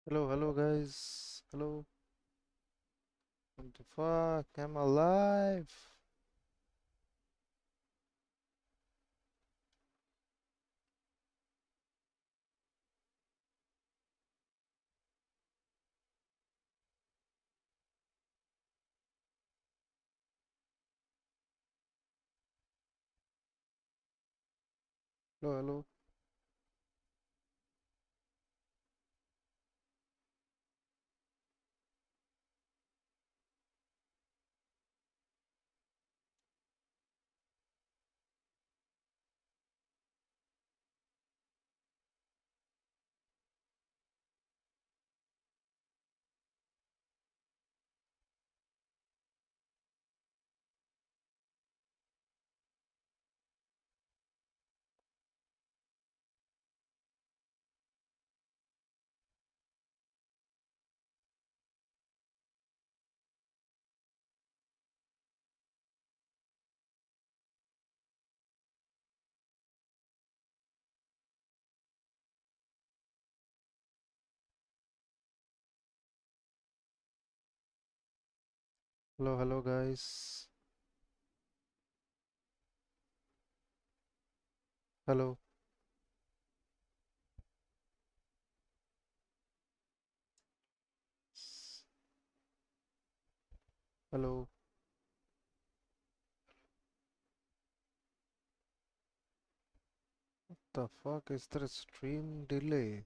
Hello, hello guys. Hello. What the fuck? I'm alive. Hello, hello. Hello, hello guys. Hello. Hello. The fuck is there a stream delay?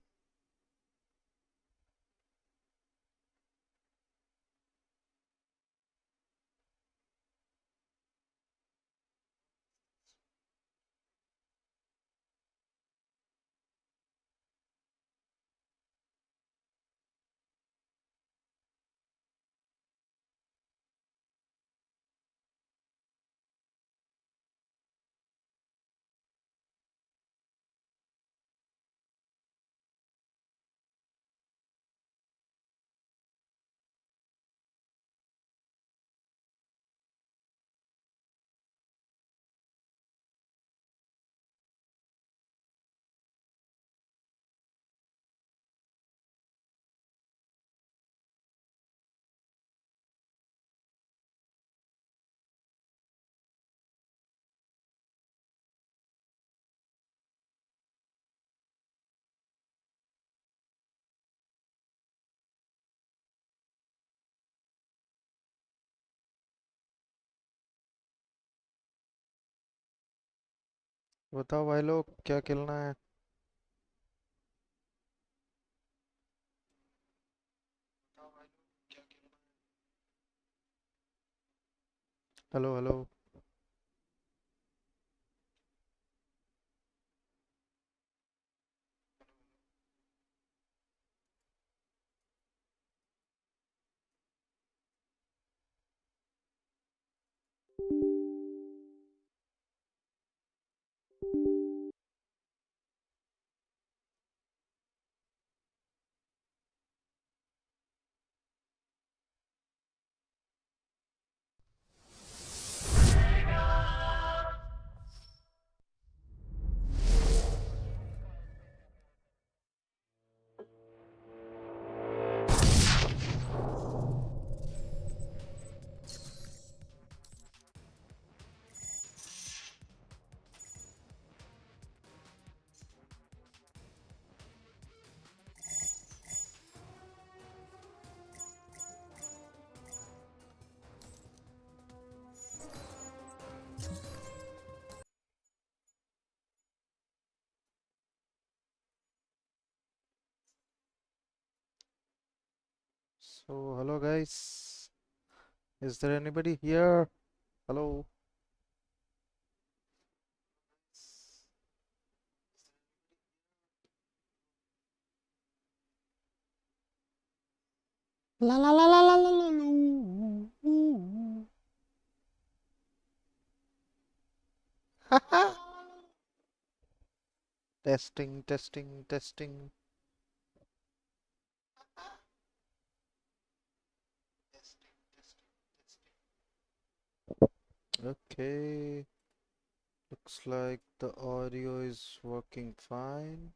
बताओ भाई लोग क्या खेलना है? Hello, hello. So, hello guys. Is there anybody here? Hello. La la la la la la la. Testing, testing, testing. Okay. Looks like the audio is working fine.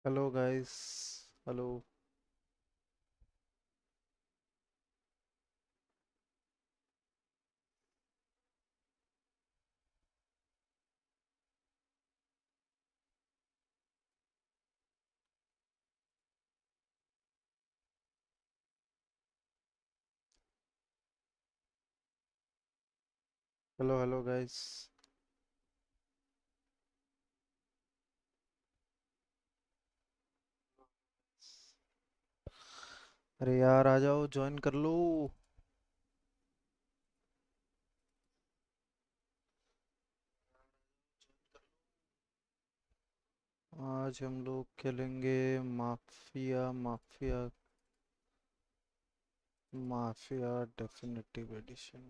Hello guys. Hello. Hello guys. अरे यार आ जाओ join कर लो। आज हम लोग खेलेंगे mafia mafia mafia definitive addition.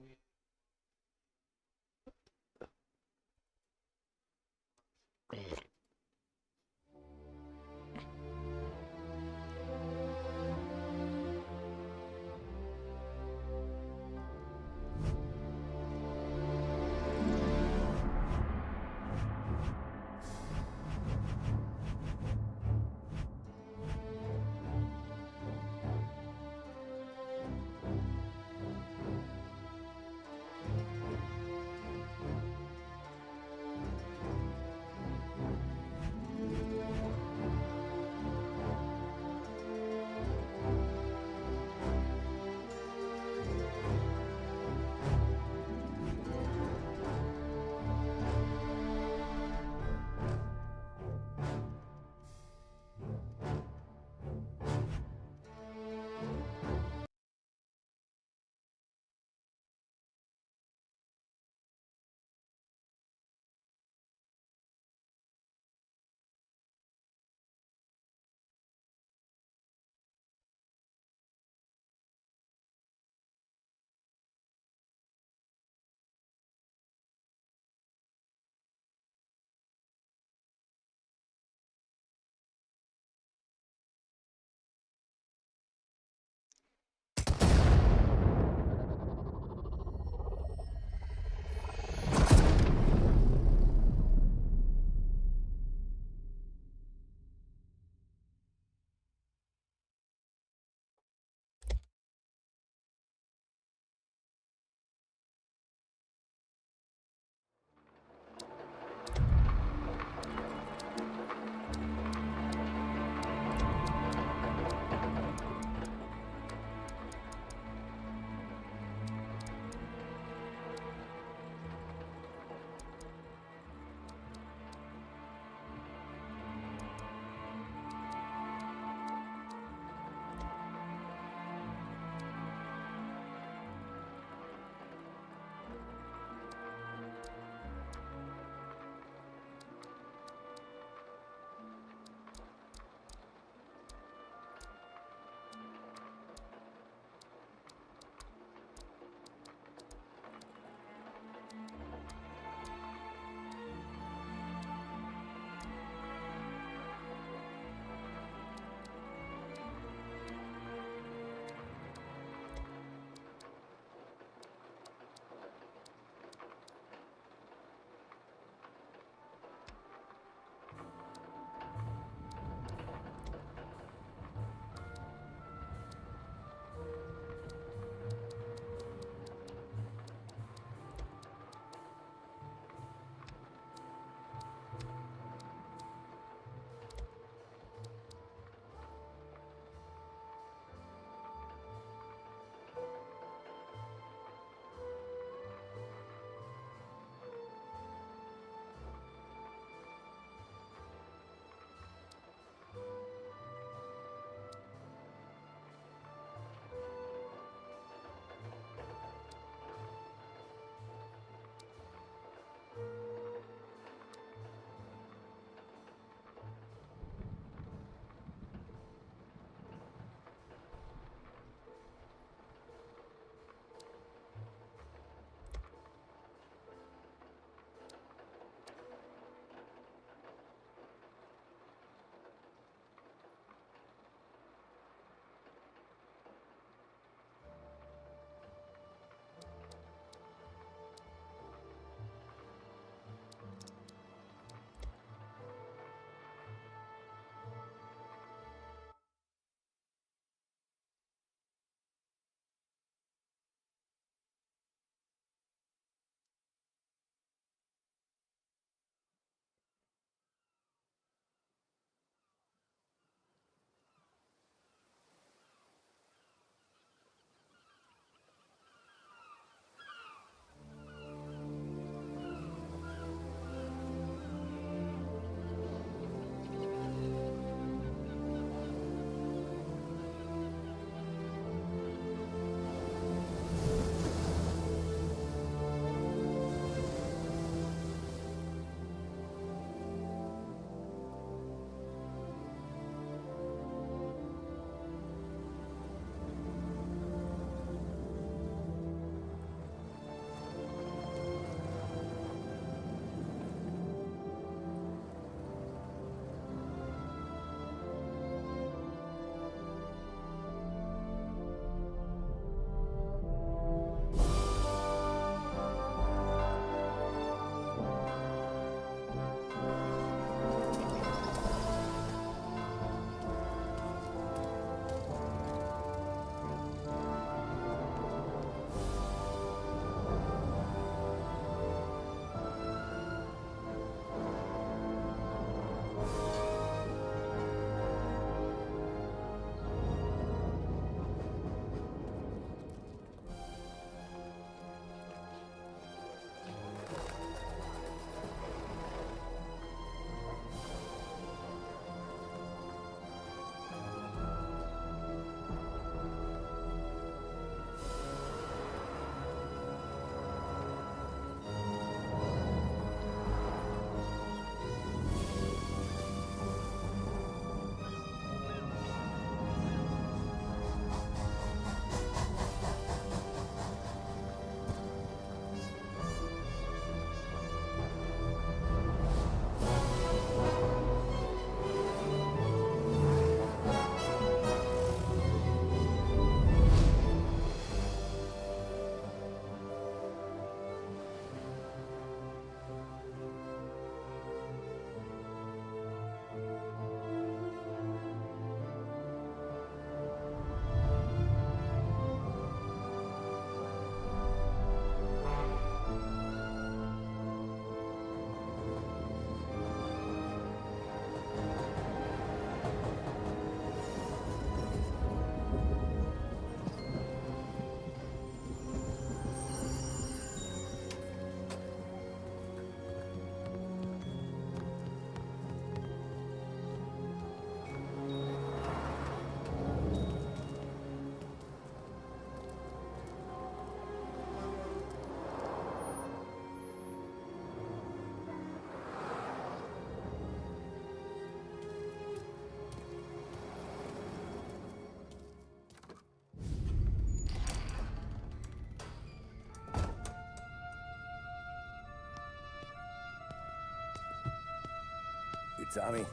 Tommy.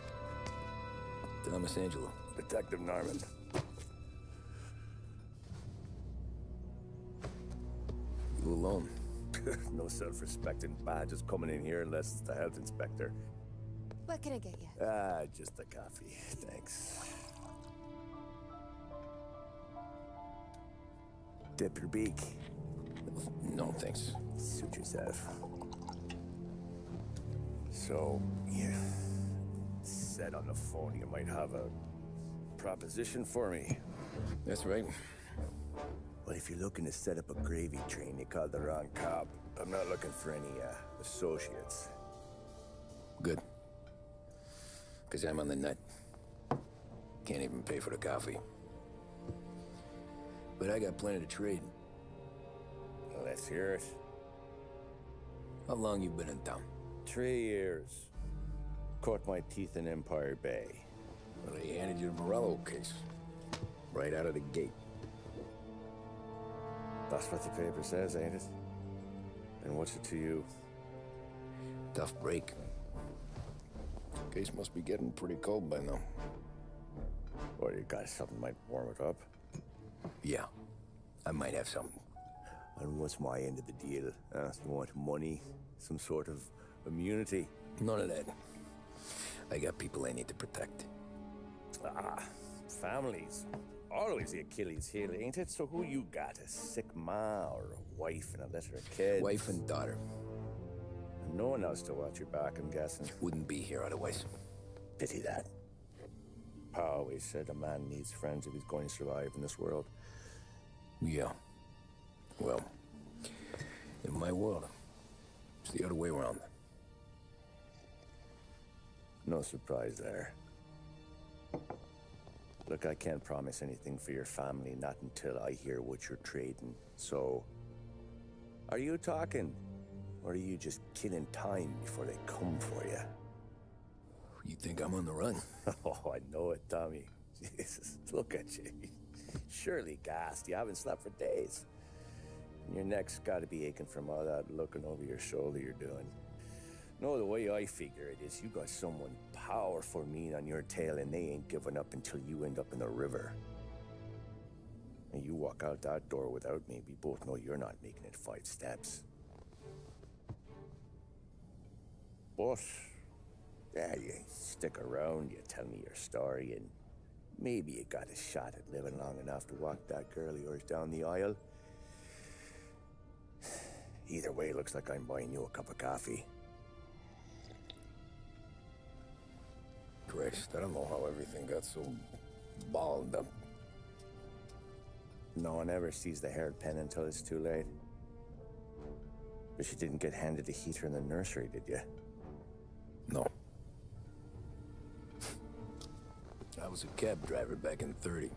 Thomas Angelo. Detective Norman. You alone? No self-respecting badges coming in here unless it's the health inspector. What can I get you? Just a coffee. Thanks. Dip your beak. No, thanks. Suit yourself. So, you said on the phone you might have a proposition for me. That's right. Well, if you're looking to set up a gravy train, you called the wrong cop. I'm not looking for any, associates. Good. Because I'm on the nut. Can't even pay for the coffee. But I got plenty to trade. Well, let's hear it. How long you been in town? 3 years. Caught my teeth in Empire Bay. Well, they handed you the Morello case. Right out of the gate. That's what the paper says, ain't it? And what's it to you? Tough break. Case must be getting pretty cold by now. Or you got something might warm it up? Yeah, I might have something. And what's my end of the deal? You want money? Some sort of immunity? None of that. I got people I need to protect. Families. Always the Achilles heel, ain't it? So who you got? A sick ma or a wife and a litter of kids? Wife and daughter. And no one else to watch your back, I'm guessing. Wouldn't be here otherwise. Pity that. Pa always said a man needs friends if he's going to survive in this world. Yeah. Well, in my world, it's the other way around. No surprise there. Look, I can't promise anything for your family, not until I hear what you're trading. So, are you talking? Or are you just killing time before they come for you? You think I'm on the run? Oh, I know it, Tommy. Jesus, look at you. Surely gassed. You haven't slept for days. And your neck's got to be aching from all that looking over your shoulder you're doing. No, the way I figure it is you got someone powerful mean on your tail and they ain't giving up until you end up in the river. And you walk out that door without me, we both know you're not making it 5 steps. But, yeah, you stick around, you tell me your story, and maybe you got a shot at living long enough to walk that girl of yours down the aisle. Either way, looks like I'm buying you a cup of coffee. Christ, I don't know how everything got so balled up. No one ever sees the haired pen until it's too late. But you didn't get handed a heater in the nursery, did you? No. I was a cab driver back in '30.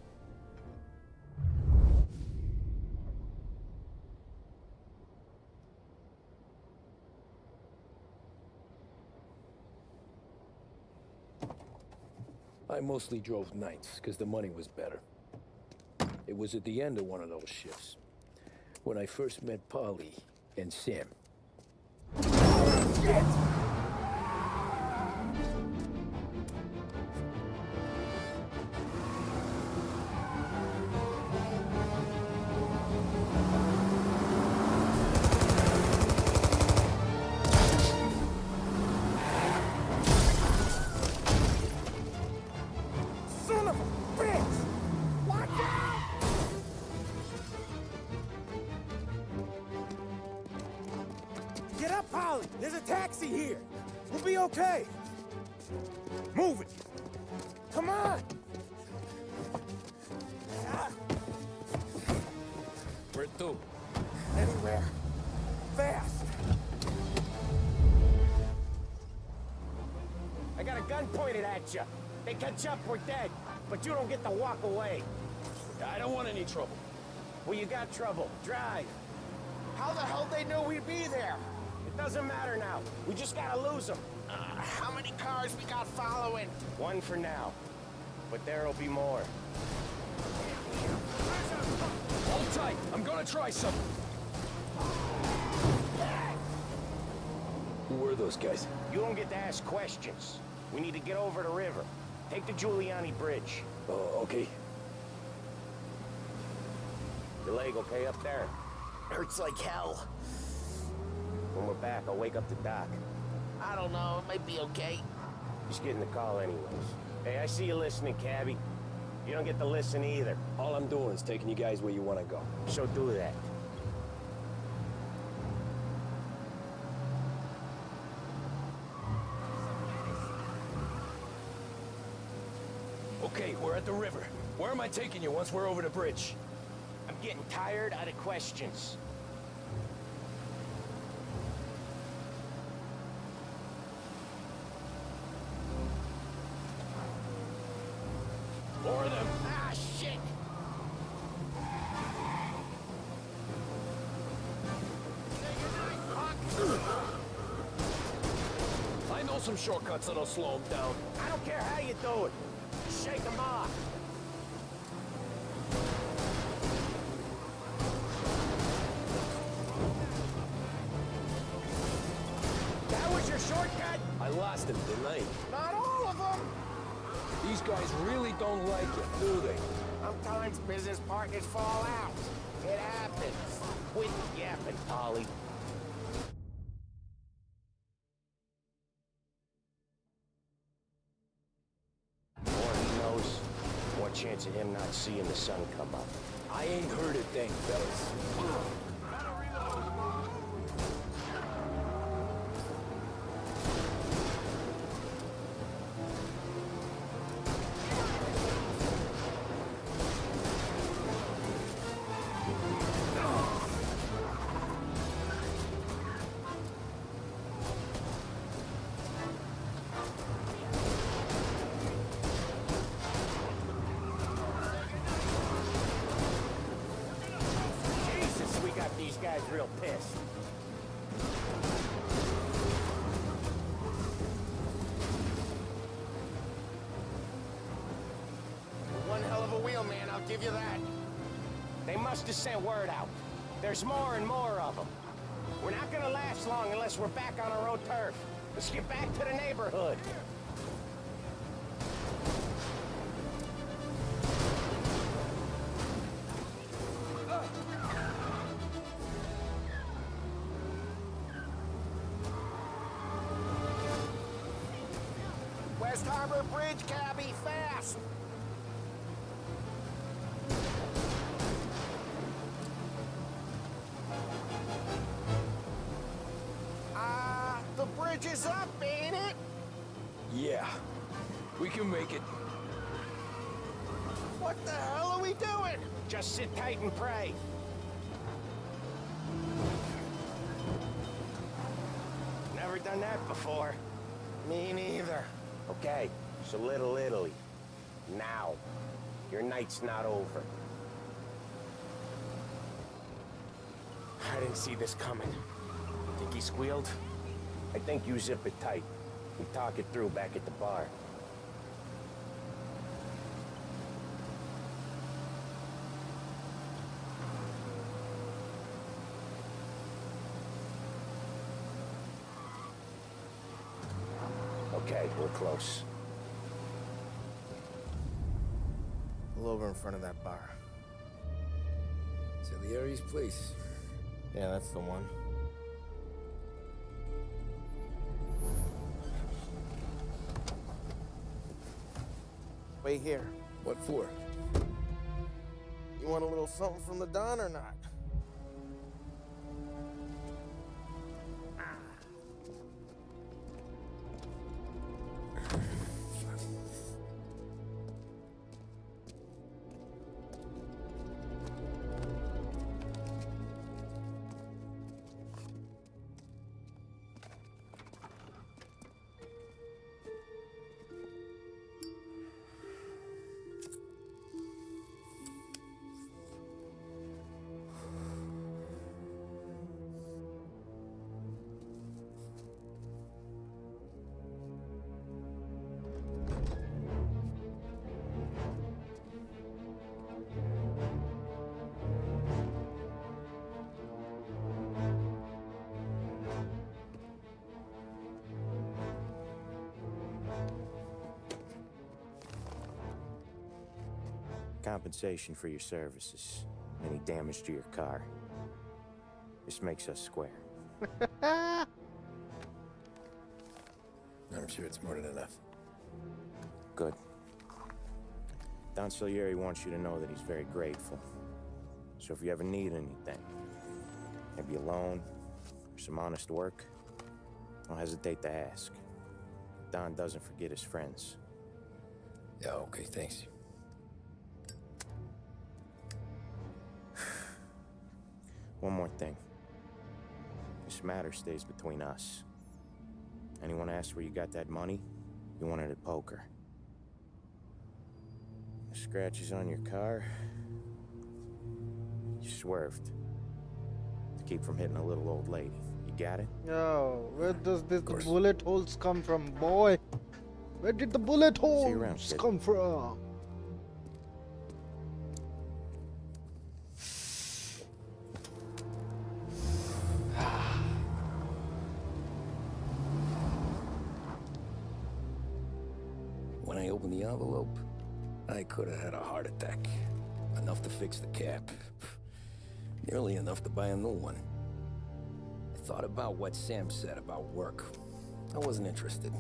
I mostly drove nights, because the money was better. It was at the end of one of those shifts, when I first met Polly and Sam. Shit! Get up, Polly! There's a taxi here! We'll be okay! Move it! Come on! Where to? Anywhere. Fast! I got a gun pointed at you. They catch up, we're dead. But you don't get to walk away. I don't want any trouble. Well, you got trouble. Drive. How the hell they knew we'd be there? It doesn't matter now. We just gotta lose them. How many cars we got following? One for now. But there'll be more. Hold tight. I'm gonna try something. Who were those guys? You don't get to ask questions. We need to get over the river. Take the Giuliani Bridge. Oh, okay. Your leg okay up there? Hurts like hell. When we're back, I'll wake up the doc. I don't know, it might be okay. Just getting the call anyways. Hey, I see you listening, cabbie. You don't get to listen either. All I'm doing is taking you guys where you want to go. So do that. Okay, we're at the river. Where am I taking you once we're over the bridge? I'm getting tired of the questions. More of them. Ah, shit! I know some shortcuts that'll slow them down. I don't care how you do it. Shake them off. That was your shortcut? I lost him, didn't I? Not all of them. These guys really don't like it, do they? Sometimes business partners fall out. It happens. Quit yapping, Ollie. The more he knows, the more chance of him not seeing the sun come up. I ain't heard a thing, fellas. Jesus, we got these guys real pissed. One hell of a wheel, man, I'll give you that. They must have sent word out. There's more and more of them. We're not gonna last long unless we're back on our own turf. Let's get back to the neighborhood. West Harbor Bridge, cabbie, fast! The bridge is up, ain't it? Yeah, we can make it. What the hell are we doing? Just sit tight and pray. Never done that before. Me neither. Okay, so Little Italy. Now. Your night's not over. I didn't see this coming. Think he squealed? I think you zip it tight. We talk it through back at the bar. Okay, we're close. Pull over in front of that bar. Salieri's place. Yeah, that's the one. Wait here. What for? You want a little something from the Don or not? compensation for your services. Any damage to your car. This makes us square. I'm sure it's more than enough. Good. Don Salieri wants you to know that he's very grateful. So if you ever need anything, maybe a loan or some honest work, don't hesitate to ask. Don doesn't forget his friends. Yeah, okay, thanks. One more thing. This matter stays between us. Anyone asks where you got that money, you won it at poker. The scratches on your car, you swerved to keep from hitting a little old lady. You got it? Yo, where does this course. bullet holes come from, boy? Where did the bullet See you around, holes kid. come from? When I opened the envelope, I could have had a heart attack. Enough to fix the cap. Nearly enough to buy a new one. I thought about what Sam said about work. I wasn't interested.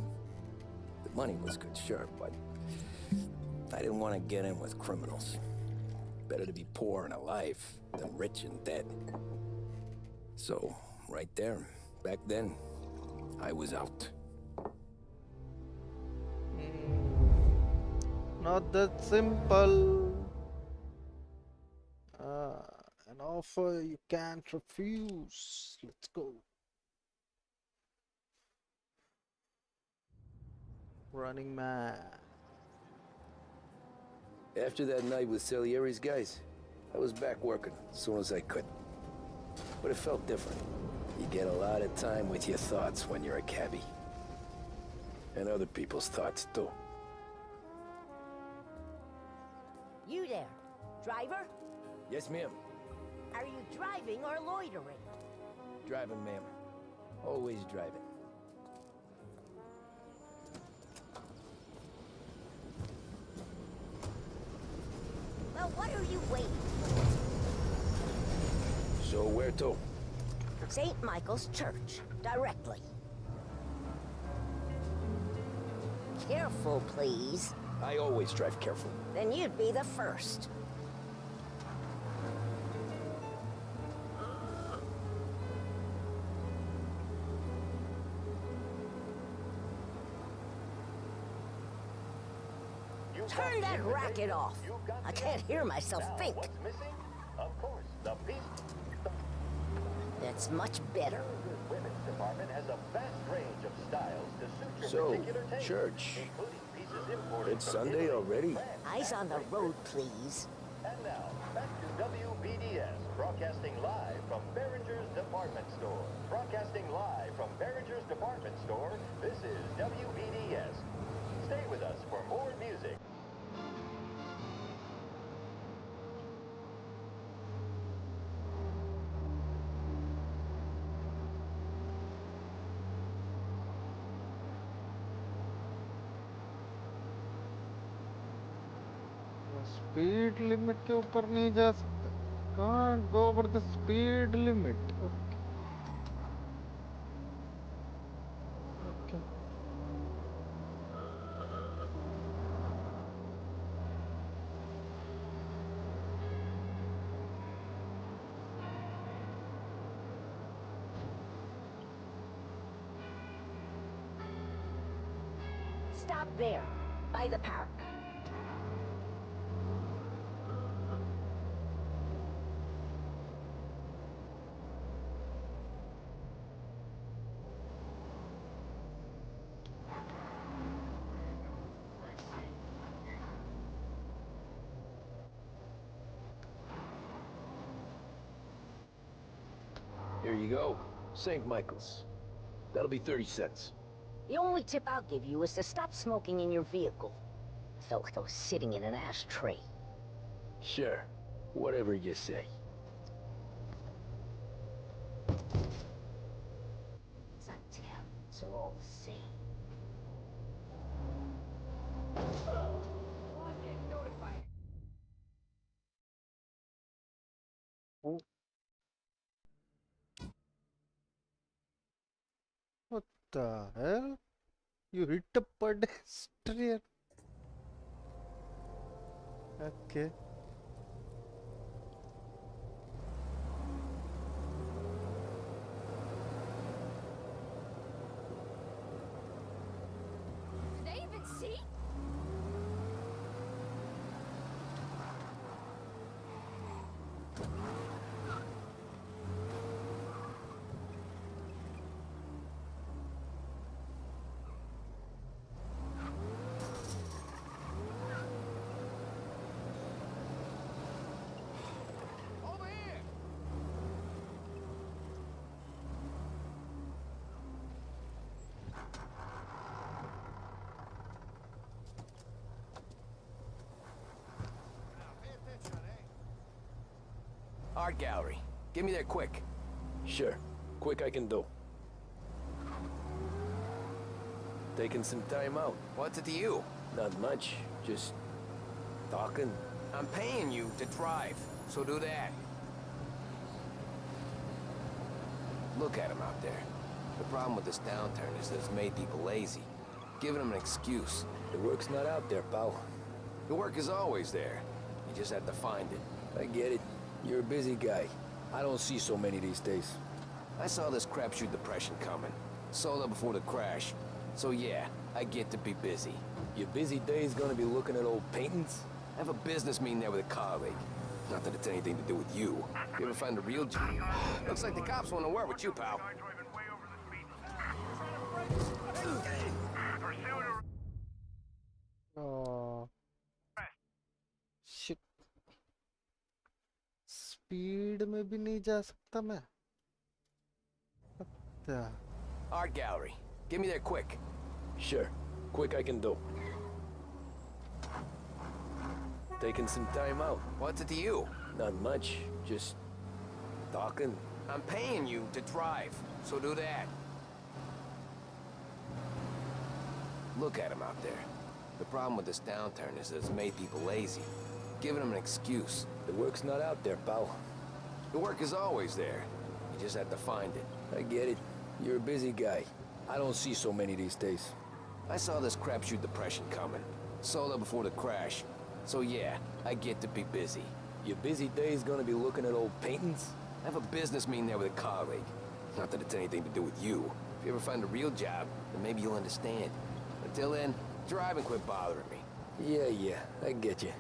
The money was good, sure, but I didn't want to get in with criminals. Better to be poor and alive than rich and dead. So, right there, back then, I was out. Not that simple. An offer you can't refuse. Let's go. Running Man. After that night with Salieri's guys, I was back working as soon as I could. But it felt different. You get a lot of time with your thoughts when you're a cabbie. And other people's thoughts, too. You there, driver? Yes, ma'am. Are you driving or loitering? Driving, ma'am. Always driving. Well, what are you waiting So where to? for? St. Michael's Church, directly. Careful, please. I always drive careful. Then you'd be the first. Turn that racket off. I can't hear myself think. What's missing? Of course, the piece. That's much better. Women's department has a vast range of styles to suit your So, particular taste, church. including pieces imported It's from Sunday Italy, already? France, Eyes on the road, please. And now, back to WBDS, broadcasting live from Behringer's Department Store. Broadcasting live from Behringer's Department Store, this is WBDS. Stay with us for more music. Speed limit के ऊपर नहीं जा सकता. Can't go over the speed limit. Okay. Stop there, by the park. Here you go. St. Michael's. That'll be 30 cents. The only tip I'll give you is to stop smoking in your vehicle. Felt like I was sitting in an ashtray. Sure. Whatever you say. It's a tip, so all the same. the hell? You hit a pedestrian. Okay. Did they even see? Over here! Art gallery. Get me there quick. Sure. Quick I can do. Taking some time out. What's it to you? Not much. Just talking. I'm paying you to drive, so do that. Look at him out there. The problem with this downturn is that it's made people lazy. Giving them an excuse. The work's not out there, pal. The work is always there. You just have to find it. I get it. You're a busy guy. I don't see so many these days. I saw this crapshoot depression coming. Sold up before the crash. So yeah, I get to be busy. Your busy day's gonna be looking at old paintings? I have a business meeting there with a colleague. Not that it's anything to do with you. If you ever find a real job. Looks like the cops want to work with you, pal. Oh shit. Speed में भी नहीं जा सकता मैं. अच्छा. Art gallery. Get me there quick. Sure. Quick I can do. Taking some time out. What's it to you? Not much. Just talking. I'm paying you to drive, so do that. Look at him out there. The problem with this downturn is that it's made people lazy. Giving them an excuse. The work's not out there, pal. The work is always there. You just have to find it. I get it. You're a busy guy. I don't see so many these days. I saw this crapshoot depression coming. Sold up before the crash. So yeah, I get to be busy. Your busy day's gonna be looking at old paintings? I have a business meeting there with a colleague. Not that it's anything to do with you. If you ever find a real job, then maybe you'll understand. Until then, drive and quit bothering me. Yeah, I get you.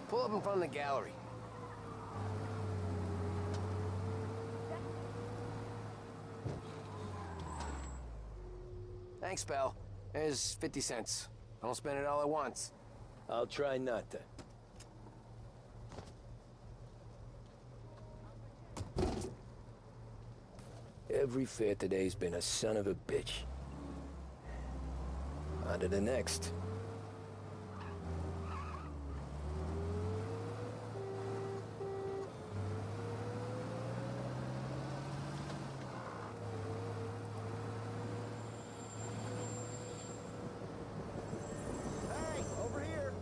Pull up in front of the gallery. Thanks, pal. There's 50 cents. I don't spend it all at once. I'll try not to. Every fare today's been a son of a bitch. On to the next. Hey, over here.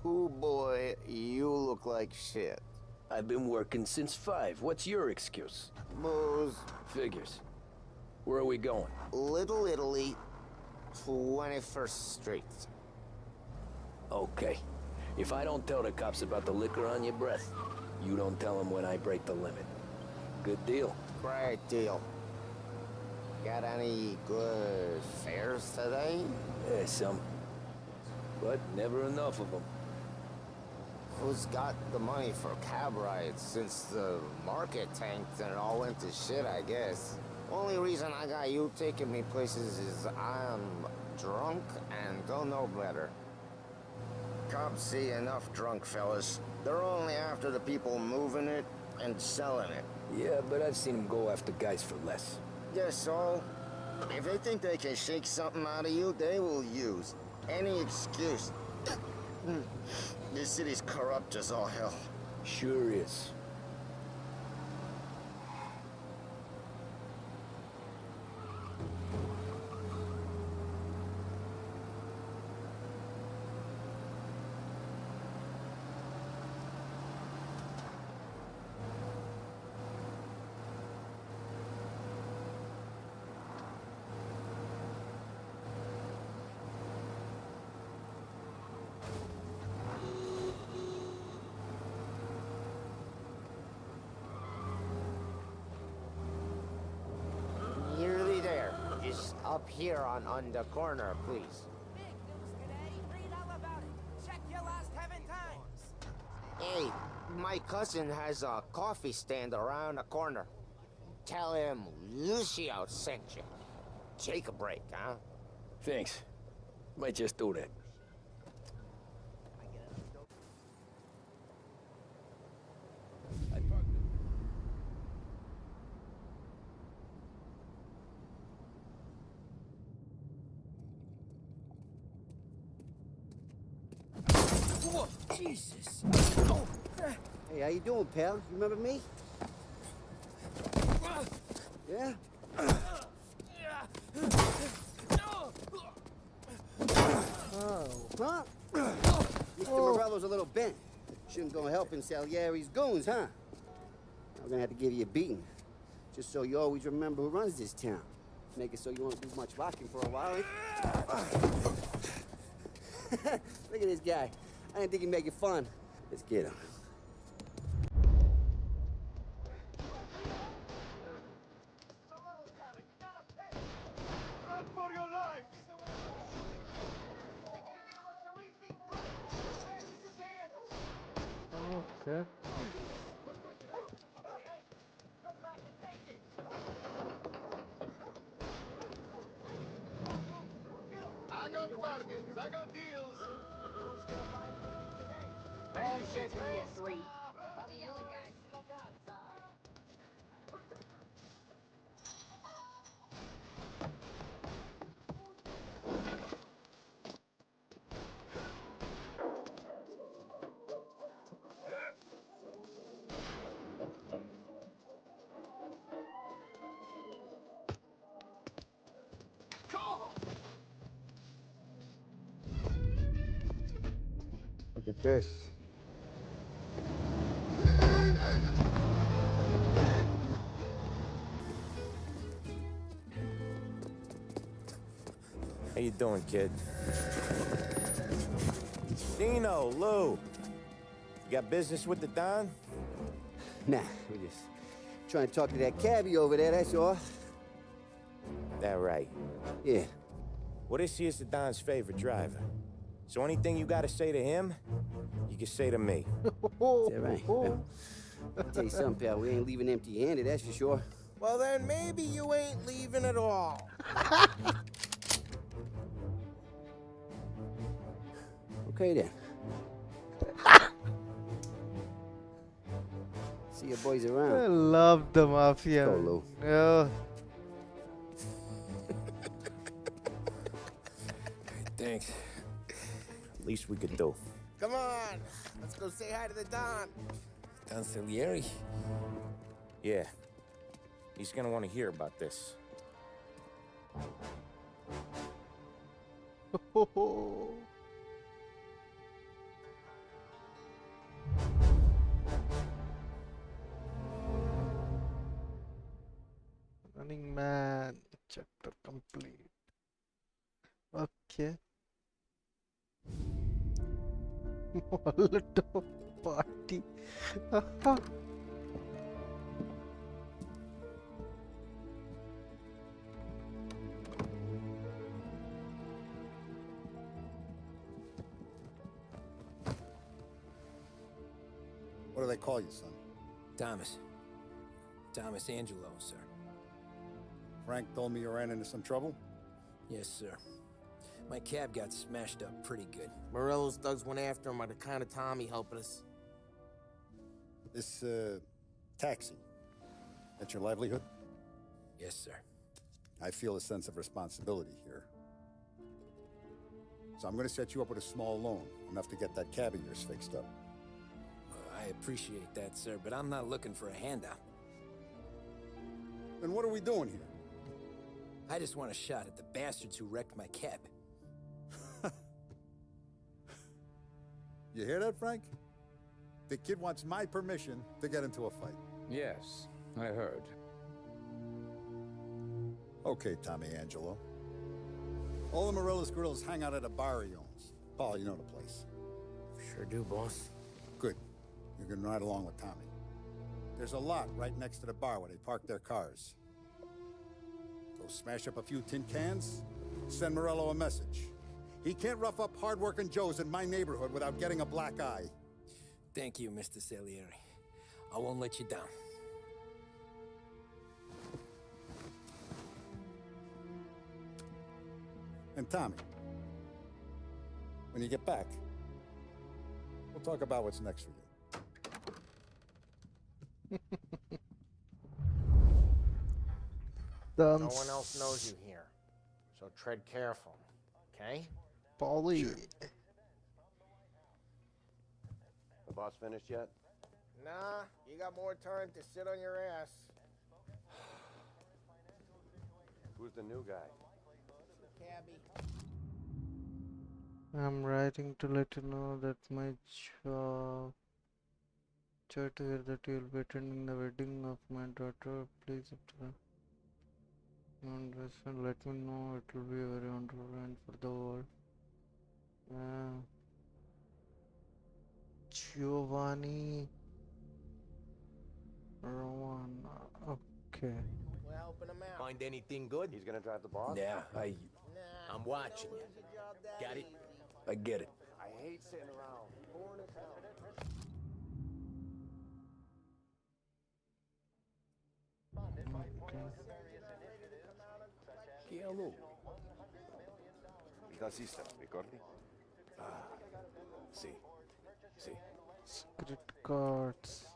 Oh boy, you look like shit. I've been working since 5. What's your excuse? Booze, Figures. Where are we going? Little Italy, 21st Street. Okay. If I don't tell the cops about the liquor on your breath, you don't tell them when I break the limit. Good deal. Great deal. Got any good fares today? Yeah, some. But never enough of them. Who's got the money for cab rides since the market tanked and it all went to shit, I guess? Only reason I got you taking me places is I'm drunk and don't know better. Cops see enough drunk fellas. They're only after the people moving it and selling it. Yeah, but I've seen them go after guys for less. Yes, so if they think they can shake something out of you, they will use any excuse. This city's corrupt as all hell. Sure is. Nearly there. Just up here on the corner, please. Big news today. Read all about it. Check your last 7 times. Hey, my cousin has a coffee stand around the corner. Tell him Lucio sent you. Take a break, huh? Thanks. Might just do that. I parked it. Whoa, Jesus. Oh. Hey, how you doing, pal? You remember me? Yeah? Oh. Huh? Mr. Morello's a little bent. Shouldn't go helping Salieri's goons, huh? I'm gonna have to give you a beating. Just so you always remember who runs this town. Make it so you won't do much rocking for a while. Look at this guy. I didn't think he'd make it fun. Let's get him. Okay. Look at this. How you doing, kid? Dino, Lou. You got business with the Don? Nah, we're just trying to talk to that cabbie over there, that's all. That right. Yeah. Well, this here's the Don's favorite driver. So anything you gotta say to him, you can say to me. Is that right? Well, I'll tell you something, pal. We ain't leaving empty-handed, that's for sure. Well, then maybe you ain't leaving at all. Okay, then. See you boys I around. love the Mafia. Let's go, Lou. Yeah. Thanks. Least we could do. Come on, let's go say hi to the Don. Don Salieri? Yeah. He's gonna want to hear about this. Running Man chapter complete. Okay. Molotov party. What do they call you, son? Thomas. Thomas Angelo, sir. Frank told me you ran into some trouble? Yes, sir. My cab got smashed up pretty good. Morello's thugs went after him by the kind of Tommy helping us. This, taxi, that's your livelihood? Yes, sir. I feel a sense of responsibility here. So I'm gonna set you up with a small loan, enough to get that cab of yours fixed up. I appreciate that, sir, but I'm not looking for a handout. Then what are we doing here? I just want a shot at the bastards who wrecked my cab. You hear that, Frank? The kid wants my permission to get into a fight. Yes, I heard. Okay, Tommy Angelo. All the Morello's girls hang out at a bar he owns. Paul, you know the place. Sure do, boss. Good. You can ride along with Tommy. There's a lot right next to the bar where they park their cars. Go smash up a few tin cans, send Morello a message. He can't rough up hard-working Joes in my neighborhood without getting a black eye. Thank you, Mr. Salieri. I won't let you down. And Tommy, when you get back, we'll talk about what's next for you. No one else knows you here, so tread careful, okay? Polly. The boss finished yet? Nah, you got more time to sit on your ass. Who's the new guy? Cabby. I'm writing to let you know that my chat to hear that you will be attending the wedding of my daughter. Please after and let me know. It will be a very wonderful event for the world. Giovanni Romana. Okay. We're helping him out. Find anything good? He's gonna drive the boss? Yeah, Nah, I'm watching you. don't lose your job that Got it? easy. I get it. I hate sitting around. Born as hell. Hello. Il tassista, ricordi? Sì. Sì. Secret cards.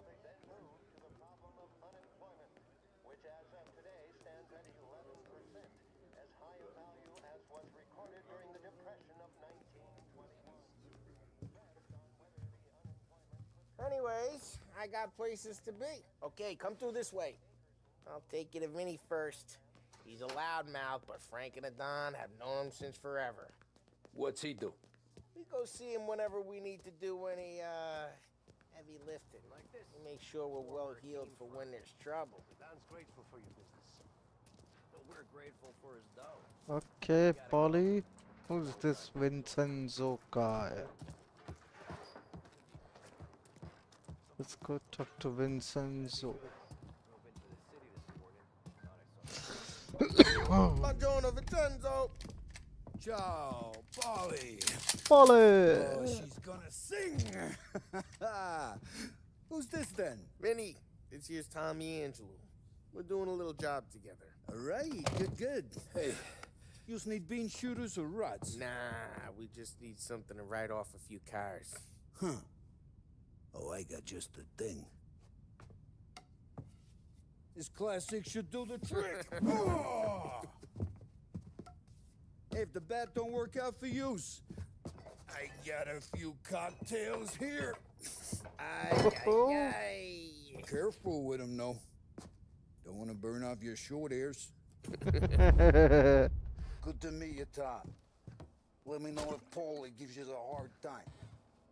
Anyways, I got places to be. Okay, come through this way. I'll take you to Vinny first. He's a loudmouth, but Frank and the Don have known him since forever. What's he do? We go see him whenever we need to do any, heavy lifting. We make sure we're well healed for when there's trouble. Don's grateful for your business. But we're grateful for his dough. Okay, Polly. Who's this Vincenzo guy? Let's go talk to Vincenzo. Buongiorno, Vincenzo! Ciao, Polly. Polly! Oh, she's gonna sing. Who's this then? Vinny, this here's Tommy Angelo. We're doing a little job together. All right, good. Hey, you need bean shooters or rods? Nah, we just need something to write off a few cars. Huh. Oh, I got just the thing. This classic should do the trick. Oh! Hey, if the bat don't work out for use, I got a few cocktails here. Ay. Careful with them, though. Don't want to burn off your short hairs. Good to meet you, Tom. Let me know if Paulie gives you a hard time.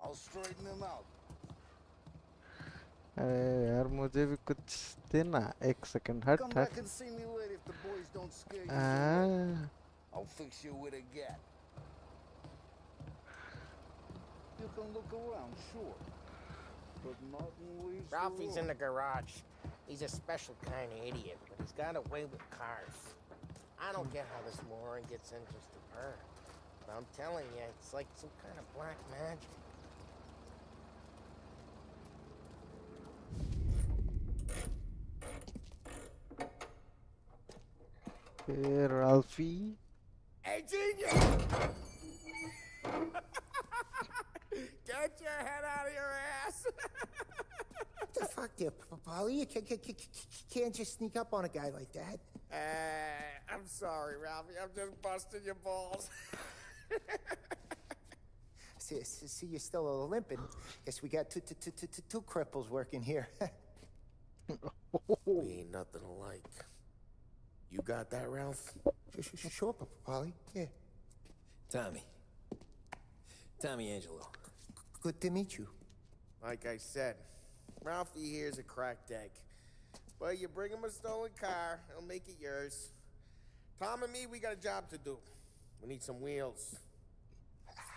I'll straighten him out. अरे यार मुझे भी कुछ देना एक second हट Come हट back and see me later if the boys don't scare you. away. I'll fix you with a gat. You can look around, sure. But Martin leaves the Ralphie's in room. the garage. He's a special kind of idiot, but he's got a way with cars. I don't get how this moron gets interested in her. But I'm telling you, it's like some kind of black magic. Hey Ralphie. Hey, genius! Get your head out of your ass! Fuck you, Polly. You can't just sneak up on a guy like that. I'm sorry, Ralphie. I'm just busting your balls. See, you're still a little limping. Guess we got two cripples working here. We ain't nothing alike. You got that, Ralph? Sure, Polly. Yeah. Tommy Angelo. Good to meet you. Like I said, Ralphie here's a cracked egg. But you bring him a stolen car, he'll make it yours. Tom and me, we got a job to do. We need some wheels.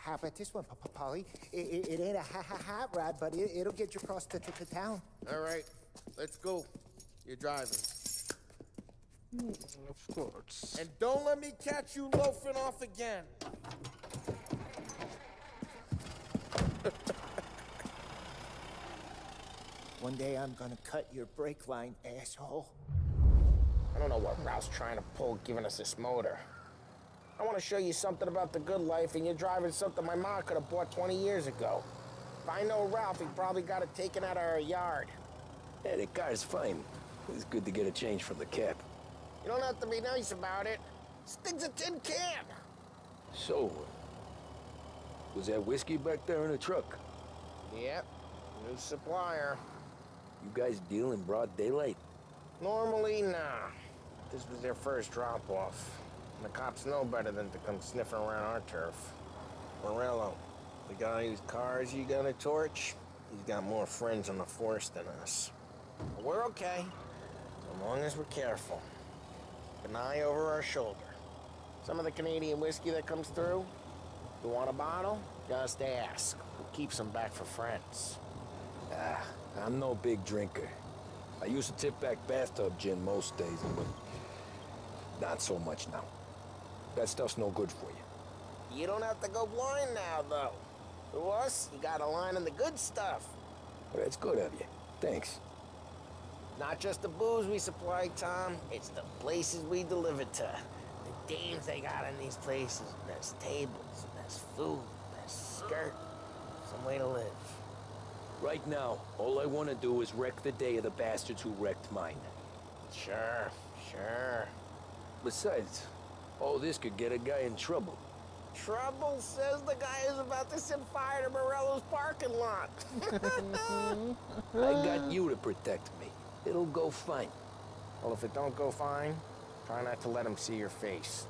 How about this one, Polly? It ain't a hot rod, but it'll get you across to town. All right, let's go. You're driving. Of course. And don't let me catch you loafing off again. One day I'm gonna cut your brake line, asshole. I don't know what Ralph's trying to pull giving us this motor. I want to show you something about the good life, and you're driving something my mom could have bought 20 years ago. If I know Ralph, he probably got it taken out of our yard. Yeah, the car's fine. It's good to get a change from the cap. You don't have to be nice about it. This thing's a tin can. So, was that whiskey back there in the truck? Yep, new supplier. You guys deal in broad daylight? Normally, nah. This was their first drop-off. The cops know better than to come sniffing around our turf. Morello, the guy whose cars you got a torch, he's got more friends on the force than us. But we're okay, as long as we're careful. Keep an eye over our shoulder. Some of the Canadian whiskey that comes through, you want a bottle? Just ask. We'll keep some back for friends. I'm no big drinker. I used to tip back bathtub gin most days, but not so much now. That stuff's no good for you. You don't have to go blind now, though. To us, you got a line on the good stuff. Well, that's good of you. Thanks. Not just the booze we supply, Tom. It's the places we deliver to. The dames they got in these places. Best tables, best food, best skirt. Some way to live. Right now, all I want to do is wreck the day of the bastards who wrecked mine. Sure. Besides, all this could get a guy in trouble. Trouble says the guy is about to set fire to Morello's parking lot. I got you to protect me. It'll go fine. Well, if it don't go fine, try not to let him see your face.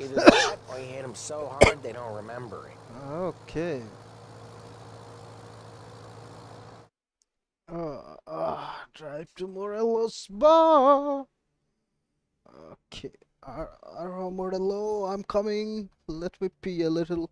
Either that, or you hit him so hard they don't remember it. Okay. Drive to Morello's bar. Okay. Morello, I'm coming. Let me pee a little.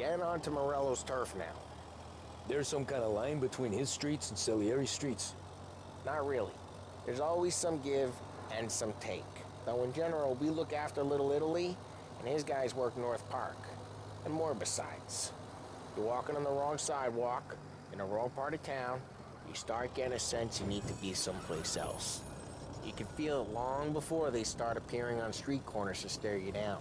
Get onto Morello's turf now. There's some kind of line between his streets and Salieri's streets? Not really. There's always some give and some take. Though in general, we look after Little Italy, and his guys work North Park. And more besides. You're walking on the wrong sidewalk, in the wrong part of town, you start getting a sense you need to be someplace else. You can feel it long before they start appearing on street corners to stare you down.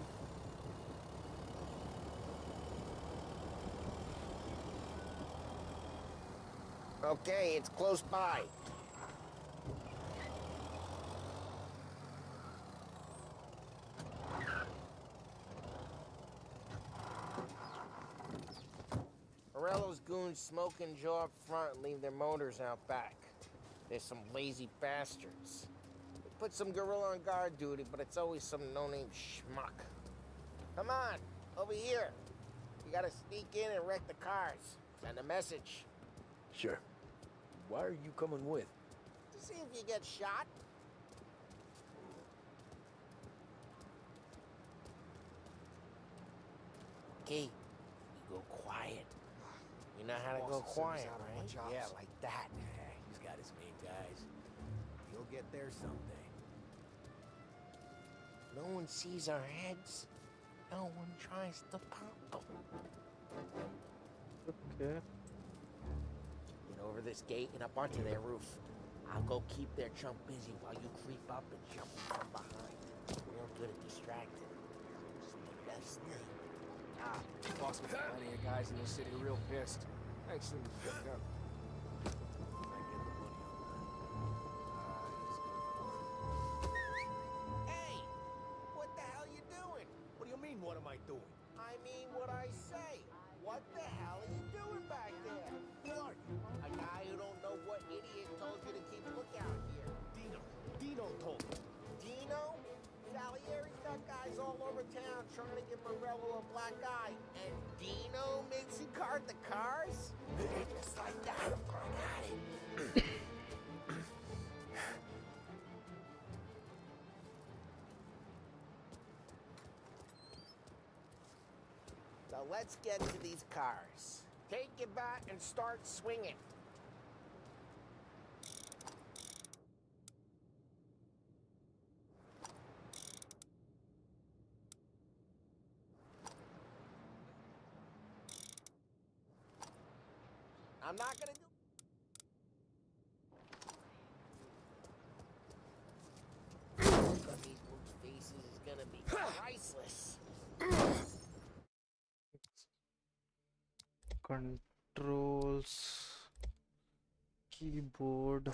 Okay, it's close by. Morello's goons smoke and jaw up front and leave their motors out back. There's some lazy bastards. They put some gorilla on guard duty, but it's always some no-name schmuck. Come on, over here. You gotta sneak in and wreck the cars. Send a message. Sure. Why are you coming with? To see if you get shot. Okay, you go quiet. You know how to go quiet, right? Yeah, like that. He's got his main guys. He'll get there someday. No one sees our heads. No one tries to pop them. Okay. Get over this gate and up onto their roof. I'll go keep their chump busy while you creep up and jump from behind. Real good at distracting. It's the best thing. Boss with plenty of guys in this city real pissed. Thanks to him to pick up. Hey! What the hell you doing? What do you mean, what am I doing? I mean what I say. What the hell are you doing back there? Who are you? A guy who don't know what idiot told you to keep lookout here. Dino told me. Dino? Salieri's got guys all over town trying to give Morello a black eye. And Dino makes you cart the cars? Just like that. Got it. So let's get to these cars. Take your bat and start swinging. I'm not gonna do... Look on these folks' faces is gonna be priceless. Controls, keyboard.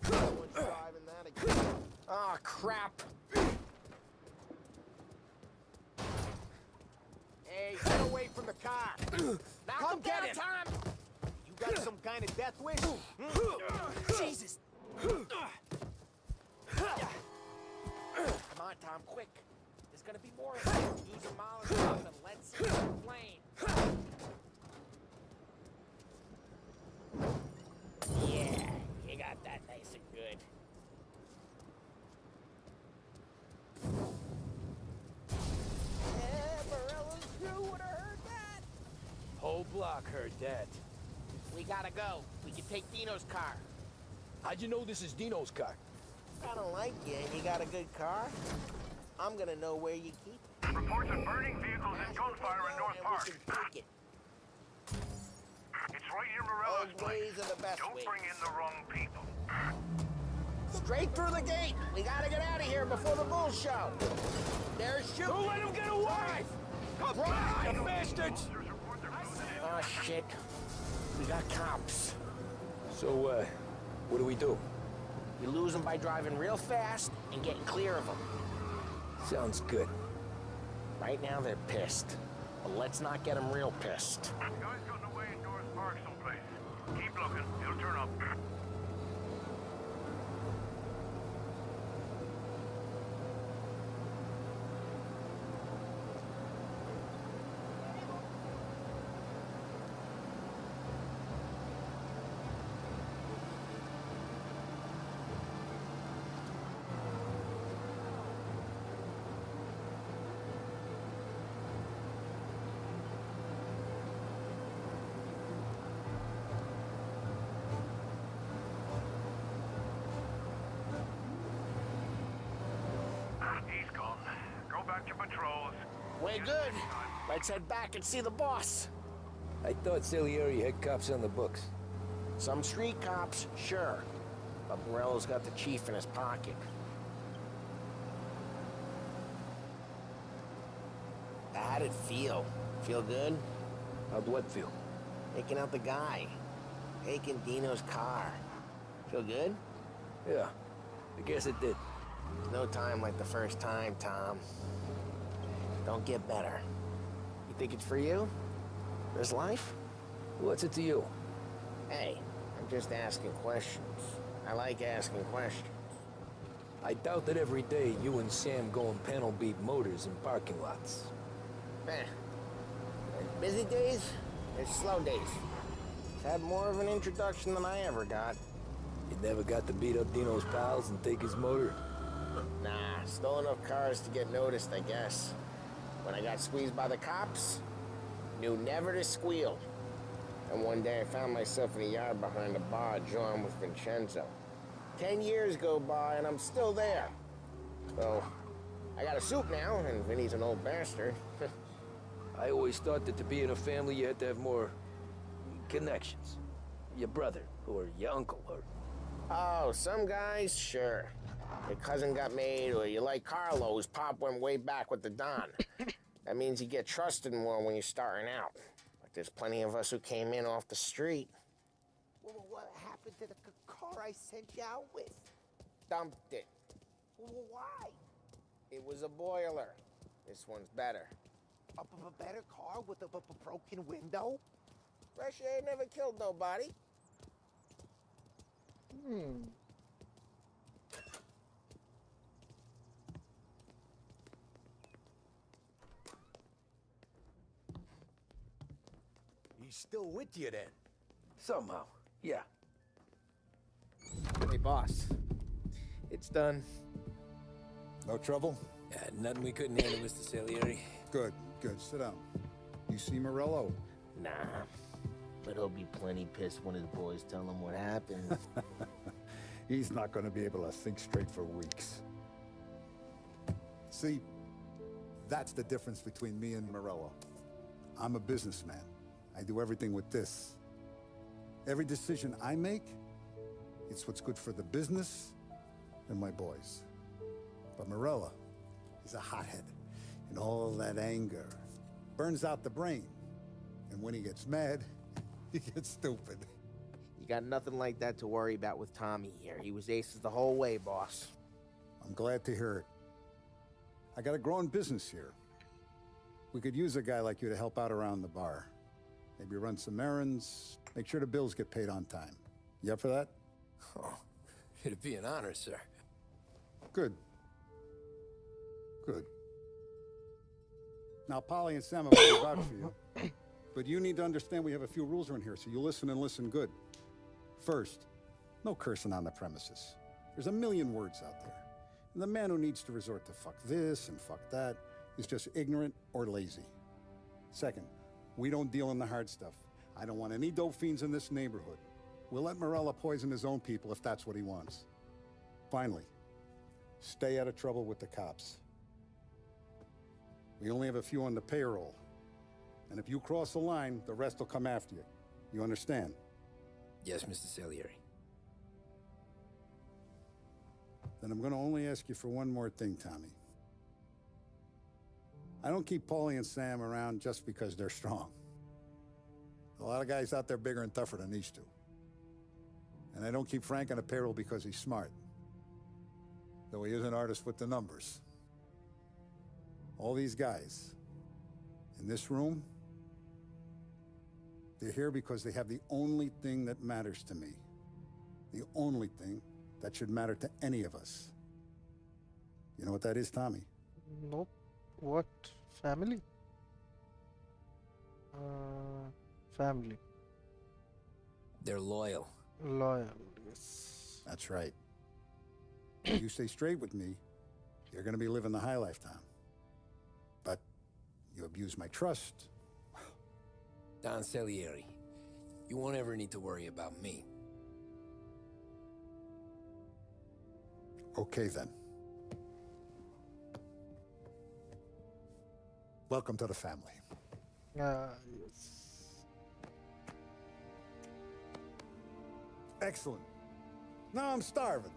Someone's driving that again. Oh, crap. Hey, get away from the car. Now Come get him. Tom. You got some kind of death wish? Jesus. Come on, Tom, quick. There's gonna be more of them. Use a Molotov and let's see the flame. Yeah, you got that nice and good. Yeah, Morello's crew would have heard that. Whole block heard that. We gotta go. We can take Dino's car. How'd you know this is Dino's car? I don't like you and you got a good car. I'm gonna know where you keep it. Reports of burning vehicles and gunfire in North Park. We can take it. It's right near Morello's Those ways are the best Don't ways. bring in the wrong people. Straight through the gate. We gotta get out of here before the bull show. There's shooting. Don't let him get away! Drive! You bastards! Oh, shit. We got cops. So, what do we do? You lose them by driving real fast and getting clear of them. Sounds good. Right now, they're pissed. But let's not get them real pissed. Guy's gotten away in North Park someplace. Keep looking. He'll turn up. He's gone. Go back to patrols. Way good. Let's head back and see the boss. I thought Salieri had cops on the books. Some street cops, sure. But Morello's got the chief in his pocket. How'd it feel? Feel good? How'd what feel? Taking out the guy. Taking Dino's car. Feel good? Yeah, I guess it did. There's no time like the first time, Tom. Don't get better. You think it's for you? This life? What's it to you? Hey, I'm just asking questions. I like asking questions. I doubt that every day you and Sam go and panel beat motors in parking lots. There's busy days, there's slow days. It's had more of an introduction than I ever got. You never got to beat up Dino's pals and take his motor? Nah, stole enough cars to get noticed, I guess. When I got squeezed by the cops, knew never to squeal. And one day I found myself in a yard behind a bar drawing with Vincenzo. 10 years go by and I'm still there. So, I got a suit now, and Vinny's an old bastard. I always thought that to be in a family you had to have more connections. Your brother, or your uncle, or... Oh, some guys, sure. Your cousin got made, or you like Carlo, whose pop went way back with the Don. That means you get trusted more when you're starting out. But there's plenty of us who came in off the street. Well, what happened to the car I sent you out with? Dumped it. Well, why? It was a boiler. This one's better. A better car with a broken window? Fresh air never killed nobody. He's still with you then? Somehow, yeah. Hey, boss. It's done. No trouble? Nothing we couldn't handle, Mr. Salieri. Good, good. Sit down. You see Morello? Nah. But he'll be plenty pissed when his boys tell him what happened. He's not going to be able to think straight for weeks. See, that's the difference between me and Morello. I'm a businessman. I do everything with this. Every decision I make, it's what's good for the business and my boys. But Morello, he's a hothead. And all that anger burns out the brain. And when he gets mad, he gets stupid. You got nothing like that to worry about with Tommy here. He was aces the whole way, boss. I'm glad to hear it. I got a growing business here. We could use a guy like you to help out around the bar. Maybe run some errands, make sure the bills get paid on time. You up for that? Oh, it'd be an honor, sir. Good. Good. Now, Polly and Sam have already vouched for you. But you need to understand we have a few rules around here, so you listen and listen good. First, no cursing on the premises. There's a million words out there. And the man who needs to resort to fuck this and fuck that is just ignorant or lazy. Second, we don't deal in the hard stuff. I don't want any dope fiends in this neighborhood. We'll let Morello poison his own people if that's what he wants. Finally, stay out of trouble with the cops. We only have a few on the payroll. And if you cross the line, the rest will come after you. You understand? Yes, Mr. Salieri. Then I'm going to only ask you for one more thing, Tommy. I don't keep Paulie and Sam around just because they're strong. A lot of guys out there bigger and tougher than these two. And I don't keep Frank on a payroll because he's smart. Though he is an artist with the numbers. All these guys in this room, they're here because they have the only thing that matters to me. The only thing that should matter to any of us. You know what that is, Tommy? Nope. What? Family? Family. They're loyal. Loyal, yes. That's right. If you stay straight with me, you're gonna be living the high life, Tom. But you abuse my trust. Don Salieri, you won't ever need to worry about me. Okay, then. Welcome to the family. Yes. Excellent. Now I'm starving.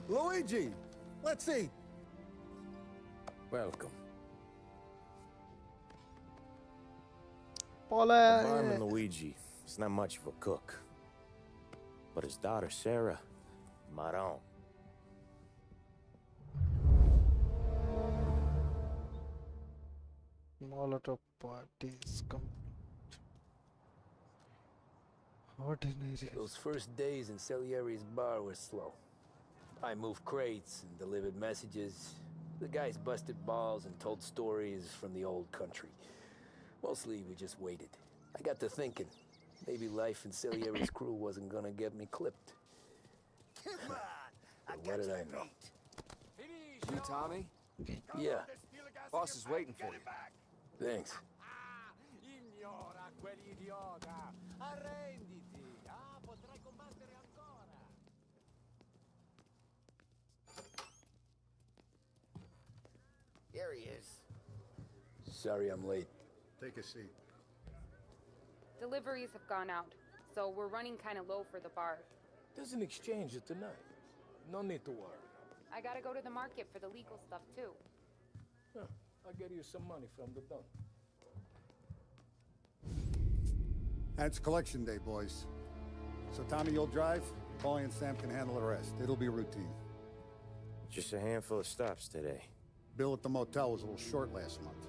Luigi, let's eat. Welcome. The barman Luigi is not much of a cook. But his daughter Sarah, Maron. Molotov parties complete. Ordinary. Those first days in Salieri's bar were slow. I moved crates and delivered messages. The guys busted balls and told stories from the old country. Mostly, we just waited. I got to thinking, maybe life in Salieri's crew wasn't gonna get me clipped. Come on, But what did I know? You, Tommy? Yeah, Boss is waiting for you. thanks. Ignora quell'idiota! Arrenditi! Ah, potrai combattere ancora! Here he is. Sorry I'm late. Take a seat. Deliveries have gone out, so we're running kind of low for the bar. There's an exchange tonight. No need to worry. I gotta go to the market for the legal stuff, too. Huh, I'll get you some money from the Don. And it's collection day, boys. So Tommy, you'll drive. Paulie and Sam can handle the rest. It'll be routine. Just a handful of stops today. Bill at the motel was a little short last month.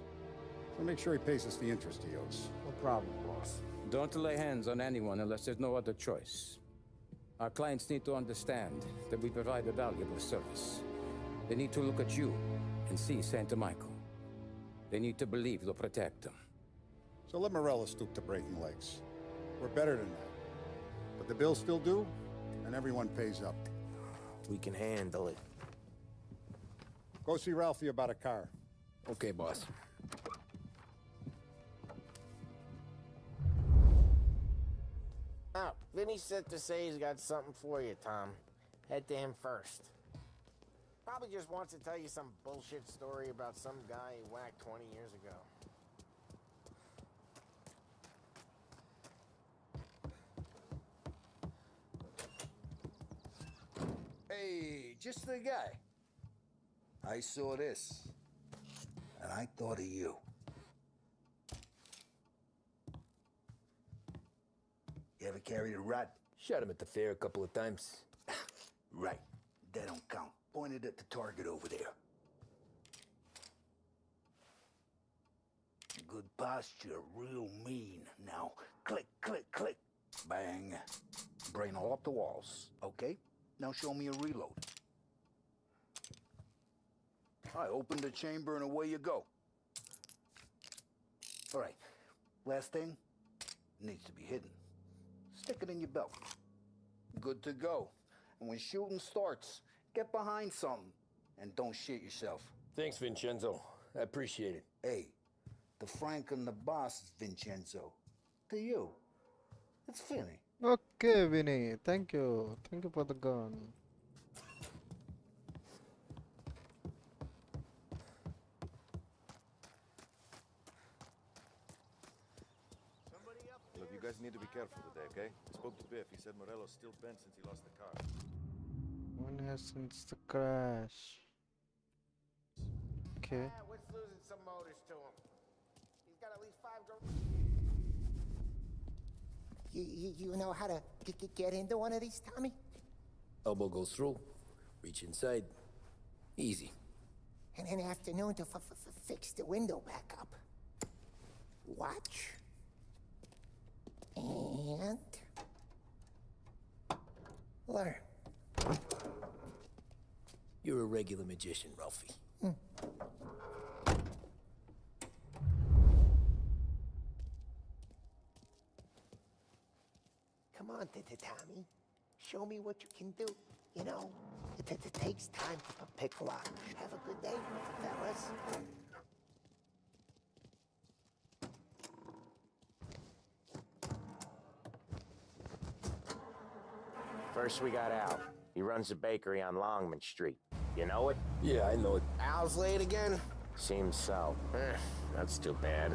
So make sure he pays us the interest he owes. No problem, boss. Don't lay hands on anyone unless there's no other choice. Our clients need to understand that we provide a valuable service. They need to look at you and see Santa Michael. They need to believe you'll protect them. So let Morella stoop to breaking legs. We're better than that. But the bills still due, and everyone pays up. We can handle it. Go see Ralphie about a car. Okay, boss. Oh, Vinny said to say he's got something for you, Tom. Head to him first. Probably just wants to tell you some bullshit story about some guy he whacked 20 years ago. Hey, just the guy. I saw this, and I thought of you. You ever carried a rat? Shot him at the fair a couple of times. Right. That don't count. Pointed at the target over there. Good posture, real mean. Now, click, click, click. Bang. Brain all up the walls. Okay? Now show me a reload. I opened the chamber and away you go. All right. Last thing. Needs to be hidden. Stick it in your belt. Good to go. And when shooting starts, get behind something. And don't shit yourself. Thanks, Vincenzo. I appreciate it. Hey, the Frank and the boss is Vincenzo. To you, it's Vinny. Okay, Vinny. Thank you. Thank you for the gun. Look, you guys need to be careful today, okay? I spoke to Biff. He said Morello's still bent since he lost the car. 1 year since the crash. Okay. What's losing some motors to him? He's got at least 5 You know how to get into one of these, Tommy? Elbow goes through. Reach inside. Easy. And an afternoon to fix the window back up. Watch. And... learn. You're a regular magician, Ralphie. Come on, Tommy. Show me what you can do. You know, it takes time to pick lock. Have a good day, fellas. First we got Al. He runs a bakery on Longman Street. You know it? Yeah, I know it. Al's late again? Seems so. That's too bad.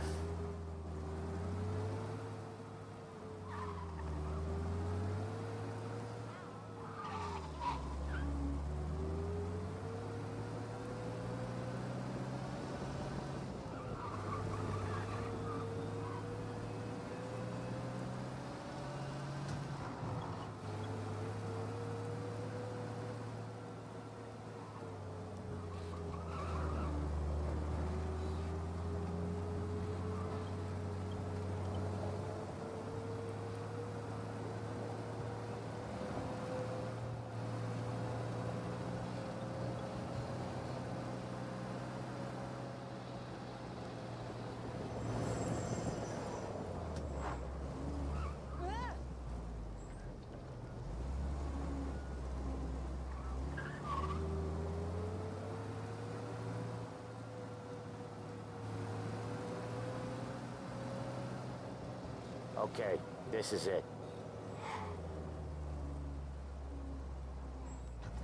Okay, this is it.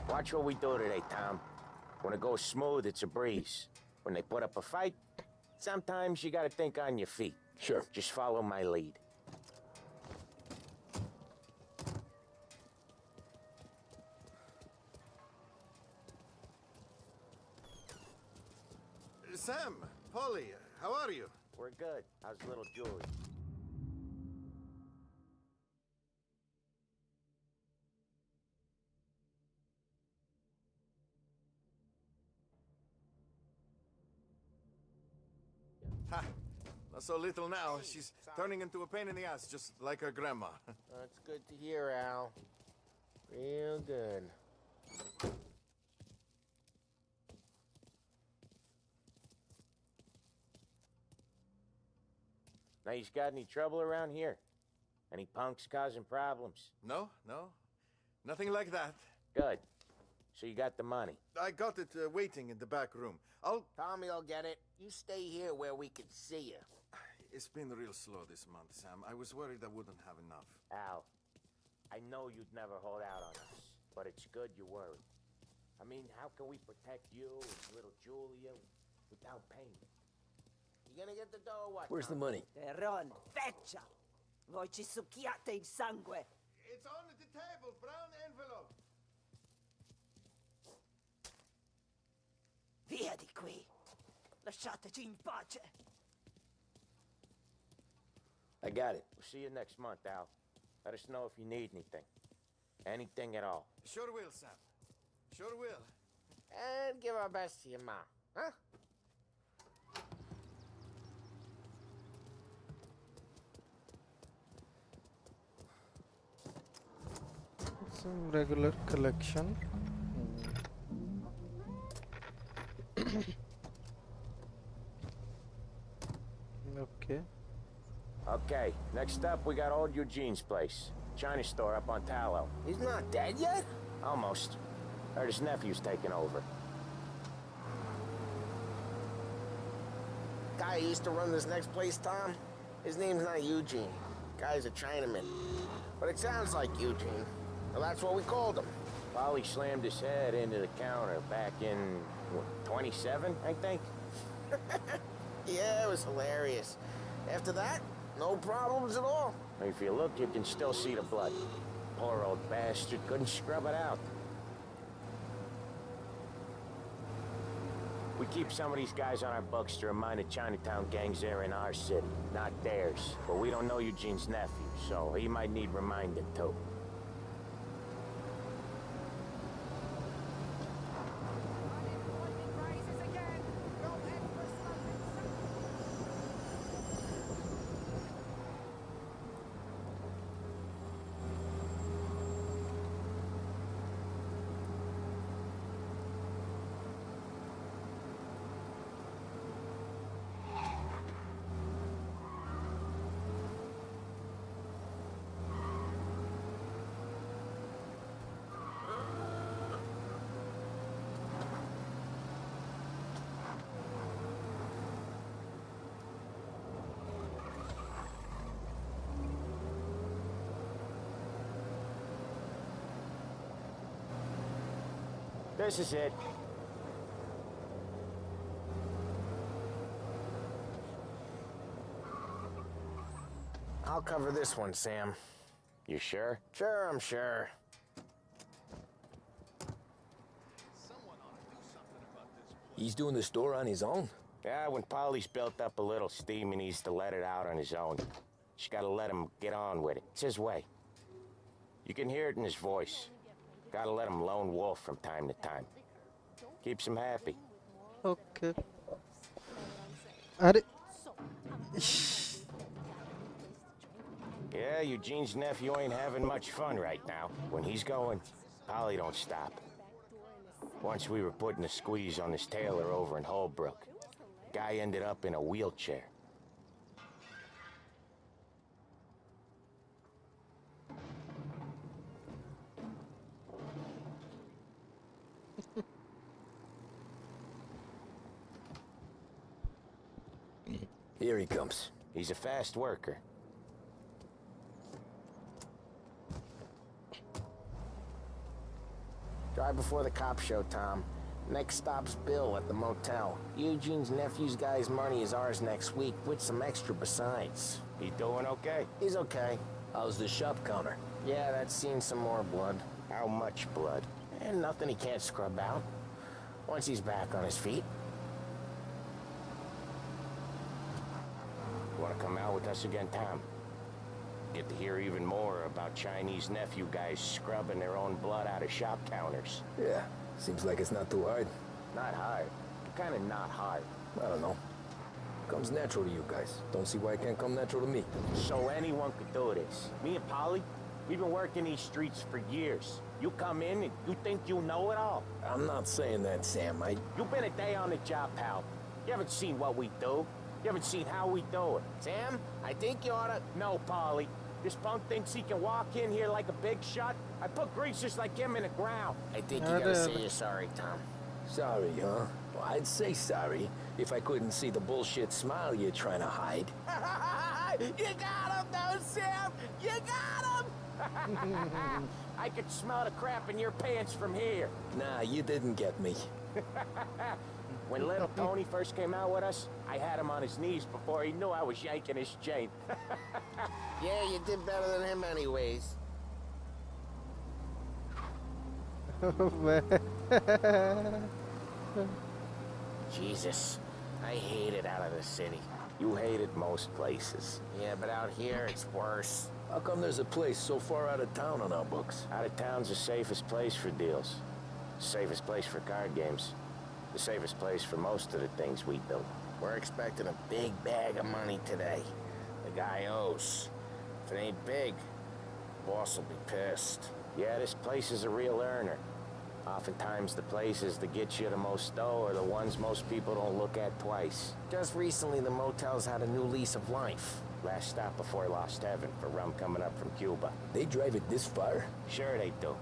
Watch what we do today, Tom. When it goes smooth, it's a breeze. When they put up a fight, sometimes you gotta think on your feet. Sure. Just follow my lead. Sam, Polly, how are you? We're good. How's little Julie? Ha! Not so little now. She's turning into a pain in the ass, just like her grandma. That's good to hear, Al. Real good. Now, you got any trouble around here? Any punks causing problems? No, no. Nothing like that. Good. So you got the money? I got it waiting in the back room. Tommy will get it. You stay here where we can see you. It's been real slow this month, Sam. I was worried I wouldn't have enough. Al, I know you'd never hold out on us, but it's good you're worried. I mean, how can we protect you and little Julia without payment? You gonna get the dough or what? Where's the Tommy? money? Terron, feccia! Voi ci succhiate il sangue! It's on the table, brown envelope. Via di qui! Lasciateci in pace! I got it. We'll see you next month, Al. Let us know if you need anything. Anything at all. Sure will, Sam. Sure will. And give our best to your mom, huh? Some regular collection. Okay. Okay, next up we got old Eugene's place. China store up on Tallow. He's not dead yet? Almost. Heard his nephew's taking over. Guy who used to run this next place, Tom? His name's not Eugene. Guy's a Chinaman. But it sounds like Eugene. Well, that's what we called him. Polly slammed his head into the counter back in, what, 27, I think? Yeah, it was hilarious. After that, no problems at all. If you look, you can still see the blood. Poor old bastard couldn't scrub it out. We keep some of these guys on our books to remind the Chinatown gangs they're in our city, not theirs. But we don't know Eugene's nephew, so he might need reminding too. This is it. I'll cover this one, Sam. You sure? Sure, I'm sure. He's doing the store on his own? Yeah, when Polly's built up a little steam, he needs to let it out on his own. Just gotta let him get on with it. It's his way. You can hear it in his voice. Gotta let him lone wolf from time to time. Keeps him happy. Okay. अरे Yeah, Eugene's nephew ain't having much fun right now. When he's going, Polly don't stop. Once we were putting a squeeze on this tailor over in Holbrook. Guy ended up in a wheelchair. Here he comes. He's a fast worker. Drive before the cops show, Tom. Next stop's Bill at the motel. Eugene's nephew's guy's money is ours next week, with some extra besides. He doing okay? He's okay. How's the shop counter? Yeah, that's seen some more blood. How much blood? And nothing he can't scrub out. Once he's back on his feet. You wanna come out with us again, Tom? Get to hear even more about Chinese nephew guys scrubbing their own blood out of shop counters. Yeah, seems like it's not too hard. Not hard. Kinda not hard. I don't know. Comes natural to you guys. Don't see why it can't come natural to me. So anyone could do this. Me and Polly, we've been working these streets for years. You come in and you think you know it all. I'm not saying that, Sam. You've been a day on the job, pal. You haven't seen what we do. You haven't seen how we do it. Sam, I think you oughta... No, Polly. This punk thinks he can walk in here like a big shot. I put greasers like him in the ground. I think you gotta say you're sorry, Tom. Sorry, huh? Well, I'd say sorry if I couldn't see the bullshit smile you're trying to hide. You got him, though, Sam! You got him! I could smell the crap in your pants from here. Nah, you didn't get me. When little Tony first came out with us, I had him on his knees before he knew I was yanking his chain. Yeah, you did better than him anyways. Jesus, I hate it out of the city. You hate it most places. Yeah, but out here, it's worse. How come there's a place so far out of town on our books? Out of town's the safest place for deals. Safest place for card games. The safest place for most of the things we do. We're expecting a big bag of money today. The guy owes. If it ain't big, boss will be pissed. Yeah, this place is a real earner. Oftentimes the places that get you the most dough are the ones most people don't look at twice. Just recently, the motel's had a new lease of life. Last stop before Lost Heaven for rum coming up from Cuba. They drive it this far? Sure they do.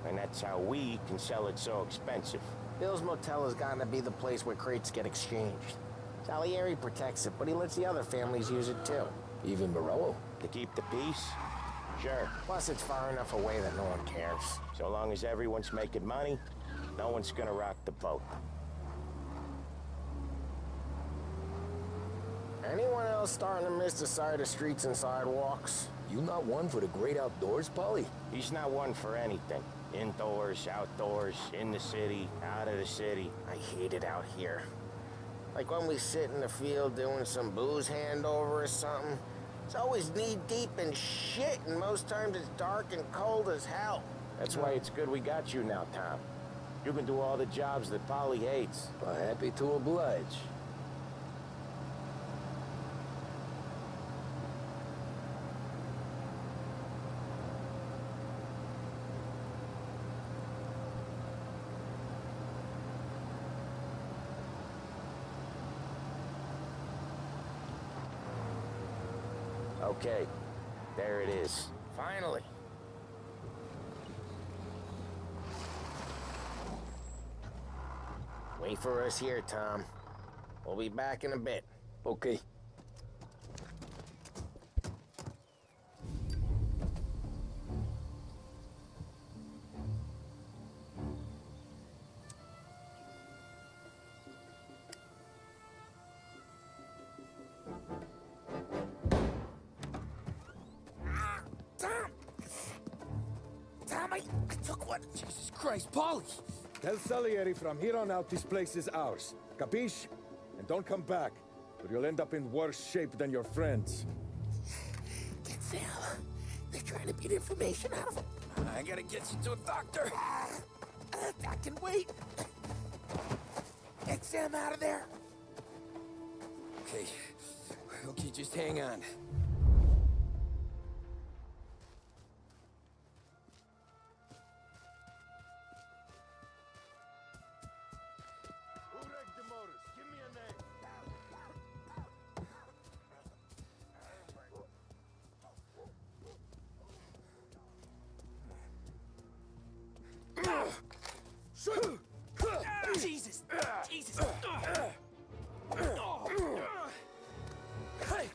And that's how we can sell it so expensive. Bill's Motel has gotten to be the place where crates get exchanged. Salieri protects it, but he lets the other families use it too. Even Morello? To keep the peace? Sure. Plus, it's far enough away that no one cares. So long as everyone's making money, no one's gonna rock the boat. Anyone else starting to miss the side of streets and sidewalks? You not one for the great outdoors, Polly? He's not one for anything. Indoors, outdoors, in the city, out of the city. I hate it out here. Like when we sit in the field doing some booze handover or something. It's always knee-deep in shit, and most times it's dark and cold as hell. That's why it's good we got you now, Tom. You can do all the jobs that Polly hates. Well, happy to oblige. Okay, there it is. Finally. Wait for us here, Tom. We'll be back in a bit. Okay. Tom! Tom, I took one. Jesus Christ, Paulie! Tell Salieri from here on out this place is ours. Capiche? And don't come back, or you'll end up in worse shape than your friends. Get Sam. They're trying to beat information out of him. I gotta get you to a doctor. I can wait. Get Sam out of there. Okay. Okay, just hang on. Who wrecked the motors? Give me a name. Jesus! Jesus! Hey!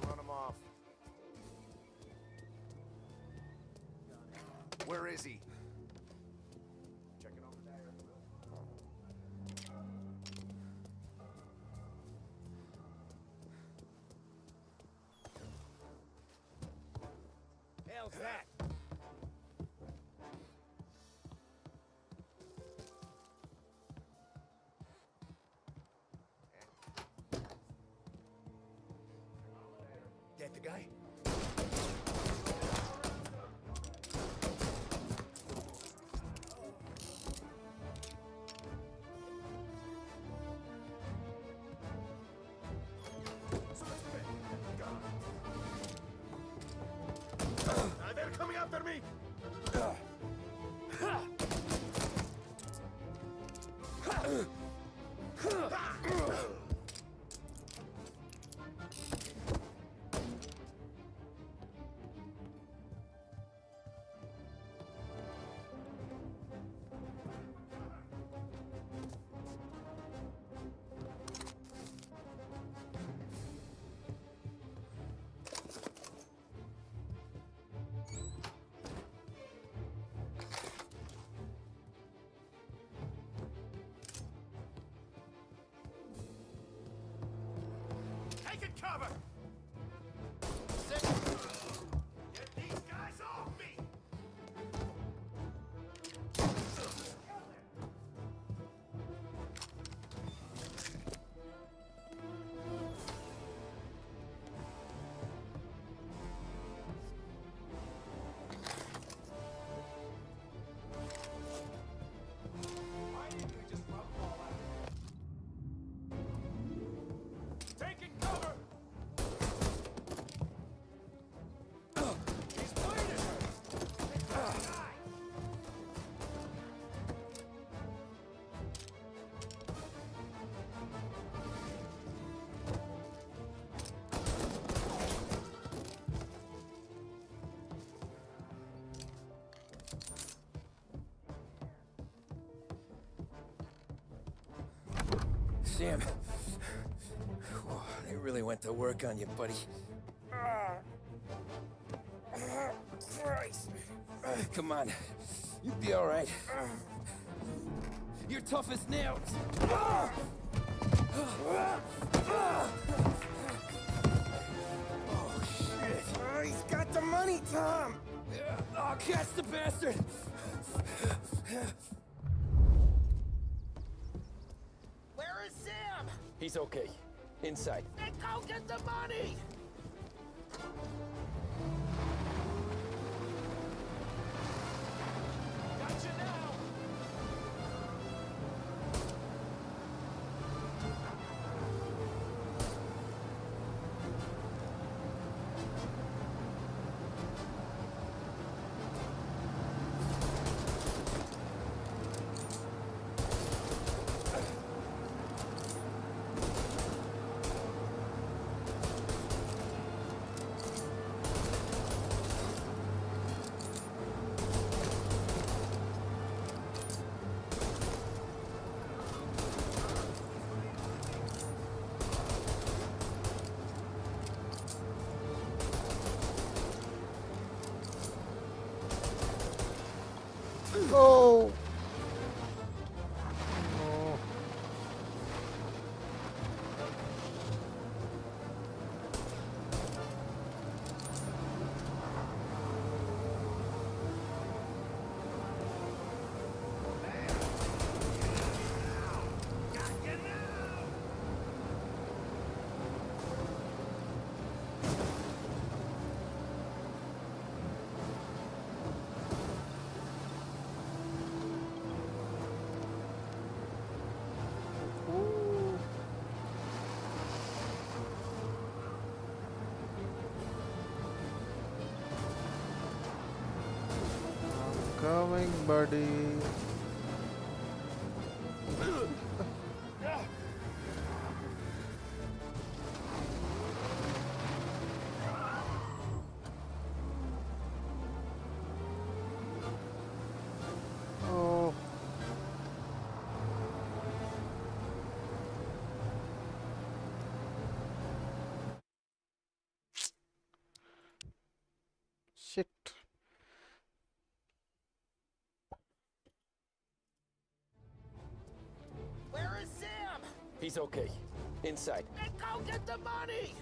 Run him off. Where is he? Check it over there. Hell's that? Get the guy? They're coming after me! Taking cover! Get these guys off me! Why didn't you just rub them all out? Taking cover! He's bleeding! Sam. Whoa, they really went to work on you, buddy. Christ. Come on. You'll be all right. You're tough as nails. Oh, shit. Oh, he's got the money, Tom! Oh, catch the bastard! Where is Sam? He's okay. Inside. Then go get the money! Got you now! Coming, buddy. Oh. Shit. Where is Sam? He's okay. Inside. Then go get the money!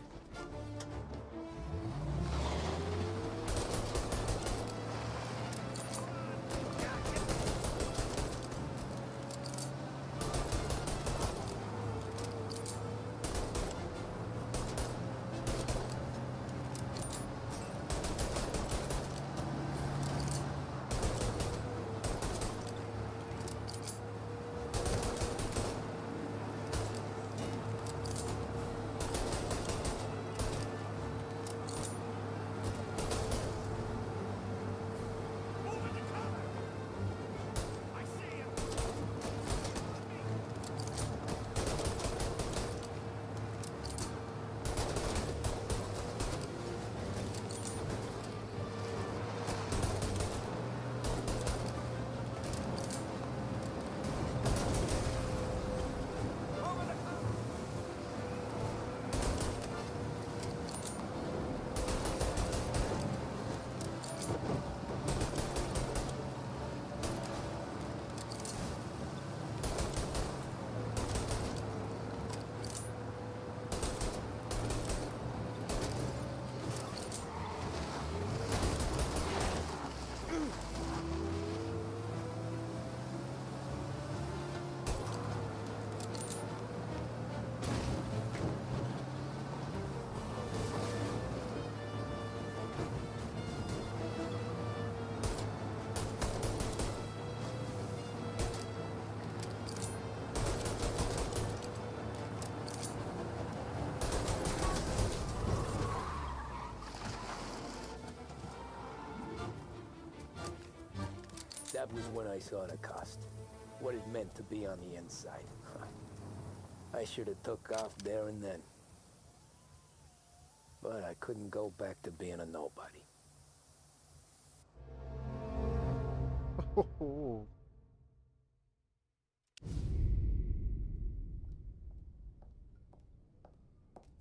That was when I saw the cost. What it meant to be on the inside. I should have took off there and then. But I couldn't go back to being a nobody.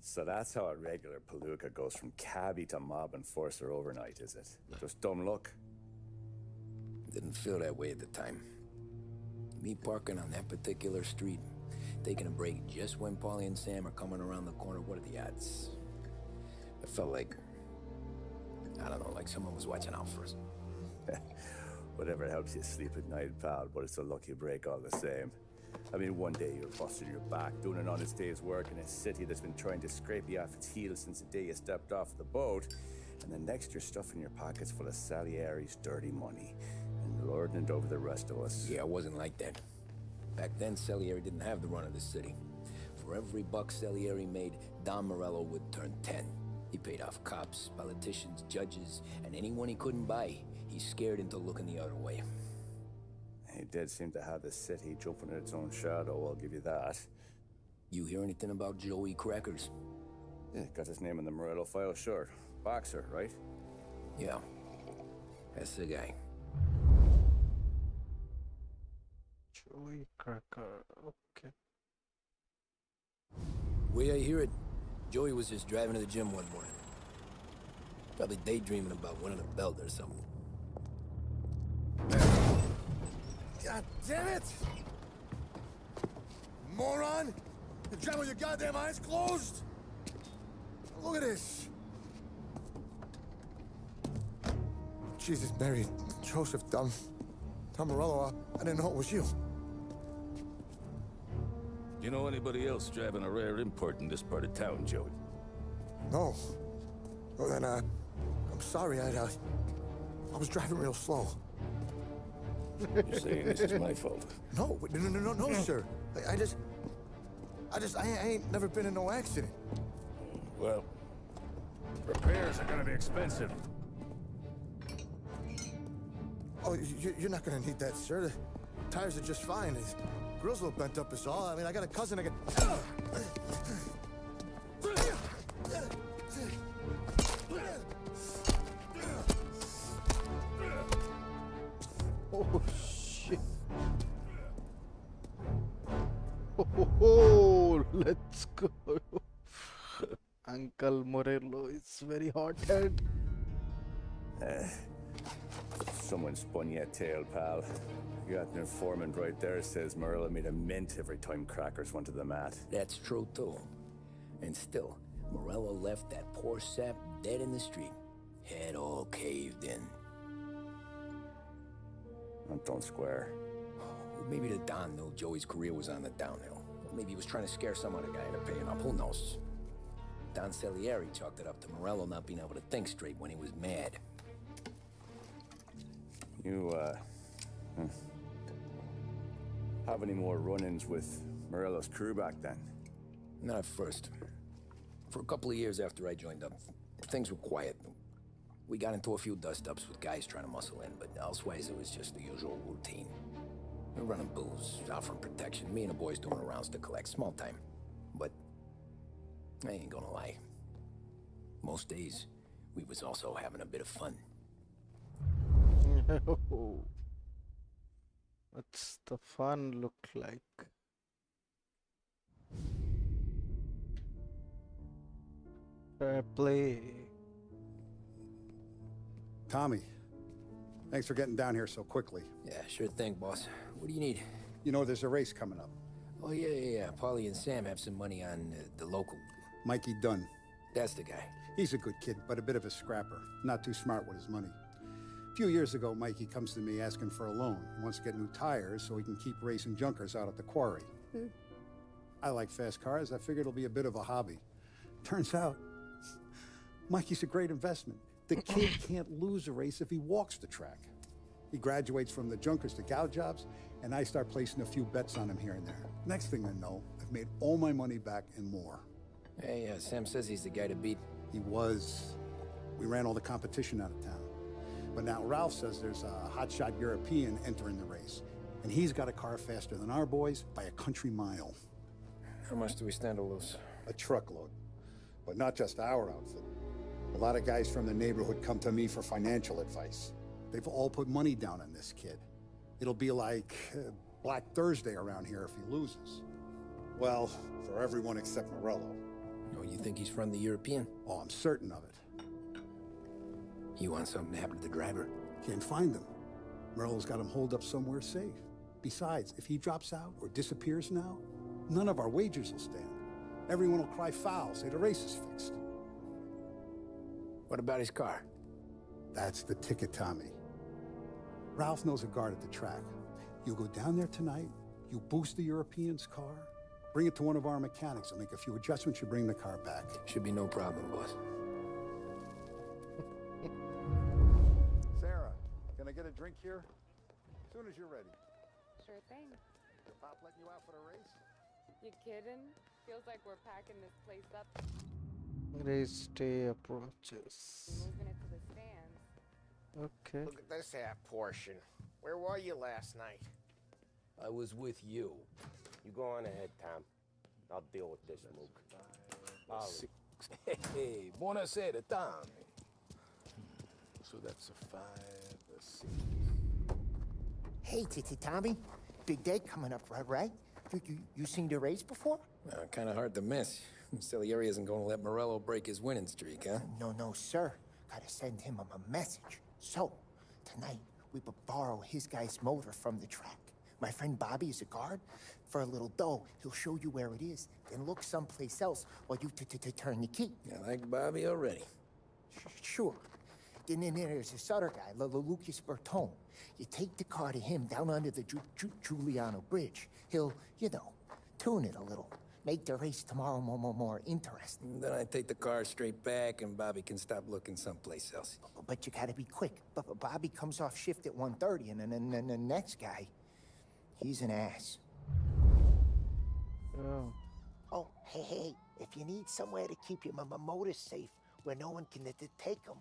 So that's how a regular palooka goes from cabbie to mob enforcer overnight, is it? Just dumb luck? Didn't feel that way at the time. Me parking on that particular street, taking a break just when Paulie and Sam are coming around the corner, what are the odds? I felt like, I don't know, like someone was watching out for us. Whatever helps you sleep at night, pal, but it's a lucky break all the same. I mean, one day you're busting your back, doing an honest day's work in a city that's been trying to scrape you off its heels since the day you stepped off the boat, and then next you're stuffing your pockets full of Salieri's dirty money and lording it over the rest of us. Yeah, it wasn't like that. Back then, Salieri didn't have the run of the city. For every buck Salieri made, Don Morello would turn 10. He paid off cops, politicians, judges, and anyone he couldn't buy, he scared into looking the other way. He did seem to have the city jumping in its own shadow, I'll give you that. You hear anything about Joey Crackers? Yeah, got his name in the Morello file, sure. Boxer, right? Yeah, that's the guy. Joey Cracker, okay. Way I hear it, Joey was just driving to the gym one morning. Probably daydreaming about winning a belt or something. God damn it! Moron! You're driving with your goddamn eyes closed? Look at this! Jesus, Mary, Joseph, Tom Morello, I didn't know it was you. You know anybody else driving a rare import in this part of town, Joey? No. Well then, I'm sorry, I was driving real slow. You're saying this is my fault? No, no, sir. I ain't never been in no accident. Well, repairs are gonna be expensive. Oh, you're not gonna need that, sir. The tires are just fine. His grill's a little bent up is all. I mean, I got a cousin I can... Oh, shit. Oh, let's go. Uncle Morello is very hot-headed. Someone spun you a tail, pal. You got an informant right there says Morello made a mint every time crackers went to the mat. That's true, too. And still, Morello left that poor sap dead in the street. Head all caved in. Don't square. Maybe the Don knew Joey's career was on the downhill. Or maybe he was trying to scare some other guy into paying up. Who knows? Don Salieri chalked it up to Morello not being able to think straight when he was mad. You, have any more run-ins with Morello's crew back then? Not at first. For a couple of years after I joined up, things were quiet. We got into a few dust-ups with guys trying to muscle in, but elsewise it was just the usual routine. We're running booze, offering protection, me and the boys doing rounds to collect, small time. But I ain't gonna lie. Most days, we was also having a bit of fun. What's the fun look like? Fair play. Tommy, thanks for getting down here so quickly. Yeah, sure thing, boss. What do you need? You know there's a race coming up. Oh, yeah. Paulie and Sam have some money on the local. Mikey Dunn. That's the guy. He's a good kid, but a bit of a scrapper. Not too smart with his money. A few years ago, Mikey comes to me asking for a loan. He wants to get new tires so he can keep racing junkers out at the quarry. I like fast cars. I figured it'll be a bit of a hobby. Turns out, Mikey's a great investment. The kid can't lose a race if he walks the track. He graduates from the junkers to gal jobs, and I start placing a few bets on him here and there. Next thing I know, I've made all my money back and more. Hey, Sam says he's the guy to beat. He was. We ran all the competition out of town. But now Ralph says there's a hotshot European entering the race. And he's got a car faster than our boys by a country mile. How much do we stand to lose? A truckload. But not just our outfit. A lot of guys from the neighborhood come to me for financial advice. They've all put money down on this kid. It'll be like Black Thursday around here if he loses. Well, for everyone except Morello. Oh, you think he's from the European? Oh, I'm certain of it. You want something to happen to the driver? Can't find him. Morello's got him holed up somewhere safe. Besides, if he drops out or disappears now, none of our wagers will stand. Everyone will cry foul, say the race is fixed. What about his car? That's the ticket, Tommy. Ralph knows a guard at the track. You go down there tonight, you boost the European's car, bring it to one of our mechanics, and make a few adjustments, you bring the car back. Should be no problem, boss. Sarah, can I get a drink here? As soon as you're ready. Sure thing. Your pop letting you out for the race? You kidding? Feels like we're packing this place up. Race day approaches. Moving it to the stands. Okay. Look at this half portion. Where were you last night? I was with you. You go on ahead, Tom. I'll deal with this, Luke. Hey, buonasera, Tommy. So that's a 5, a 6. Hey, Tommy. Big day coming up, right? You seen the race before? Kind of hard to miss. Salieri isn't going to let Morello break his winning streak, huh? No, sir. Gotta send him a message. So, tonight, we will borrow his guy's motor from the track. My friend Bobby is a guard. For a little dough, he'll show you where it is, then look someplace else while you turn the key. I like Bobby already. Sure. Then there's this other guy, Lucas Bertone. You take the car to him down under the Giuliano Bridge. He'll, tune it a little. Make the race tomorrow more interesting. Then I take the car straight back and Bobby can stop looking someplace else. But you gotta be quick. Bobby comes off shift at 1:30 and then the next guy, he's an ass. Oh. Oh, hey, if you need somewhere to keep your motor safe where no one can take them,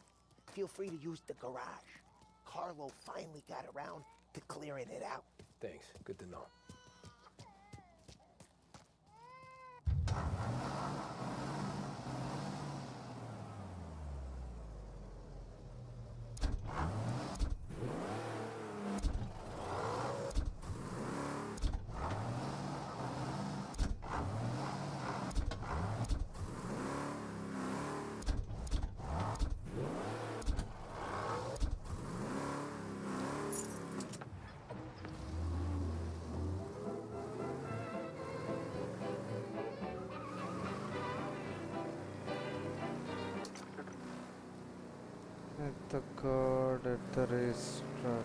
feel free to use the garage. Carlo finally got around to clearing it out. Thanks. Good to know. At the guard at the racetrack.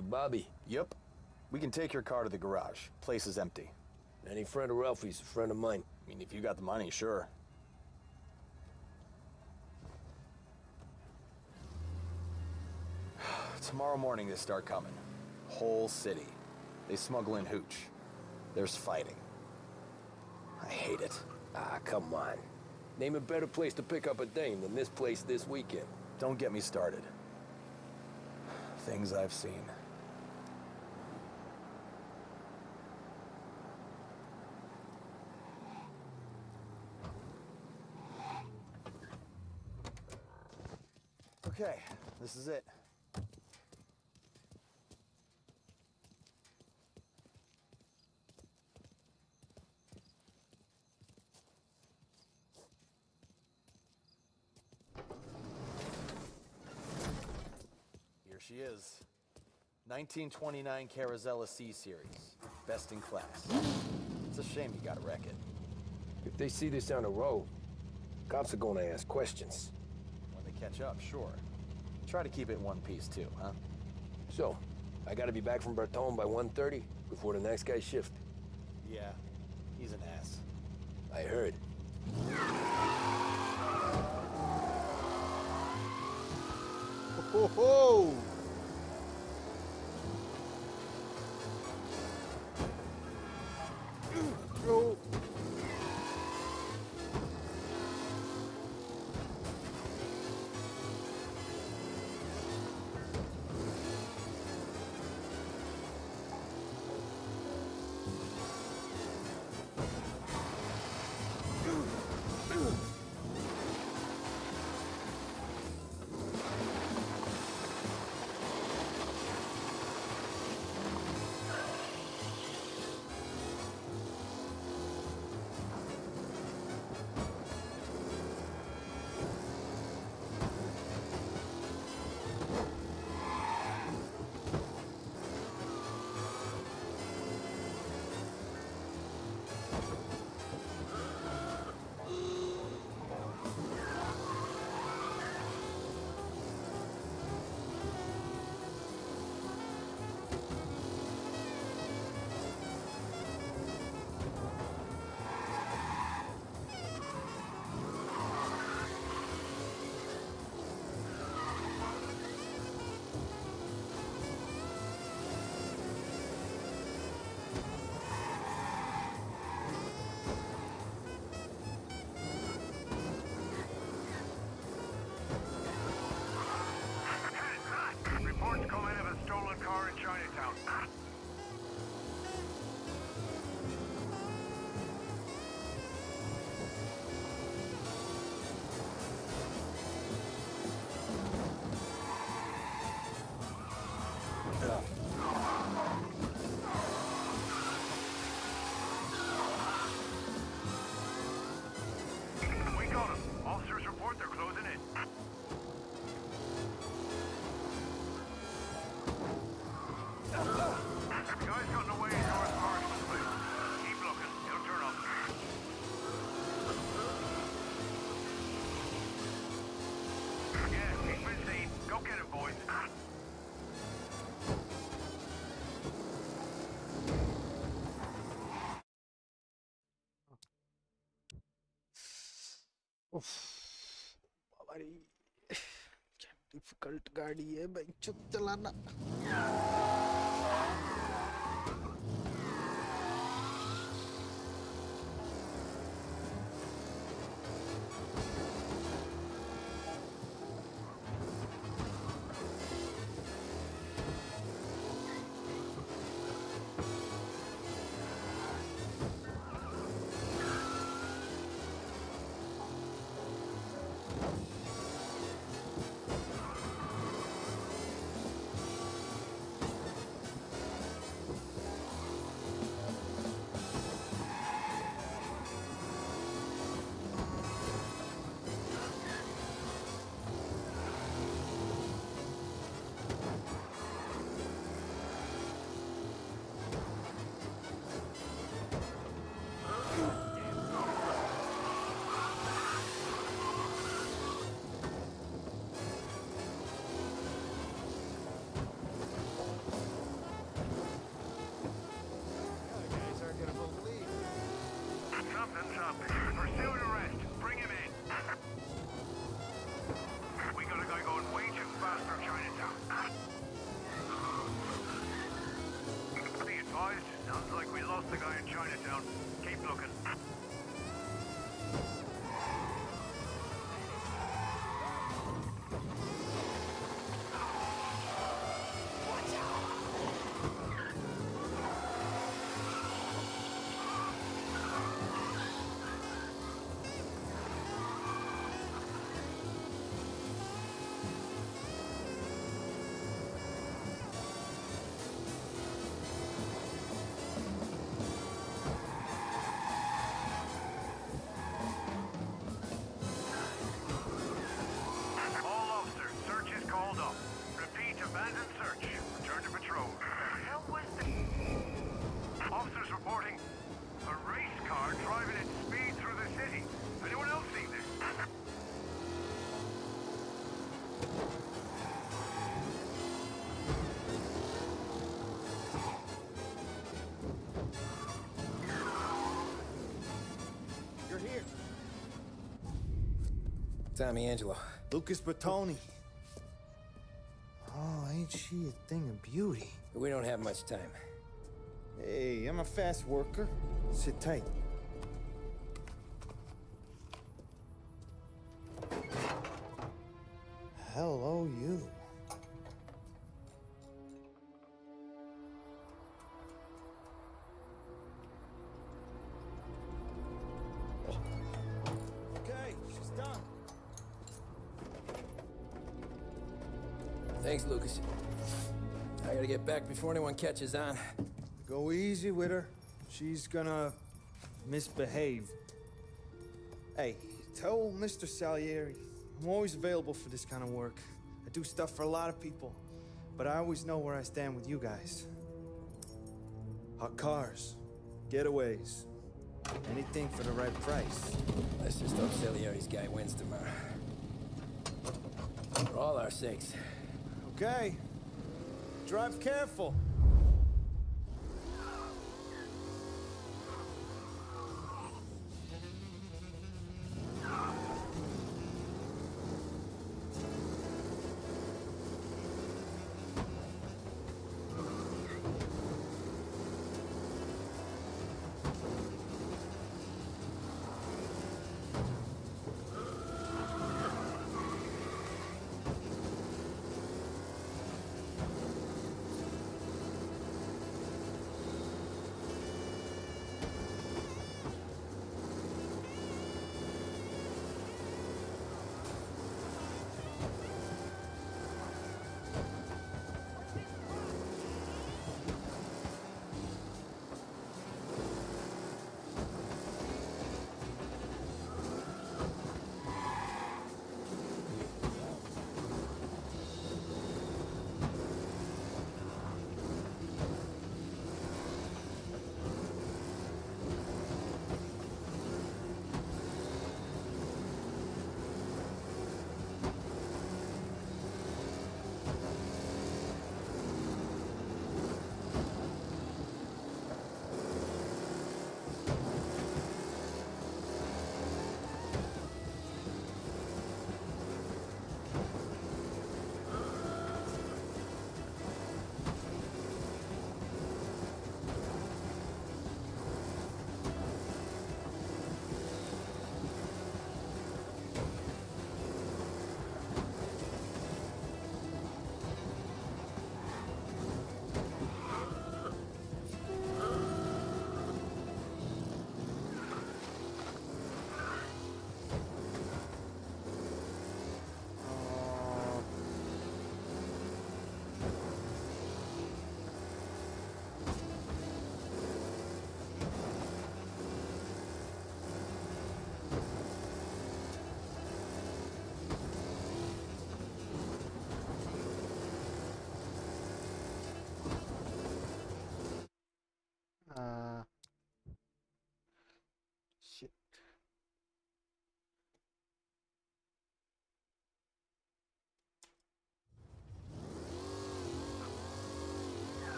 You Bobby? Yep. We can take your car to the garage. Place is empty. Any friend of Ralphie's a friend of mine. I mean, if you got the money, sure. Tomorrow morning they start coming. Whole city. They smuggle in hooch. There's fighting. I hate it. Ah, come on. Name a better place to pick up a dame than this place this weekend. Don't get me started. Things I've seen. Okay, this is it. Here she is. 1929 Carazella C-Series. Best in class. It's a shame you gotta wreck it. If they see this on the road, cops are gonna ask questions. When they catch up, sure. Try to keep it in one piece too, huh? So, I gotta be back from Bertone by 1:30 before the next guy's shift. Yeah, he's an ass. I heard. Ho ho! Go! Reports come in of a stolen car in Chinatown. We got him. Officers report they're closing in. The guy's gotten away in North Marshall's place. Keep looking. He'll turn up. Yeah, he's been seen. Go get him, boys. हमारी क्या difficult गाड़ी है भाई चुप चलाना the guy in Chinatown. Keep looking. All officers, search is called off. Repeat, abandoned search. Return to patrol. The hell was the... Officers reporting a race car driving at speed through the city. Anyone else see this? You're here. Tommy Angelo. Lucas Bertoni. Oh, ain't she a thing of beauty? We don't have much time. Hey, I'm a fast worker. Sit tight. Hello, you. Okay, she's done. Thanks, Lucas. I gotta get back before anyone catches on. Go easy with her. She's gonna misbehave. Hey, tell Mr. Salieri I'm always available for this kind of work. I do stuff for a lot of people, but I always know where I stand with you guys. Hot cars, getaways, anything for the right price. Let's just hope Salieri's guy wins tomorrow. For all our sakes. Okay. Drive careful.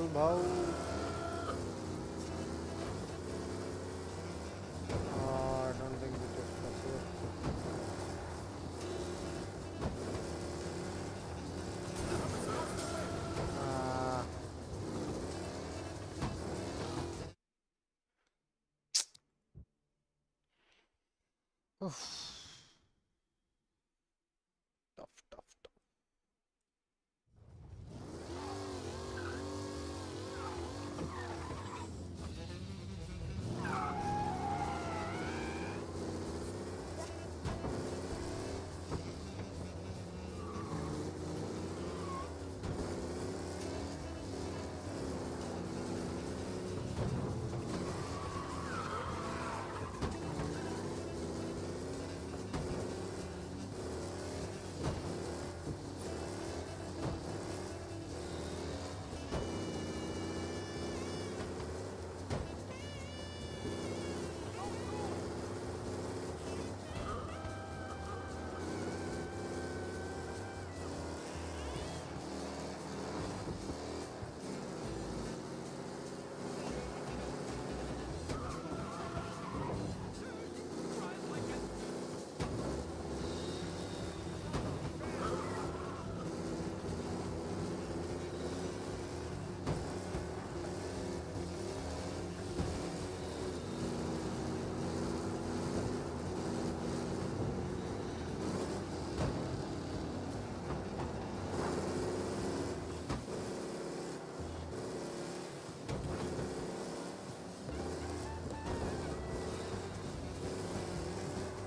चल भाऊ I don't think it is possible. Oof. Tough, tough, tough.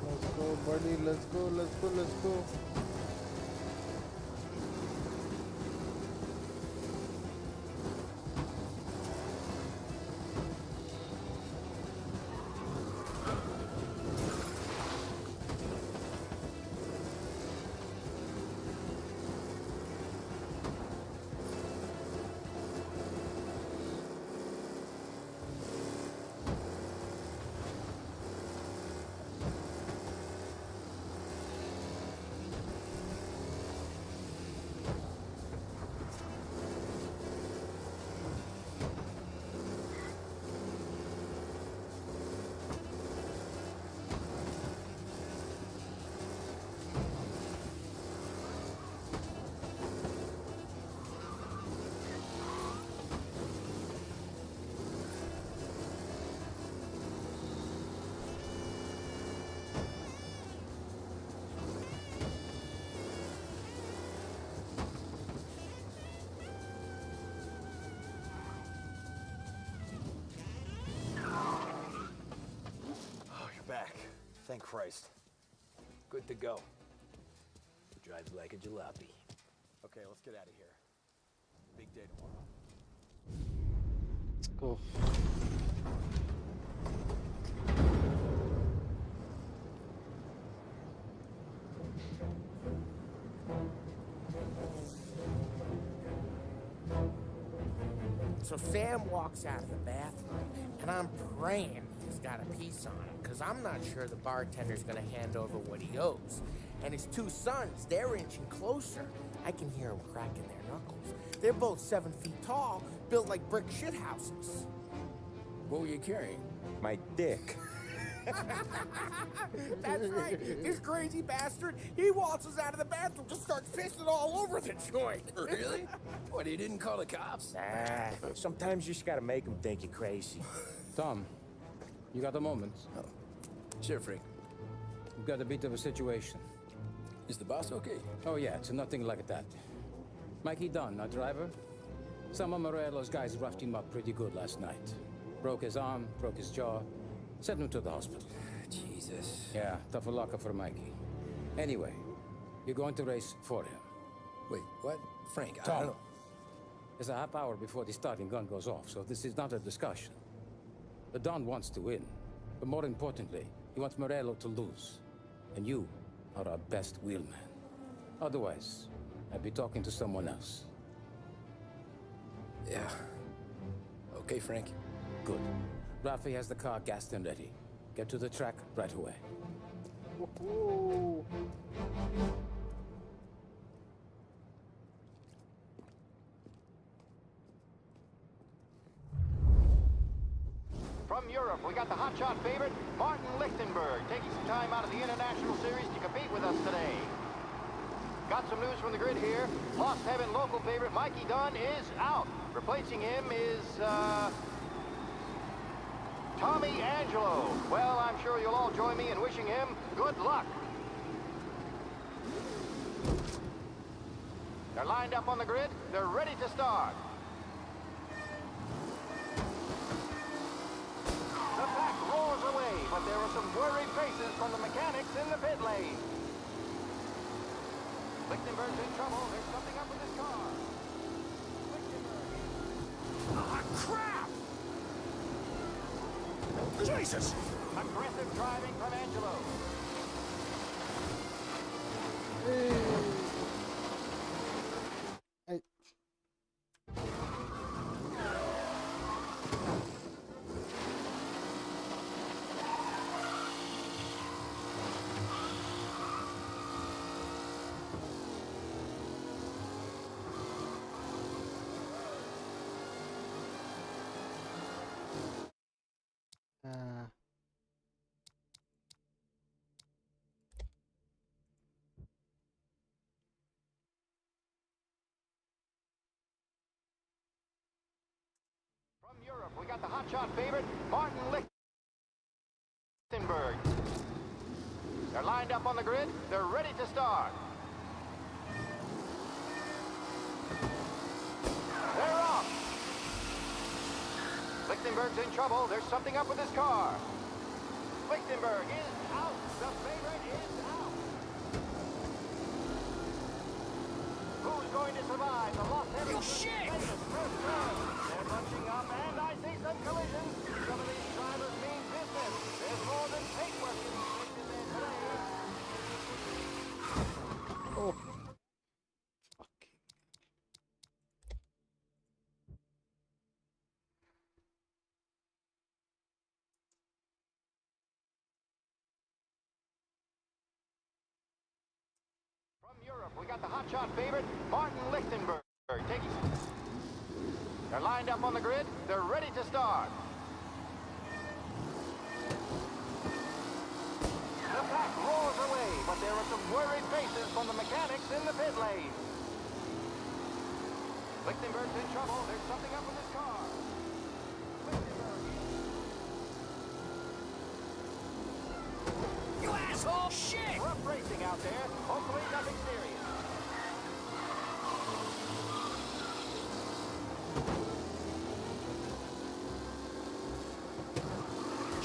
Let's go, buddy. Let's go, let's go, let's go. Oh, you're back. Thank Christ. Good to go. Drives like a jalopy. Okay, let's get out of here. Big day tomorrow. Go. So Sam walks out of the bathroom, and I'm praying he's got a piece on him, because I'm not sure the bartender's going to hand over what he owes. And his two sons, they're inching closer. I can hear them cracking their knuckles. They're both 7 feet tall, built like brick shithouses. What were you carrying? My dick. That's right. This crazy bastard, he waltzes out of the bathroom, just starts pissing all over the joint. Really? What, he didn't call the cops? Sometimes you just gotta make them think you're crazy. Tom, you got a moment? Oh, sure, Frank. We've got a bit of a situation. Is the boss okay? Oh yeah, it's nothing like that. Mikey Dunn, our driver. Some of Morello's guys roughed him up pretty good last night. Broke his arm, broke his jaw. Sent him to the hospital. Jesus. Yeah, tough luck for Mikey. Anyway, you're going to race for him. Wait, what? Frank, I Tom, don't know. it's a half hour before the starting gun goes off, so this is not a discussion. The Don wants to win, but more importantly, he wants Morello to lose. And you are our best wheelman. Otherwise, I'd be talking to someone else. Yeah. Okay, Frank. Good. Rafi has the car gassed and ready. Get to the track right away. Woohoo. Europe, we got the hotshot favorite, Martin Lichtenberg, taking some time out of the International Series to compete with us today. Got some news from the grid here. Lost Heaven local favorite Mikey Dunn is out. Replacing him is, Tommy Angelo. Well, I'm sure you'll all join me in wishing him good luck. They're lined up on the grid. They're ready to start. The pack roars away, but there are some worried faces from the mechanics in the pit lane. Lichtenberg's in trouble. There's something up with his car. Ah, crap! Jesus! Aggressive driving from Angelo. From Europe, we got the hotshot favorite, Martin Lichtenberg. They're lined up on the grid. They're ready to start. They're off. Lichtenberg's in trouble. There's something up with his car. Lichtenberg is out. The favorite is out. Who's going to survive the Los Angeles first turn? They're bunching up, and I see some collisions. Some of these drivers mean business. There's more than paintwork in there today. Oh. From Europe, we got the hotshot favorite, Martin Lichtenberg. They're lined up on the grid. They're ready to start. The pack roars away, but there are some worried faces from the mechanics in the pit lane. Lichtenberg's in trouble. There's something up with his car. You asshole! Shit! Rough racing out there. Hopefully nothing serious.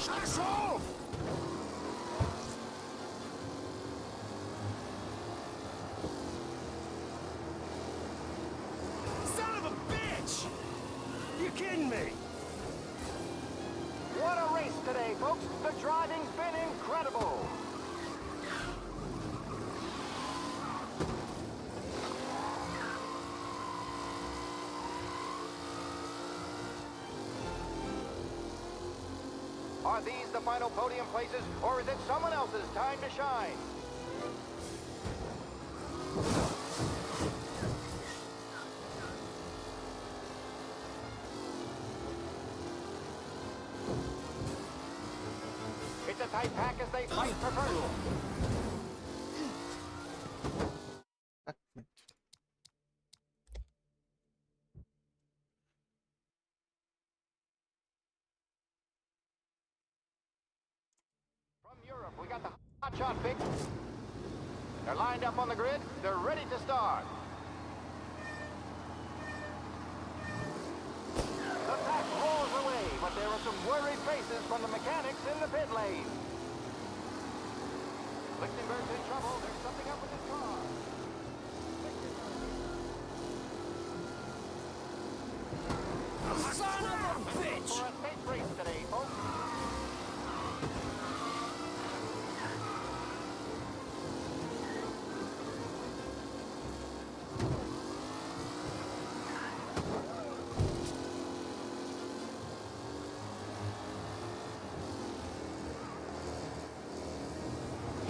Asshole! Son of a bitch! You kidding me? What a race today, folks. The driving's been incredible. Are these the final podium places, or is it someone else's time to shine? It's a tight pack as they fight for first. From Europe, we got the hotshot pick. They're lined up on the grid. They're ready to start. The pack roars away, but there are some worried faces from the mechanics in the pit lane. Lichtenberg's in trouble. There's something up with his car. Son of a bitch! For a safe race today, folks.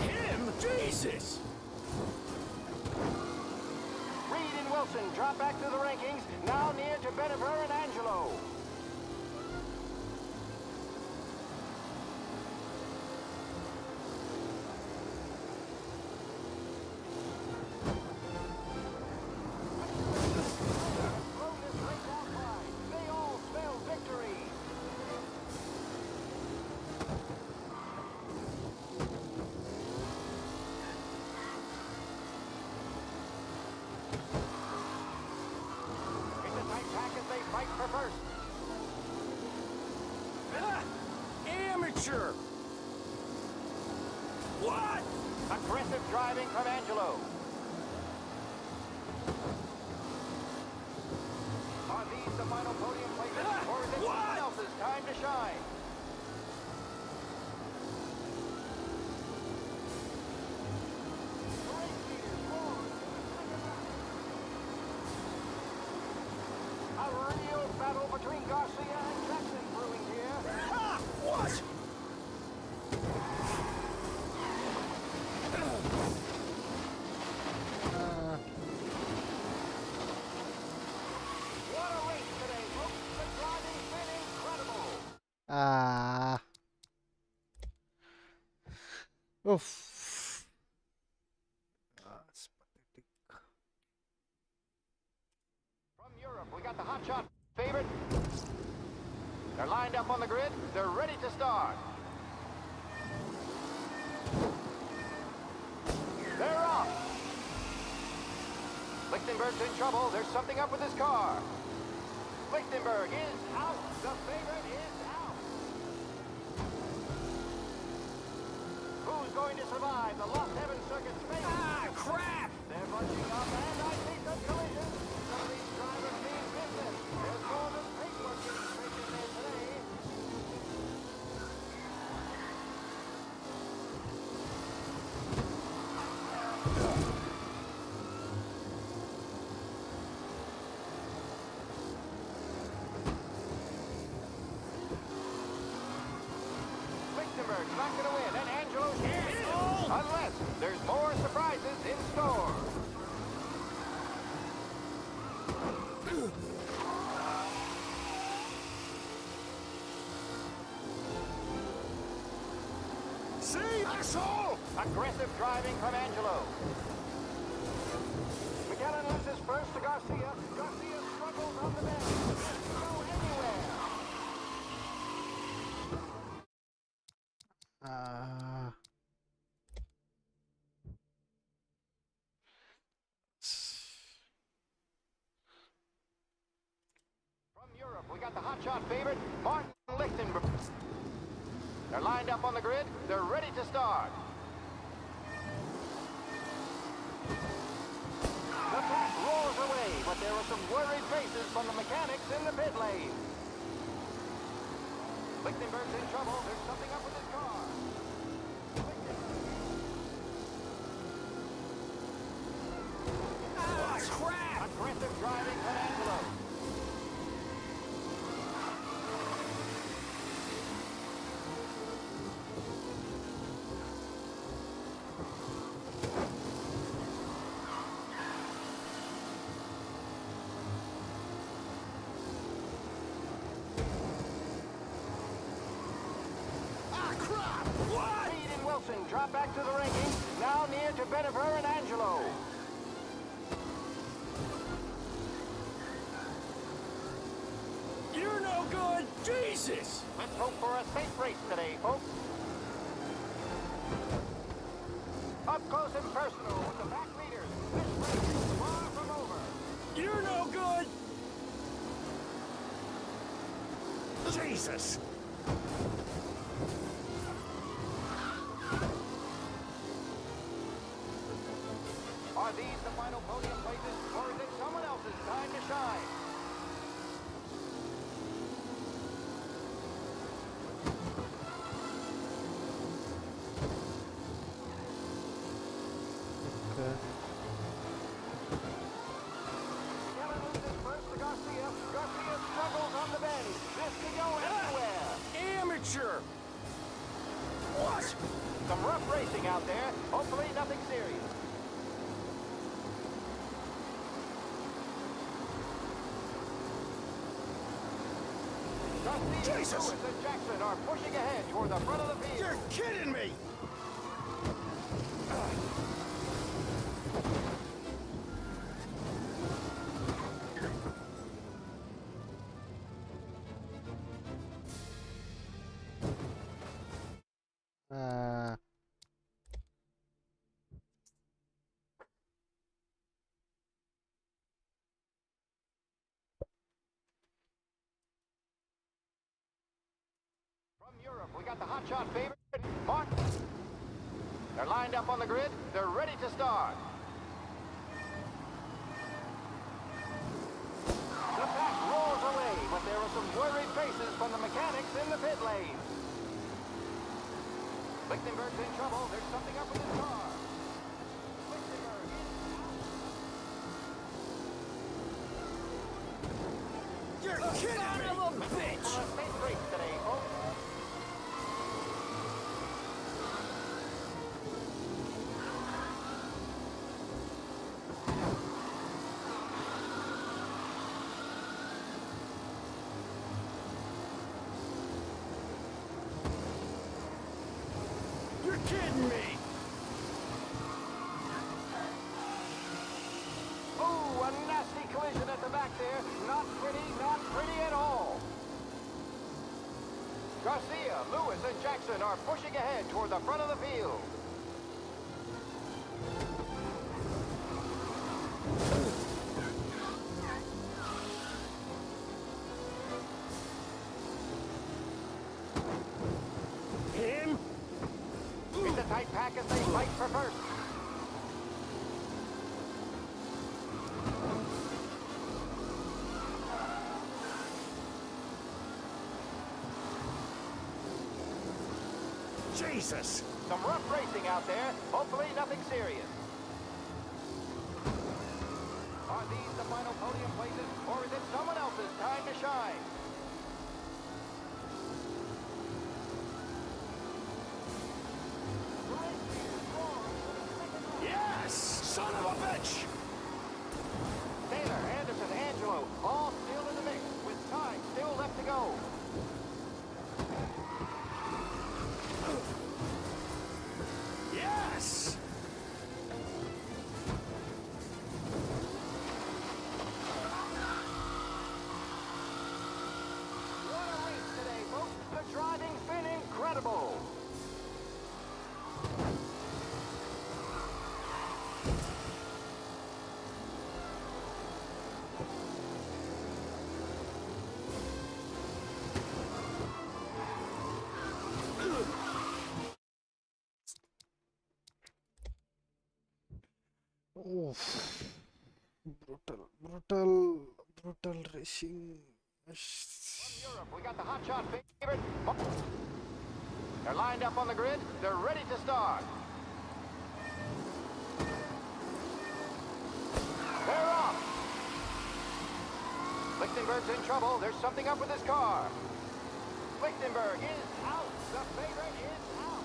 Him? Jesus! Reed and Wilson drop back to the rankings, now near to Benever and Angelo. Amateur! What? Aggressive driving from Angelo. Are these the final podium places, or is it someone else's time to shine? A real battle between Garcia and Jackson brewing here. Ha! What? What a race today, folks. The driving's been incredible. Oof. That's pathetic. From Europe, we got the hotshot favorite. They're lined up on the grid. They're ready to start. They're off. Lichtenberg's in trouble. There's something up with his car. Lichtenberg is out. The favorite is out. Who's going to survive the Lost Heaven Circuit's fate? Ah, crap! They're bunching up, and I see some collisions. Some of these drivers mean business. There's more than paintwork getting sprayed in there today. Lichtenberg's not going to win, and Angelo's here. Unless there's more surprises in store. See, asshole! Aggressive driving from Angelo. McAllen loses first to Garcia. Garcia struggles on the bend. Doesn't go anywhere. From Europe, we got the hotshot favorite, Martin Lichtenberg. They're lined up on the grid. They're ready to start. The pack roars away, but there are some worried faces from the mechanics in the pit lane. Lichtenberg's in trouble. There's something up with his car. Ah, crap! Aggressive driving from Angelo. Reed and Wilson drop back to the rankings, now near to Benever and Angelo. You're no good! Jesus! Let's hope for a safe race today, folks. Up close and personal with the back leaders. This race is far from over. You're no good! Jesus! Are these the final podium places, or is it someone else's time to shine? Okay. McAllen loses first to Garcia. Garcia struggles on the bend. This could go anywhere. Amateur! What? Some rough racing out there. Hopefully nothing serious. Garcia, Jesus! Lewis, and Jackson are pushing ahead toward the front of the field. You're kidding me! From Europe, we got the hotshot favorite, Mark. They're lined up on the grid. They're ready to start. The pack rolls away, but there are some worried faces from the mechanics in the pit lane. Lichtenberg's in trouble. There's something up with his car. Lichtenberg is out. You're kidding me! Son of a bitch! For a safe race today, folks. You're kidding me! Ooh, a nasty collision at the back there. Not pretty at all. Garcia, Lewis, and Jackson are pushing ahead toward the front of the field. Him? It's a tight pack as they fight for first. Jesus! Some rough racing out there. Hopefully nothing serious. Are these the final podium places, or is it someone else's time to shine? Yes! Son of a bitch! Taylor, Anderson, Angelo, all still in the mix, with time still left to go. Yes! What a race today, folks. The driving's been incredible. Oof. Brutal racing. From Europe, we got the hotshot favorite. They're lined up on the grid. They're ready to start. They're off. Lichtenberg's in trouble. There's something up with his car. Lichtenberg is out. The favorite is out.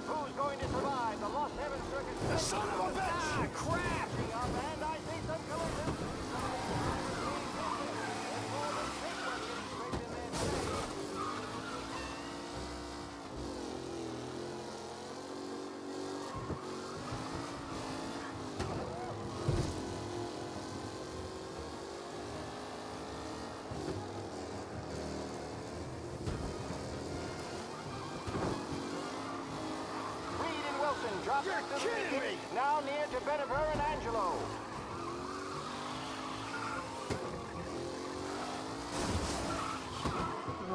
Who's going to survive the Lost Heaven Circuit? The son of a bitch! Ah, crap! Up, and I see some collisions. There's more than paintwork getting scraped in there today. Reed and Wilson drop You're into the kidding lead. me! Now near to Benever and Angelo.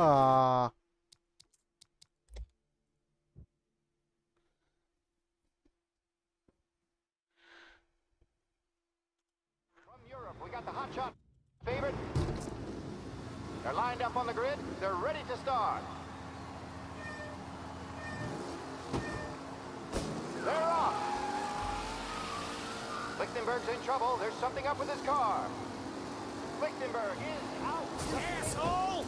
Ah. From Europe, we got the hotshot favorite. They're lined up on the grid. They're ready to start. They're off. Lichtenberg's in trouble. There's something up with his car. Lichtenberg is out. Asshole!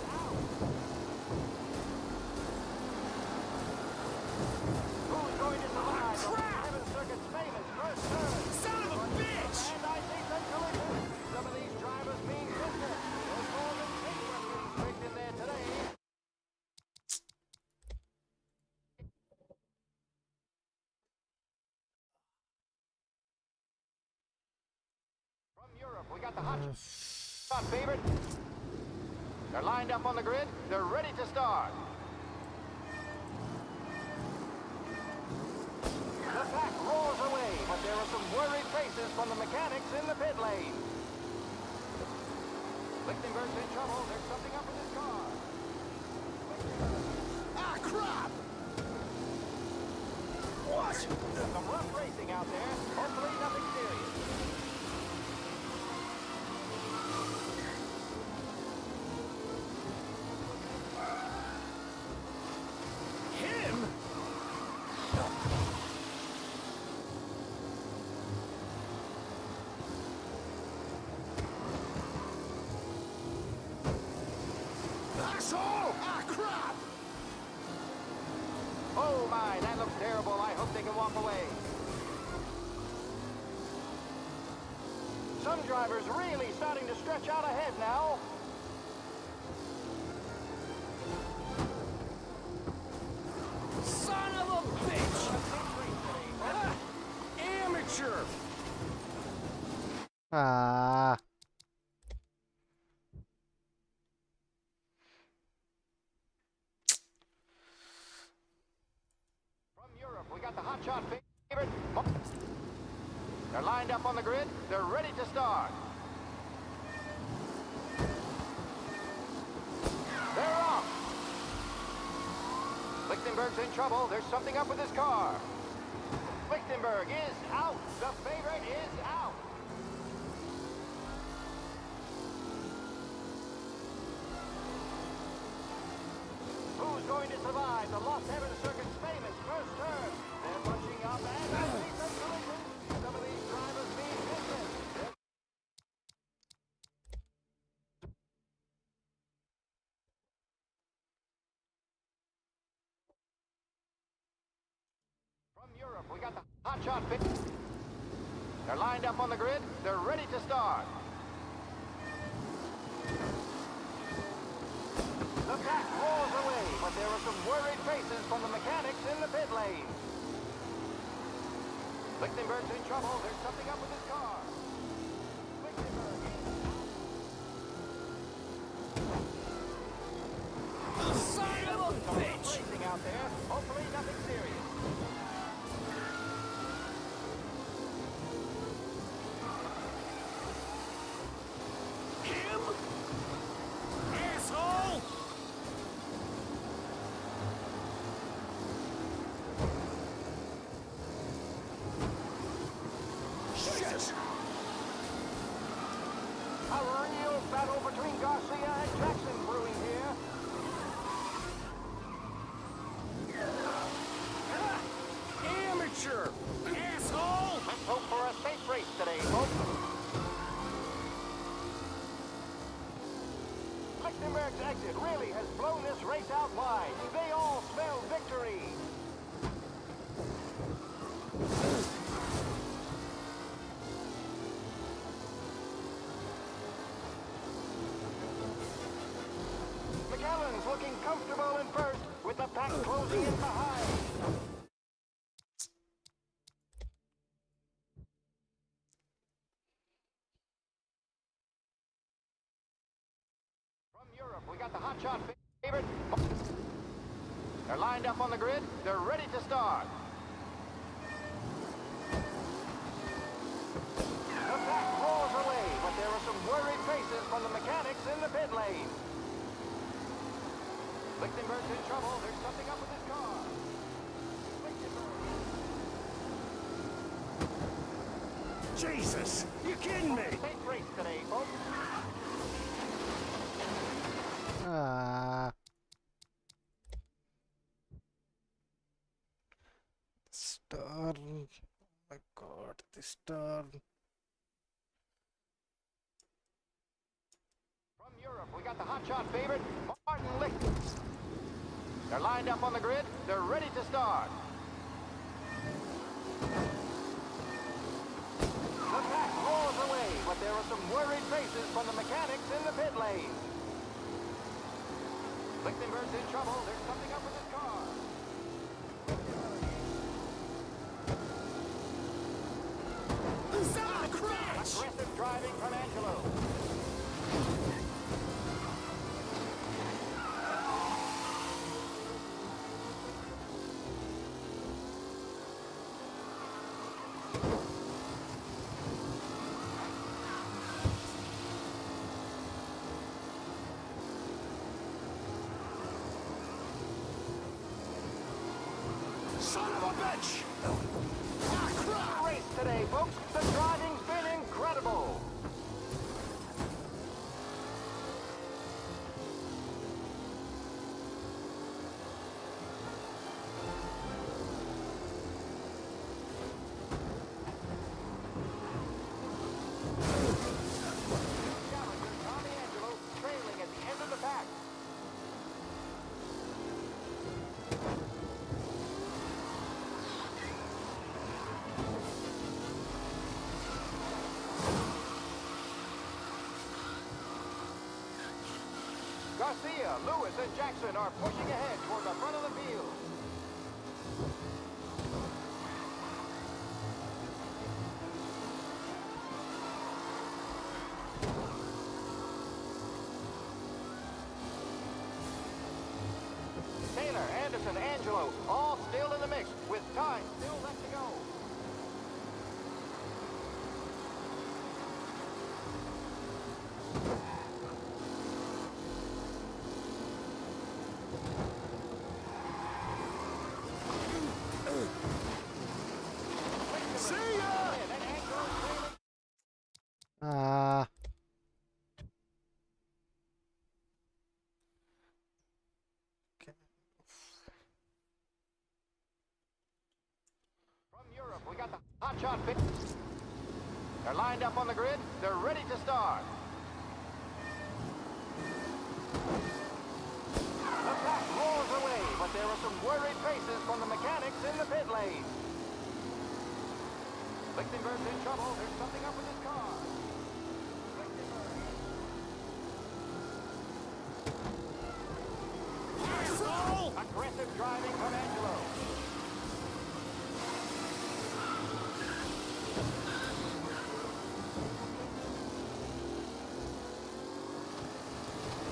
Who's going to survive the crap! Heaven Circuit's famous first turn? Son of a bitch! And I see some collisions. Some of these drivers mean business. There's more than paintwork getting scraped in there today. From Europe, we got the hot favorite. They're lined up on the grid. They're ready to start. The pack roars away, but there are some worried faces from the mechanics in the pit lane. Lichtenberg's in trouble. There's something up with his car. crap! Oh my, that looks terrible. I hope they can walk away. Some drivers really starting to stretch out ahead now. Son of a bitch! Amateur! Ah. From Europe, we got the hotshot favorite. They're lined up on the grid. They're ready to start. They're off. Lichtenberg's in trouble. There's something up with his car. Lichtenberg is out. The favorite is out. Who's going to survive the Lost Heaven Circuit's famous first turn? They're bunching up and I see some collisions. Some of these drivers mean business. From Europe, we got the hotshot pick. They're lined up on the grid. They're ready to start. The pack rolls away, but there are some worried faces from the mechanics in the pit lane. Lichtenberg's in trouble. There's something up with his car. Lichtenberg is... Son of a bitch! Racing out there. Hopefully nothing serious. Him? Asshole! Shit! A real battle between Garcia and Jackson brewing here. Amateur! Asshole! Let's hope for a safe race today, folks. Lichtenberg's exit really has blown this race out wide. They all smell victory. McAllen's looking comfortable in first, with the pack closing in behind. From Europe, we got the hotshot favorite. They're lined up on the grid. They're ready to start. The pack rolls away, but there are some worried faces from the mechanics in the pit lane. Lichtenberg's in trouble. There's something up with his car. Jesus! You kidding me? Safe race today, folks. Ah. Star. Oh my god, the star. From Europe, we got the hotshot favorite, Martin Lichten. They're lined up on the grid. They're ready to start. The pack rolls away, but there are some worried faces from the mechanics in the pit lane. Lichtenberg's in trouble. There's something up with his car. Aggressive driving from Angelo. Son of a bitch! Race today, folks. The driving's been incredible. Challenger Tommy Angelo trailing at the end of the pack. Garcia, Lewis, and Jackson are pushing ahead toward the front of the field. Taylor, Anderson, Angelo, all still in the mix, with time still left to go. See ya! Ah. From Europe, we got the hotshot pick. They're lined up on the grid. They're ready to start. The pack roars away, but there are some worried faces from the mechanics in the pit lane. Lichtenberg's in trouble. There's something up with his car. Aggressive driving from Angelo.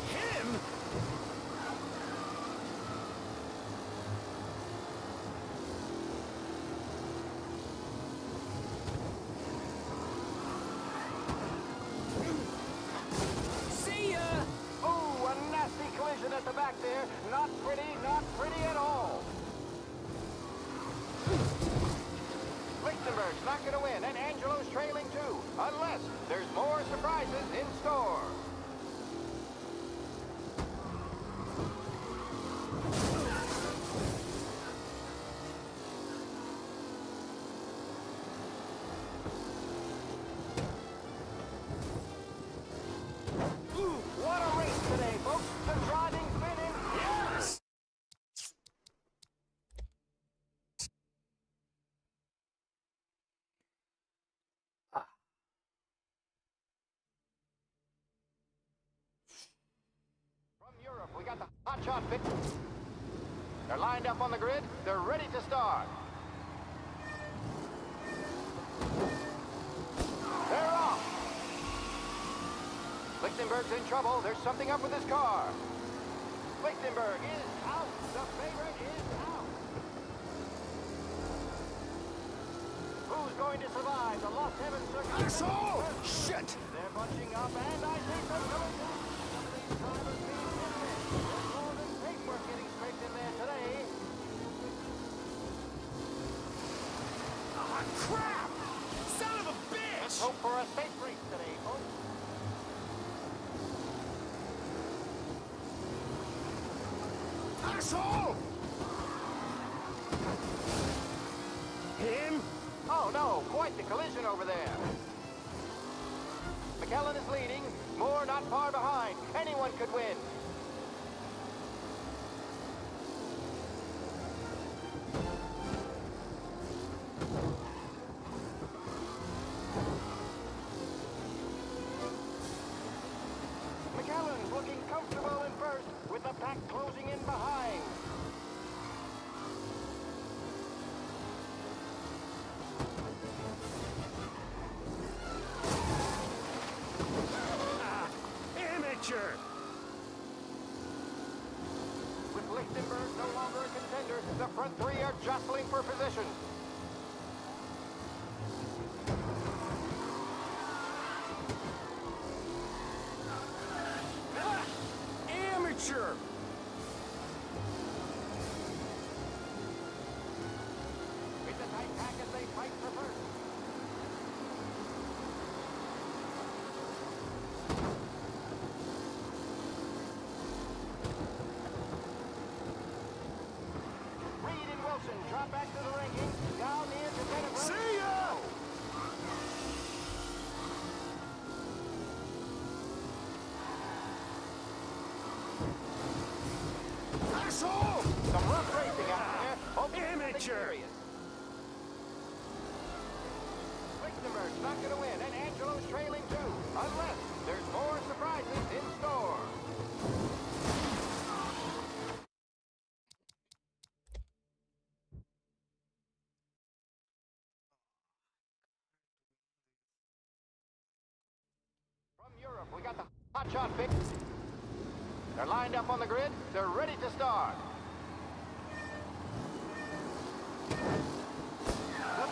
Him? See ya! Ooh, a nasty collision at the back there. Not pretty at all. Lichtenberg's not going to win, and Angelo's trailing too, unless there's more surprises in store. What a race today, folks. The driving's been in. Yes! From Europe, we got the hotshot pick. They're lined up on the grid. They're ready to start. They're off. Lichtenberg's in trouble. There's something up with his car. Lichtenberg is out. The favorite is out. Who's going to survive the Lost Heaven circuit? Asshole! Shit! They're bunching up, and I think they're going to. Some of these drivers being business. There's more than paperwork getting scraped in there today. Ah, crap! Son of a bitch! Let's hope for a safe race today, folks. Asshole! Him? Oh no, quite the collision over there. McKellen is leading. Moore not far behind. Anyone could win. McKellen's looking comfortable in first, with the pack closing in behind. Amateur! With Lichtenberg no longer a contender, the front three are jostling for position. Amateur! It's a tight pack as they fight for first. Reed and Wilson drop back to the ranking, down near to Denver. See ya! Asshole! Some rough racing out there. Hoping Amateur! Lichtenberg's not going to win, and Angelo's trailing too, unless there's more surprises in store. Hotshot pick. They're lined up on the grid. They're ready to start. The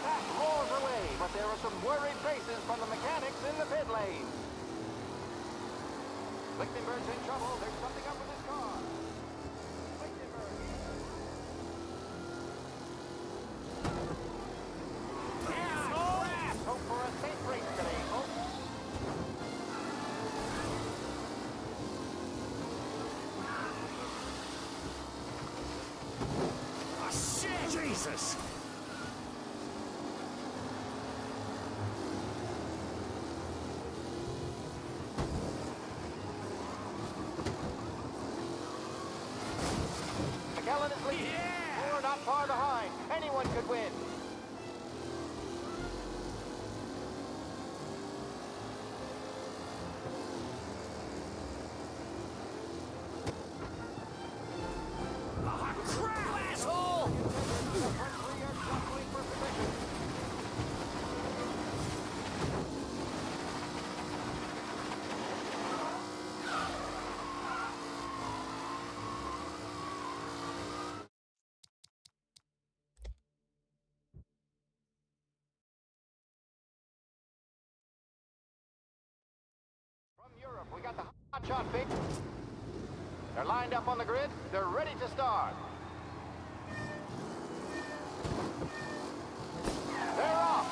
pack roars away, but there are some worried faces from the mechanics in the pit lane. Lichtenberg's in trouble. There's something up with his car. Lichtenberg. Let's hope for a safe race today, folks. Oh, shit! Jesus! McKellen is leading. We're not far behind. Anyone could win. Crap, asshole! From Europe, we got the hotshot pick. They're lined up on the grid. They're ready to start. They're off.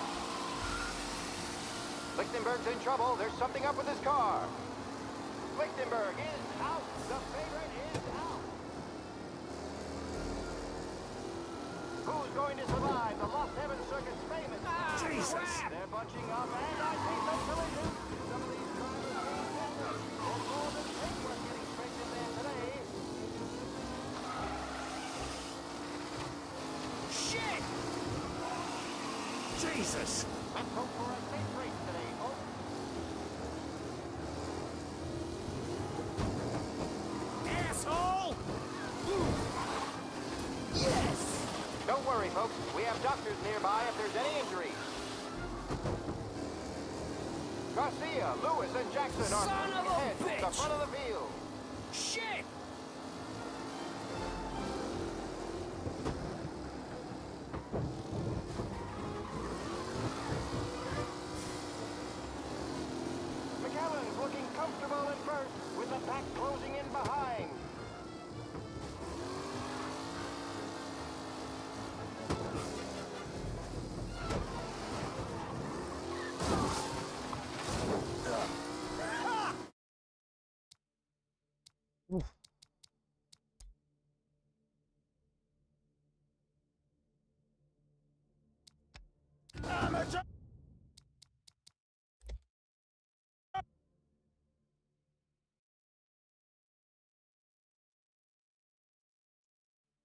Lichtenberg's in trouble. There's something up with his car. Lichtenberg is out. The favorite is out. Who's going to survive the Lost Heaven Circuit's famous? Jesus! They're bunching up, and I see some collisions. Some of these drivers being hit. There's more than paintwork getting straightened there today. Shit! Jesus! Let's hope for a safe race today, folks. Asshole! Yes! Don't worry, folks. We have doctors nearby if there's any injuries. Garcia, Lewis, and Jackson are Son of a ahead to the bitch! front of the field. Shit! McAllen's looking comfortable in first, with the pack closing in behind.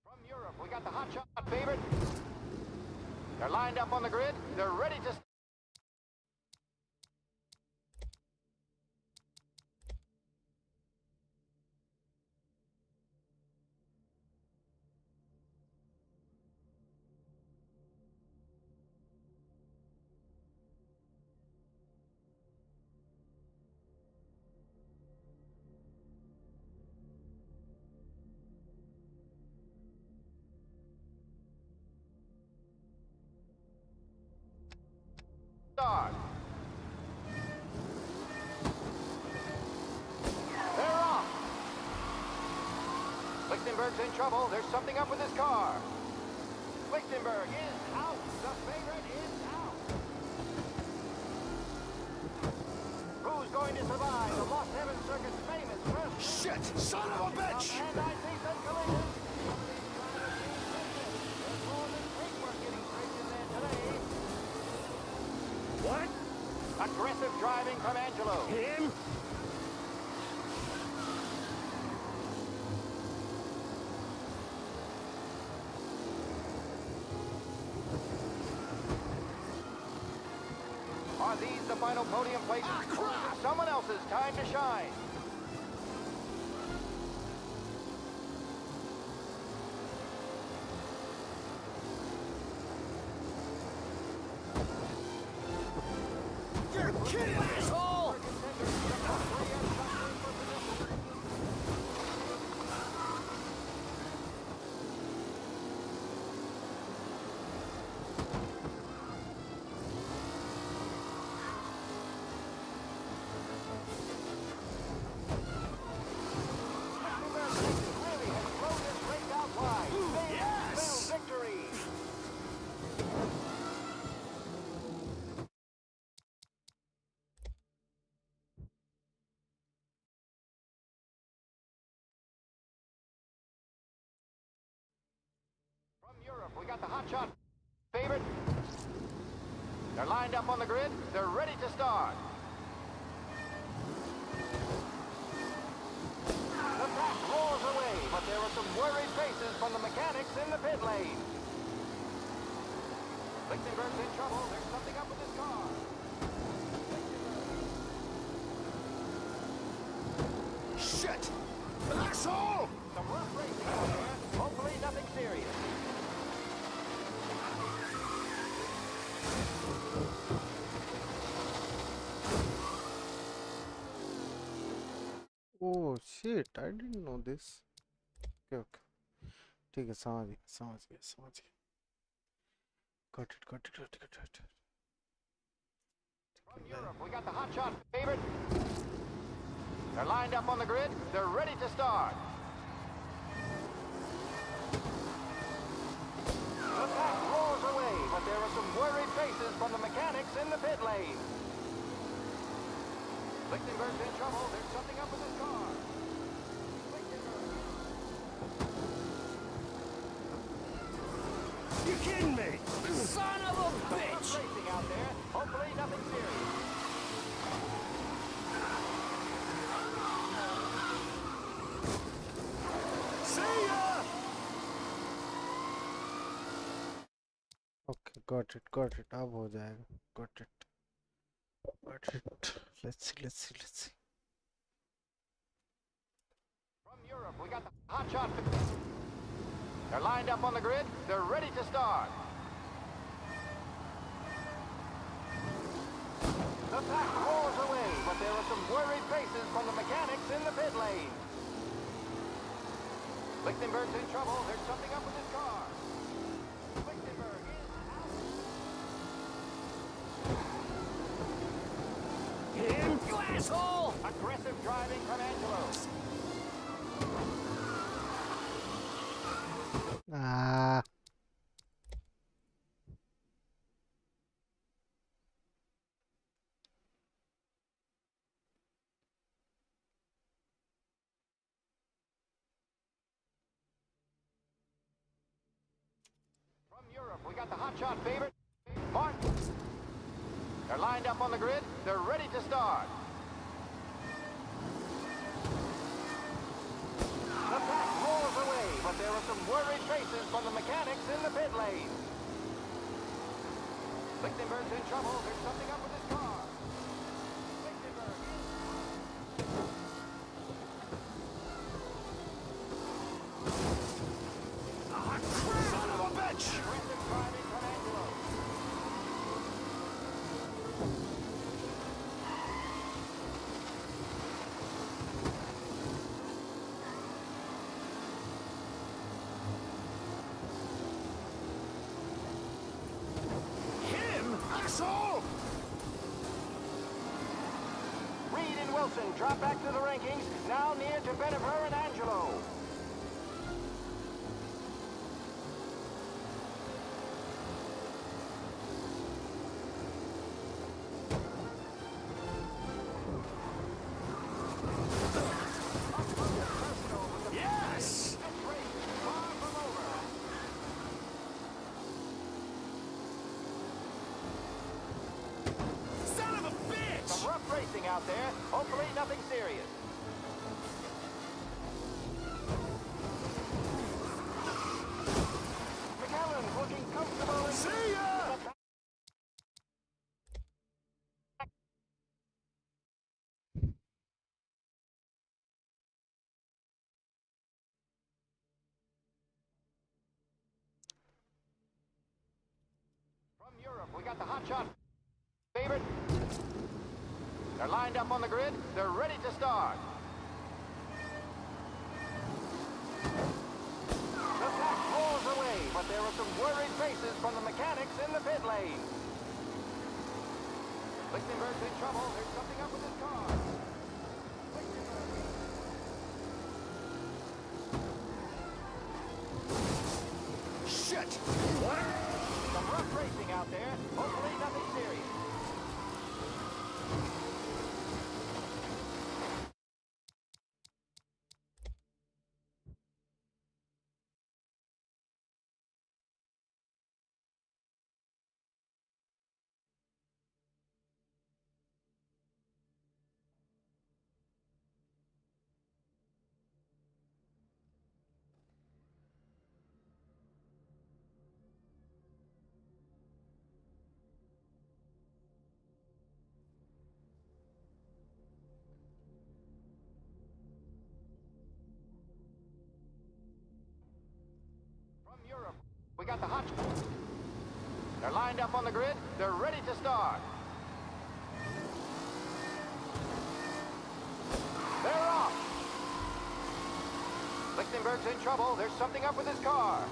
From Europe, we got the hotshot favorite. They're lined up on the grid. They're ready to... start. They're off. Lichtenberg's in trouble. There's something up with his car. Lichtenberg is out. The favorite is out. Who's going to survive the Lost Heaven Circuit's famous first? Shit! Son of a bitch! And I see some collisions. There's more than paintwork getting straightened there today. What? Aggressive driving from Angelo. Him? Are these the final podium places? Someone else's time to shine. You're kidding, asshole! got the hotshot favorite. They're lined up on the grid. They're ready to start. The pack roars away, but there are some worried faces from the mechanics in the pit lane. Lichtenberg's in trouble. There's something up with his car. Shit! An asshole! Some rough racing out there. Hopefully nothing serious. Oh shit, I didn't know this. Okay, okay. ठीक है, समझ गया. Got it. From Europe, we got the hotshot favorite. They're lined up on the grid. They're ready to start. The pack roars away, but there are some worried faces from the mechanics in the pit lane. Lichtenberg's in trouble. There's something up with his car. You kidding me? Son of a bitch! Racing out there. Hopefully nothing serious. See ya! Okay, got it. अब हो जाएगा. Got it. Let's see. From Europe, we got the hotshot. They're lined up on the grid. They're ready to start. The pack roars away, but there are some worried faces from the mechanics in the pit lane. Lichtenberg's in trouble. There's something up with his car. Lichtenberg is out. Him, you asshole! Aggressive driving from Angelo. Ah. From Europe, we got the hotshot favorite, Martin. They're lined up on the grid. They're ready to start. The pack roars away, but there are some worried faces from the mechanics in the pit lane. Lichtenberg's in trouble. There's something up with his car. Lichtenberg Son of a bitch! aggressive driving from Angelo. Him, asshole! Reed and Wilson drop back to the rankings, now near to Benever and Angelo. Yes! Son of a bitch! Some rough racing out there. Hopefully nothing serious. McAllen's looking comfortable in... See ya! From Europe, we got the hotshot favorite. They're lined up on the grid. They're ready to start. The pack roars away, but there are some worried faces from the mechanics in the pit lane. Lichtenberg's in trouble. There's something up with his car. Shit! What? Some rough racing out there. Hopefully nothing serious. They're lined up on the grid. They're ready to start. They're off. Lichtenberg's in trouble. There's something up with his car.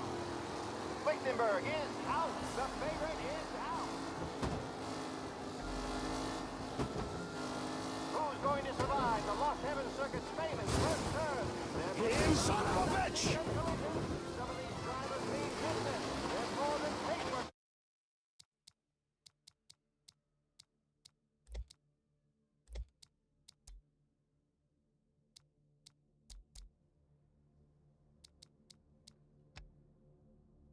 Lichtenberg is out. The favorite is out. Who's going to survive the Lost Heaven Circuit's famous first turn? Him, son of a bitch! Some of these drivers mean business. There's more than paper.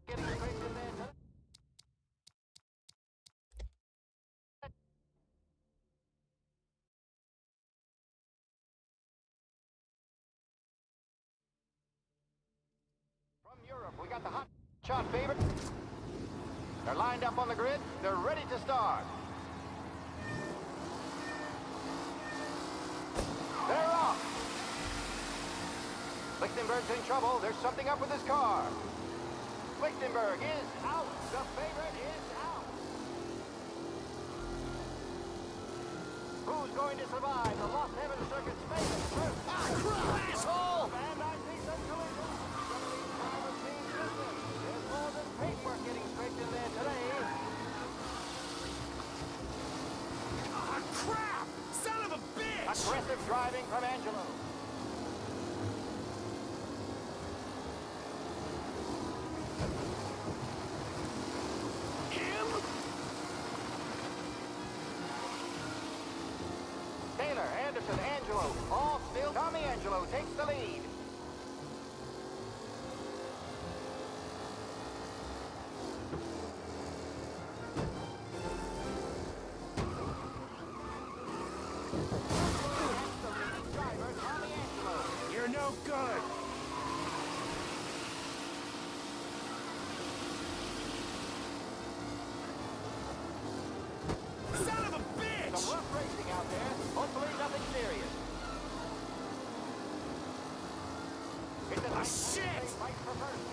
Getting straight to their From Europe, we got the hot shot favorite. They're lined up on the grid. They're ready to start. They're off. Lichtenberg's in trouble. There's something up with his car. Lichtenberg is out. The favorite is out. Who's going to survive the Lost Heaven Circuit's famous first? Ah, crap, asshole! And I see some collisions. Some of these drivers mean business. There's more than paintwork getting scraped in there today. Ah, crap! Son of a bitch! Aggressive driving from Angelo. Taylor, Anderson, Angelo, all still. Tommy Angelo takes the lead. Driver, Tommy Angelo. You're no good! Son of a bitch! Some rough racing out there. Hopefully nothing serious. It's a nice shit! fight for first.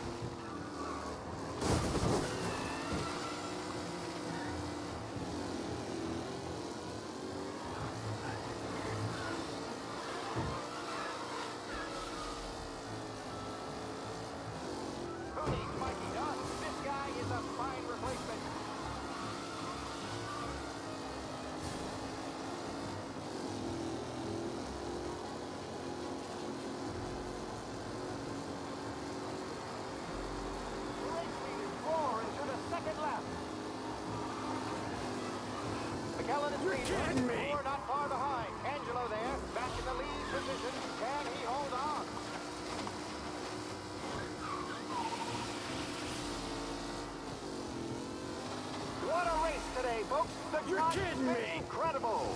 Who needs Mikey, huh? This guy is a fine replacement. Race leaders roar into the second lap. McKellen is leading. kidding me. We're not far behind. Angelo there, back in the lead position. Can he hold on? What a race today, folks. The You're drive has kidding been me. incredible.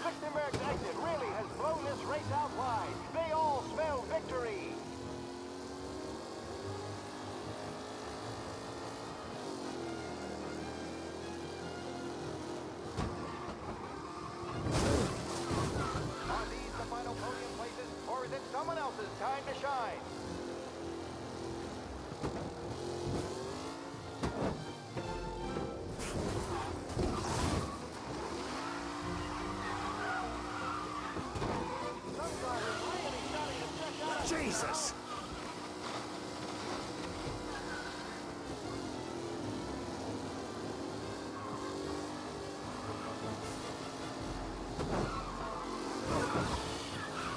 Lichtenberg's exit really has blown this race out wide. They all smell victory. Are these the final podium places, or is it someone else's time to shine? Some drivers really starting to check out. Jesus!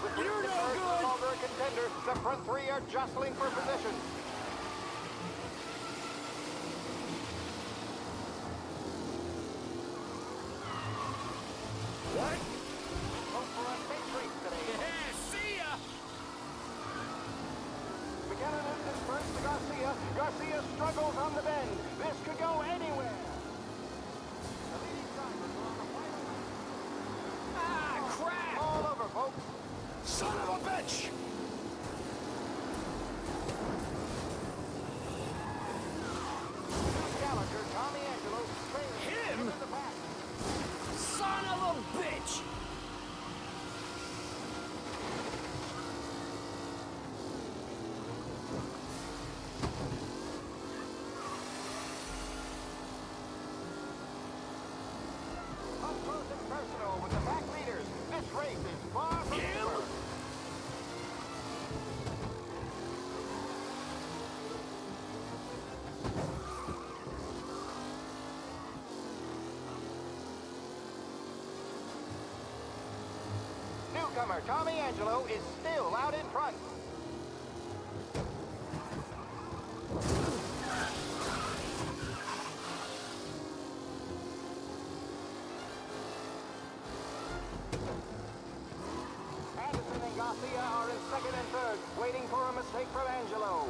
With Lichtenberg no longer a contender, the front three are jostling for position. What? Hope for a safe race today. Yeah, see ya! McKellen is dispersed to Garcia. Garcia struggles on the bend. This could go anywhere. The leading drivers are on the final lap. Ah, crap! All over, folks. Son of a bitch! Gallagher, Tommy racing, far from ever. Newcomer Tommy Angelo is still out in front. Anderson and Garcia are in second and third, waiting for a mistake from Angelo.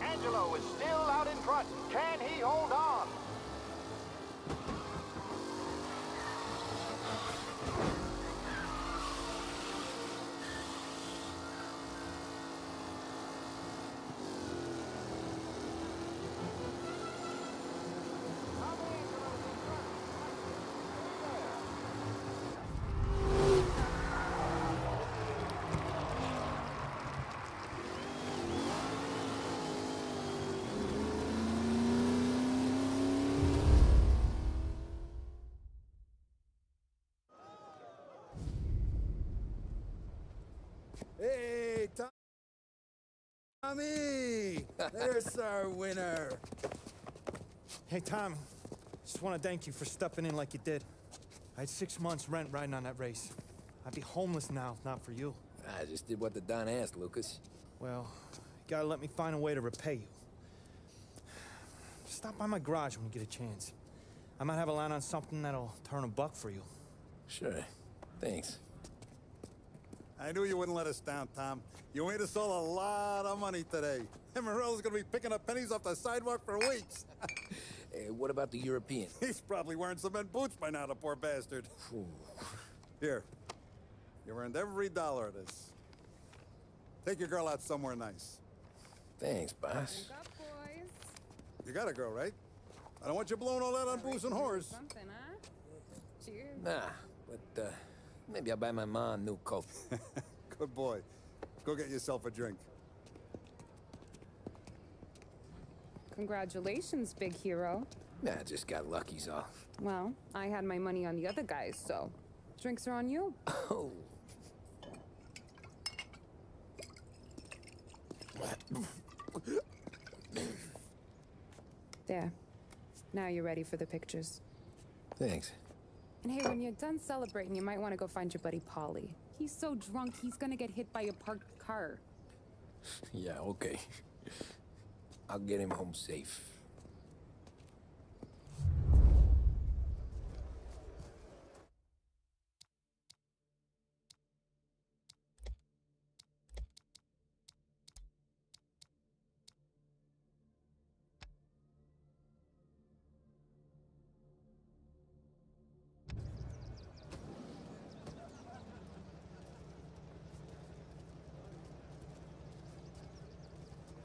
Angelo is still out in front. Can he hold on? Hey, Tommy! There's our winner. Hey, Tommy. Just want to thank you for stepping in like you did. I had 6 months rent riding on that race. I'd be homeless now if not for you. I just did what the Don asked, Lucas. Well, you gotta let me find a way to repay you. Stop by my garage when you get a chance. I might have a line on something that'll turn $1 for you. Sure. Thanks. I knew you wouldn't let us down, Tom. You made us all a lot of money today. And Morello's gonna be picking up pennies off the sidewalk for weeks. Hey, what about the European? He's probably wearing cement boots by now, the poor bastard. Here. You earned every dollar of this. Take your girl out somewhere nice. Thanks, boss. Wake up, boys. You got a girl, right? I don't want you blowing all that on booze and whores. Something, huh? Cheers. Nah, but, maybe I'll buy my ma a new coat. Good boy. Go get yourself a drink. Congratulations, big hero. Nah, just got lucky's all. Well, I had my money on the other guys, so drinks are on you. Oh. There. Now you're ready for the pictures. Thanks. And hey, when you're done celebrating, you might want to go find your buddy Paulie. He's so drunk, he's gonna get hit by a parked car. Yeah, okay. I'll get him home safe.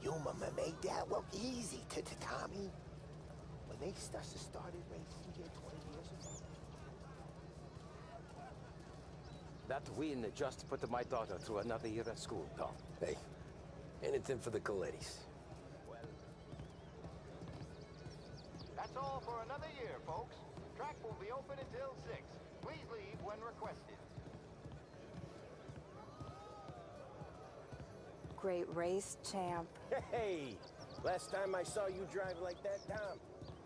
Your mama made that look easy to Tommy. When they started racing here 20 years ago. That win just put my daughter through another year at school, Tom. Hey, anything for the Colettis. That's all for another year, folks. Track will be open until 6. Please leave when requested. Great race, champ. Hey, last time I saw you drive like that, Tom,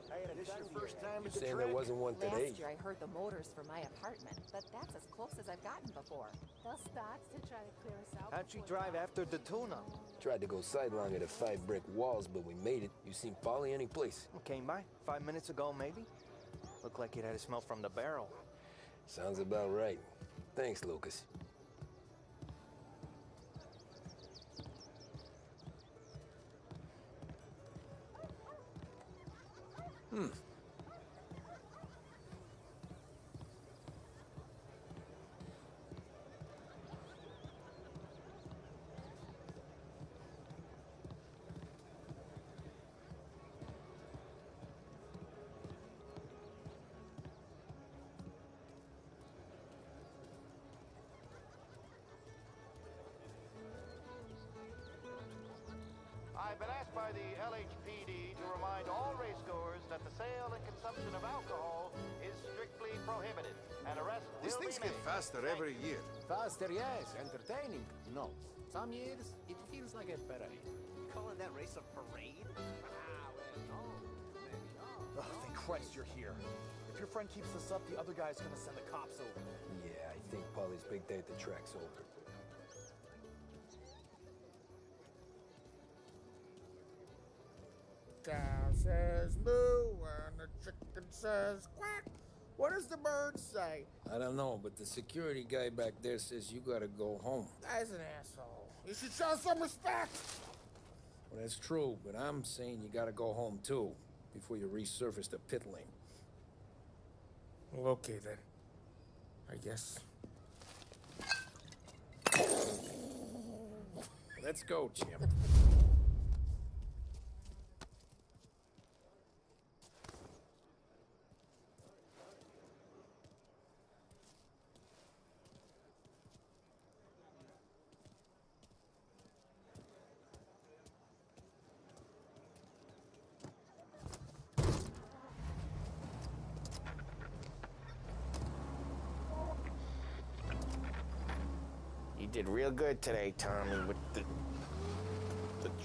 I had a This gun your to first your head. time at the Saying track? there wasn't one today. Last year I heard the motors for my apartment, but that's as close as I've gotten before. They'll start to try to clear us out. How'd you drive after the tuna? Tried to go sidelong at the 5 brick walls, but we made it. You seen Polly any place? Came by 5 minutes ago, maybe. Looked like it had a smell from the barrel. Sounds about right. Thanks, Lucas. by the LHPD to remind all racegoers that the sale and consumption of alcohol is strictly prohibited. And arrests These will things be get made. faster every year. Faster, yes. Entertaining, no. Some years, it feels like a parade. Calling that race a parade? Ah, well, no. Maybe not. Oh, thank Christ you're here. If your friend keeps this up, the other guy's gonna send the cops over. Yeah, I think Polly's big day at the track's over. Cow says moo and the chicken says quack. What does the bird say? I don't know, but the security guy back there says you gotta go home. Guy's an asshole. You should show some respect. Well, that's true, but I'm saying you gotta go home too, before you resurface the pit lane. Well, okay then. I guess. Let's go, champ. You did real good today, Tommy, with the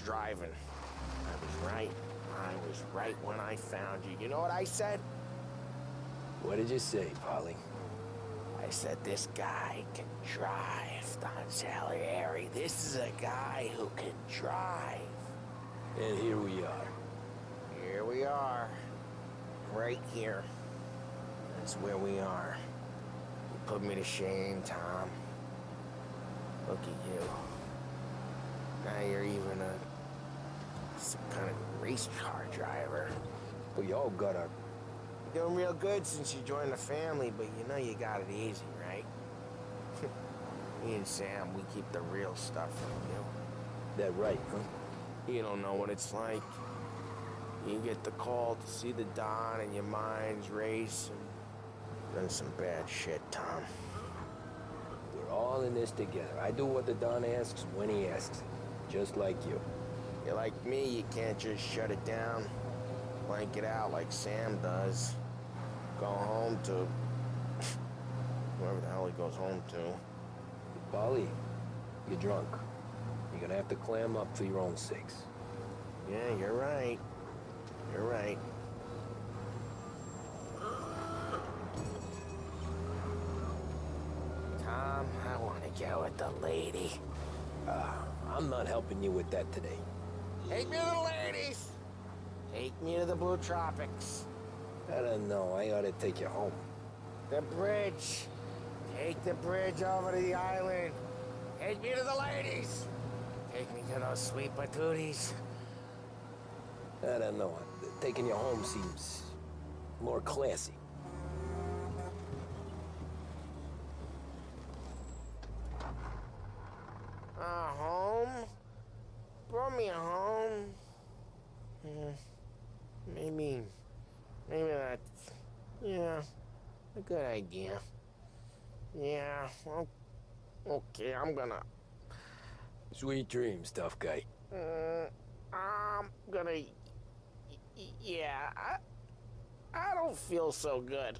driving. I was right. I was right when I found you. You know what I said? What did you say, Polly? I said, this guy can drive, Don Salieri. This is a guy who can drive. And here we are. Here we are. Right here. That's where we are. You put me to shame, Tom. Look at you. Now you're even some kind of race car driver. We all got our... You're doing real good since you joined the family, but you know you got it easy, right? Me and Sam, we keep the real stuff from you. That right, huh? You don't know what it's like. You get the call to see the Don and your mind's race and done some bad shit, Tom. We're all in this together. I do what the Don asks when he asks it. Just like you. You're like me, you can't just shut it down, blank it out like Sam does. Go home to whoever the hell he goes home to. Polly, you're drunk. You're gonna have to clam up for your own sakes. Yeah, you're right. You're right. Tom, I want to go with the lady. I'm not helping you with that today. Take me to the ladies! Take me to the Blue Tropics. I don't know. I ought to take you home. The bridge. Take the bridge over to the island. Take me to the ladies. Take me to those sweet patooties. I don't know. Taking you home seems more classy. Home? Brought me home. Maybe that's, yeah, a good idea. Yeah, well, okay, I'm gonna... Sweet dreams, tough guy. I'm gonna... Yeah, I don't feel so good.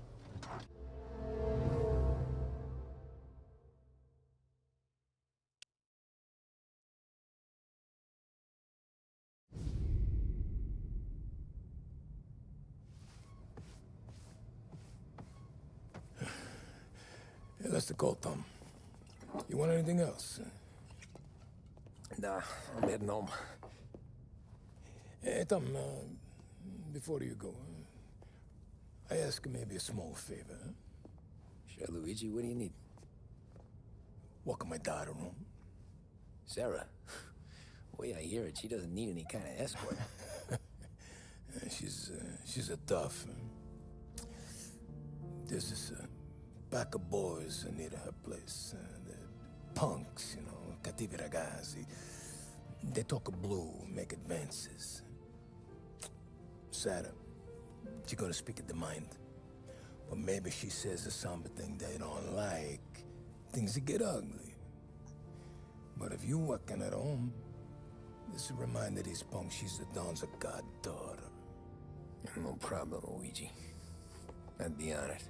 Yeah, that's the call, Tom. You want anything else? Nah, I'm heading home. Hey, Tom, before you go, I ask maybe a small favor. Huh? Sure, Luigi, what do you need? Walk my daughter home. Sarah? The way I hear it, she doesn't need any kind of escort. She's a tough. There's this pack of boys near her place. The punks, you know, cattivi ragazzi. They talk blue, make advances. Sarah, she gonna speak at the mind. But maybe she says something they don't like. Things get ugly. But if you working at home, This will remind these punks she's the Don's a goddaughter. No problem, Luigi. I'd be honored.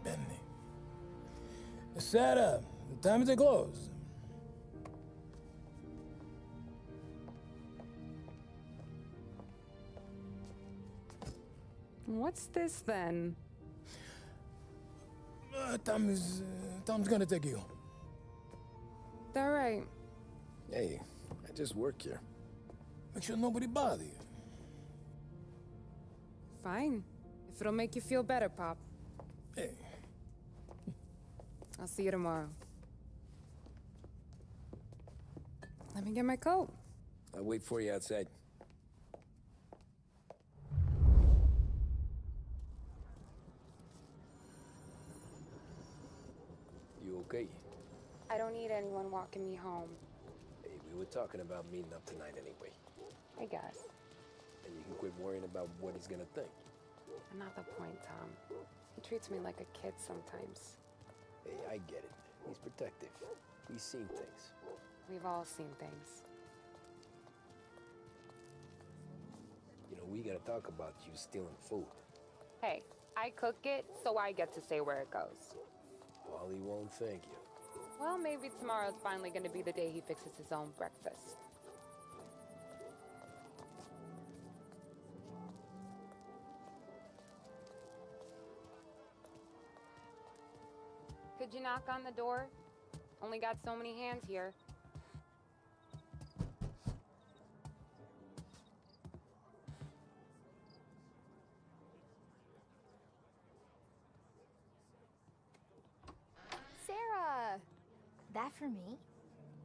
Benny. Sarah, time to close. What's this then? Tom's gonna take you. All right. Hey, I just work here. Make sure nobody bother you. Fine. If it'll make you feel better, Pop. Hey. I'll see you tomorrow. Let me get my coat. I'll wait for you outside. You okay? I don't need anyone walking me home. Hey, we were talking about meeting up tonight anyway. I guess. And you can quit worrying about what he's gonna think. Not the point, Tom. He treats me like a kid sometimes. Hey, I get it. He's protective. He's seen things. We've all seen things. You know, we gotta talk about you stealing food. Hey, I cook it, so I get to say where it goes. Wally won't thank you. Well, maybe tomorrow's finally gonna be the day he fixes his own breakfast. Could you knock on the door? Only got so many hands here. Sarah! That for me?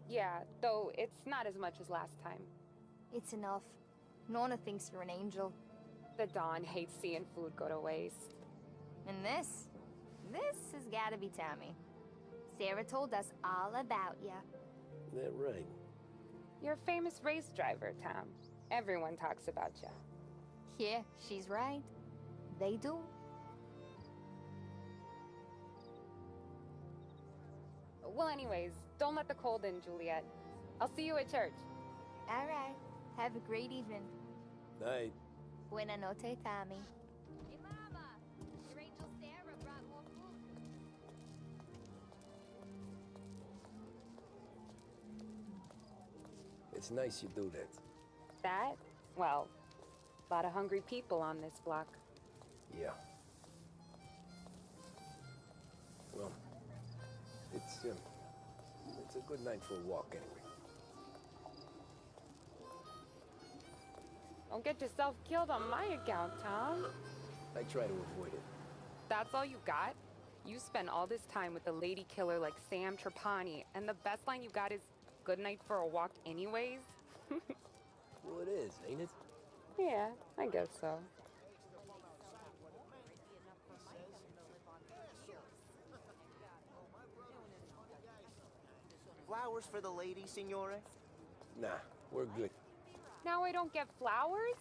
Yeah, though it's not as much as last time. It's enough. Nona thinks you're an angel. The Don hates seeing food go to waste. And this has gotta be Tommy. Sarah told us all about ya. That right? You're a famous race driver, Tom. Everyone talks about you. Yeah, she's right. They do. Well, anyways, don't let the cold in, Juliet. I'll see you at church. All right. Have a great evening. Night. Buena noche, Tommy. Hey, Mama! Your angel Sarah brought more food. It's nice you do that. That? Well, a lot of hungry people on this block. Yeah. Well, it's a good night for a walk anyway. Don't get yourself killed on my account, Tom. I try to avoid it. That's all you got? You spend all this time with a lady killer like Sam Trapani, and the best line you got is, "Good night for a walk anyways"? Well, it is, ain't it? Yeah, I guess so. Flowers for the lady, signore? Nah, we're good. Now I don't get flowers?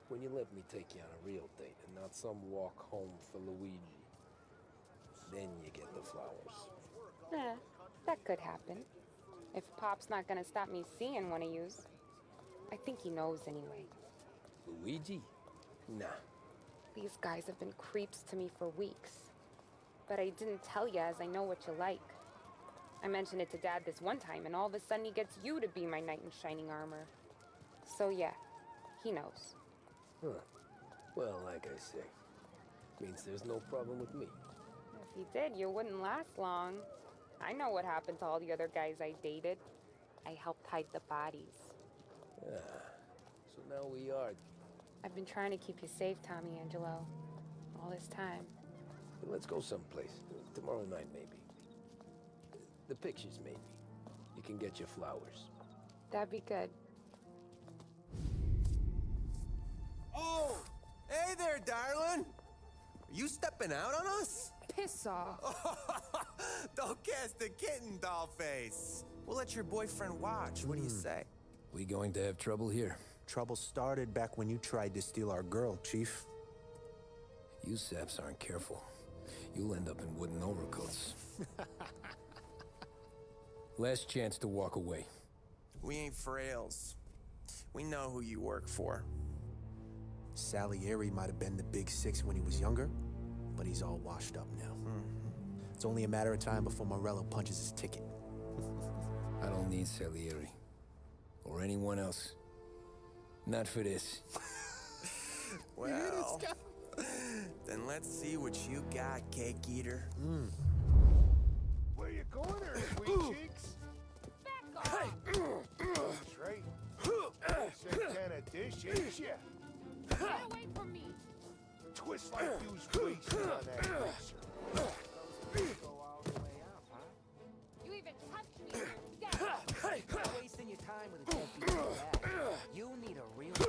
When you let me take you on a real date and not some walk home for Luigi, then you get the flowers. That could happen. If Pop's not gonna stop me seeing one of yous. I think he knows anyway. Luigi? Nah. These guys have been creeps to me for weeks. But I didn't tell you as I know what you like. I mentioned it to Dad this one time, and all of a sudden he gets you to be my knight in shining armor. So yeah, he knows. Huh. Well, like I say, means there's no problem with me. If he did, you wouldn't last long. I know what happened to all the other guys I dated. I helped hide the bodies. Ah, so now we are. I've been trying to keep you safe, Tommy Angelo. All this time. Let's go someplace. Tomorrow night, maybe. The pictures, maybe. You can get your flowers. That'd be good. Oh! Hey there, darling! Are you stepping out on us? Piss off. Don't cast a kitten, dollface. We'll let your boyfriend watch. What do you say? We going to have trouble here? Trouble started back when you tried to steal our girl, Chief. You saps aren't careful. You'll end up in wooden overcoats. Last chance to walk away. We ain't frails. We know who you work for. Salieri might have been the big six when he was younger, but he's all washed up now. It's only a matter of time before Morello punches his ticket. I don't need Salieri. Or anyone else. Not for this. Well, then let's see what you got, cake eater. Where you going there, sweet cheeks? Back off! That's right. Same kind of dish, ain't ya? Get away from me! Twist like you's wasting on that racer. Go all the way up, huh? You even touched me, you're dead! You're wasting your time with a dead piece of that. You need a real guy.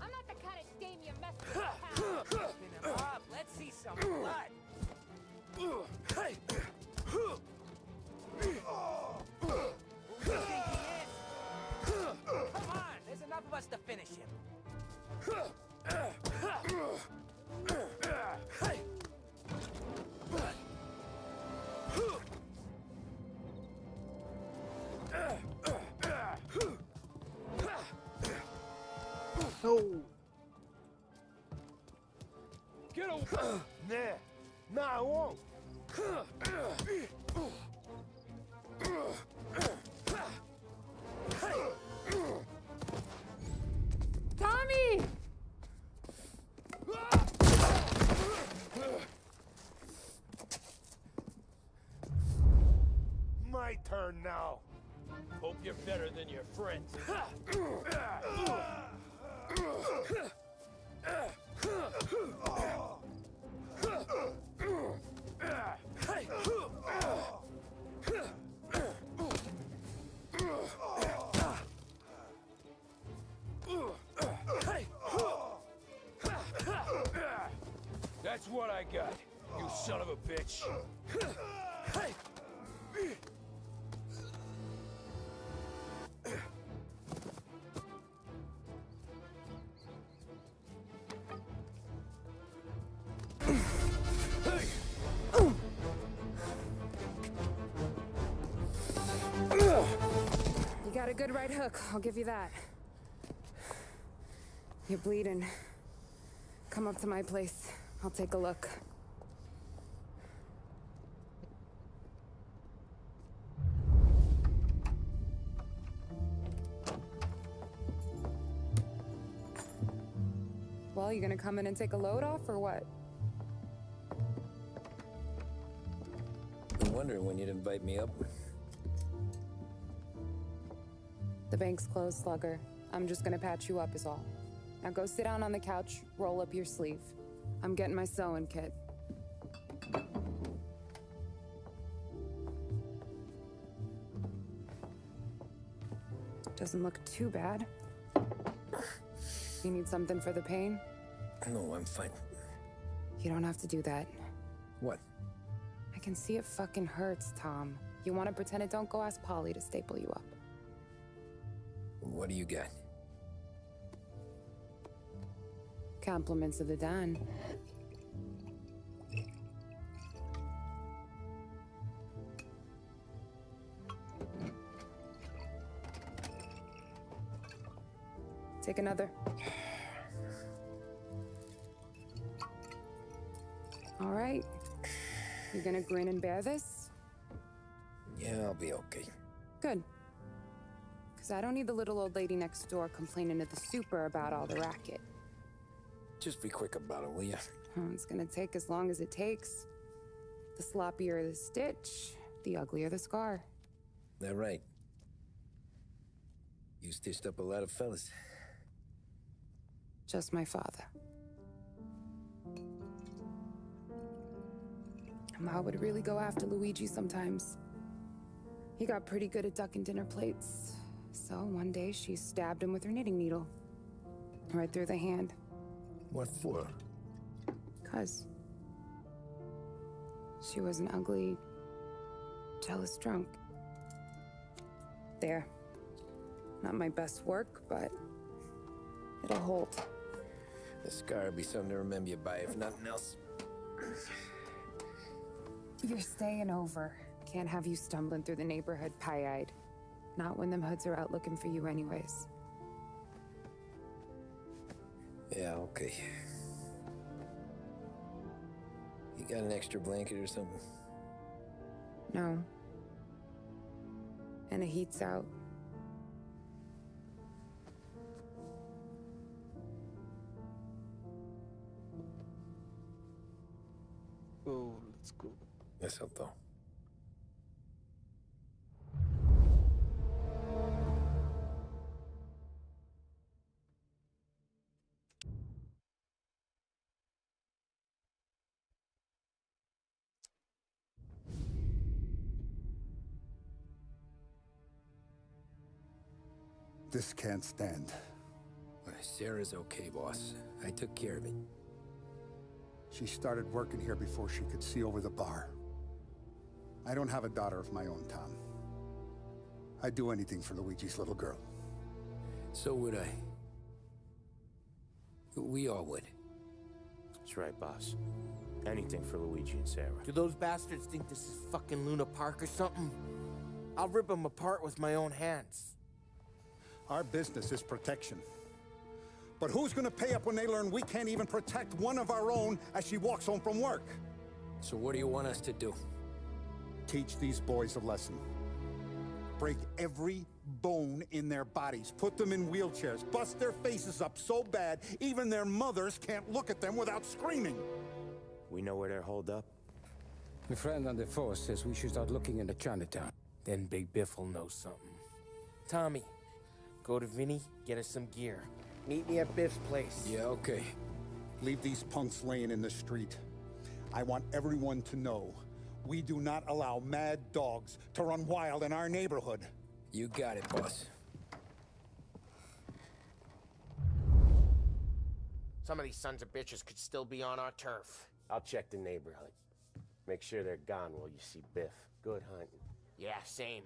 I'm not the kind of dame you mess with, pal. Open him up. Let's see some blood. Who do you think he is? Come on, there's enough of us to finish him. No. Get over. Nah, I won't. Tommy! My turn now. Hope you're better than your friends. That's what I got, you son of a bitch. You got a good right hook, I'll give you that. You're bleeding. Come up to my place. I'll take a look. Well, you gonna come in and take a load off, or what? I'm wondering when you'd invite me up. The bank's closed, Slugger. I'm just gonna patch you up is all. Now go sit down on the couch, roll up your sleeve. I'm getting my sewing kit. Doesn't look too bad. You need something for the pain? No, I'm fine. You don't have to do that. What? I can see it fucking hurts, Tom. You want to pretend it don't? Go ask Polly to staple you up. What do you got? Compliments of the Don. Take another. All right. You gonna grin and bear this? Yeah, I'll be okay. Good. Because I don't need the little old lady next door complaining to the super about all the racket. Just be quick about it, will ya? It's gonna take as long as it takes. The sloppier the stitch, the uglier the scar. That right. You stitched up a lot of fellas. Just my father. Ma would really go after Luigi sometimes. He got pretty good at ducking dinner plates. So one day she stabbed him with her knitting needle. Right through the hand. What for? 'Cause she was an ugly, jealous drunk. There. Not my best work, but it'll hold. The scar will be something to remember you by, if nothing else. You're staying over. Can't have you stumbling through the neighborhood pie-eyed. Not when them hoods are out looking for you anyways. Yeah, okay. You got an extra blanket or something? No. And the heat's out. Oh, let's go. Yes, Alto. This can't stand. Sarah's okay, boss. I took care of it. She started working here before she could see over the bar. I don't have a daughter of my own, Tom. I'd do anything for Luigi's little girl. So would I. We all would. That's right, boss. Anything for Luigi and Sarah. Do those bastards think this is fucking Luna Park or something? I'll rip them apart with my own hands. Our business is protection. But who's gonna pay up when they learn we can't even protect one of our own as she walks home from work? So what do you want us to do? Teach these boys a lesson. Break every bone in their bodies. Put them in wheelchairs. Bust their faces up so bad, even their mothers can't look at them without screaming. We know where they're holed up. My friend on the force says we should start looking into Chinatown. Then Big Biff will know something. Tommy, go to Vinny, get us some gear. Meet me at Biff's place. Yeah, okay. Leave these punks laying in the street. I want everyone to know we do not allow mad dogs to run wild in our neighborhood. You got it, boss. Some of these sons of bitches could still be on our turf. I'll check the neighborhood. Make sure they're gone while you see Biff. Good hunting. Yeah, same.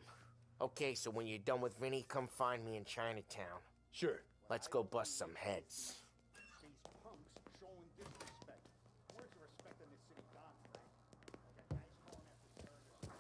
Okay, so when you're done with Vinny, come find me in Chinatown. Sure. Let's go bust some heads. These punks showing disrespect. Where's the respect in this city gone today? Got guys calling after Sarah.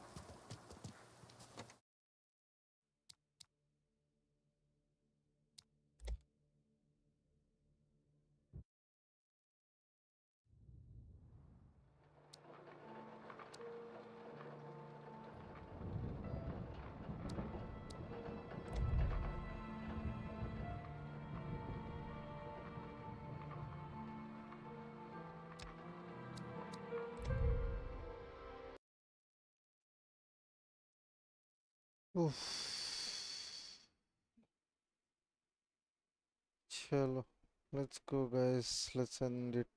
Chalo, let's go, guys. Let's end it.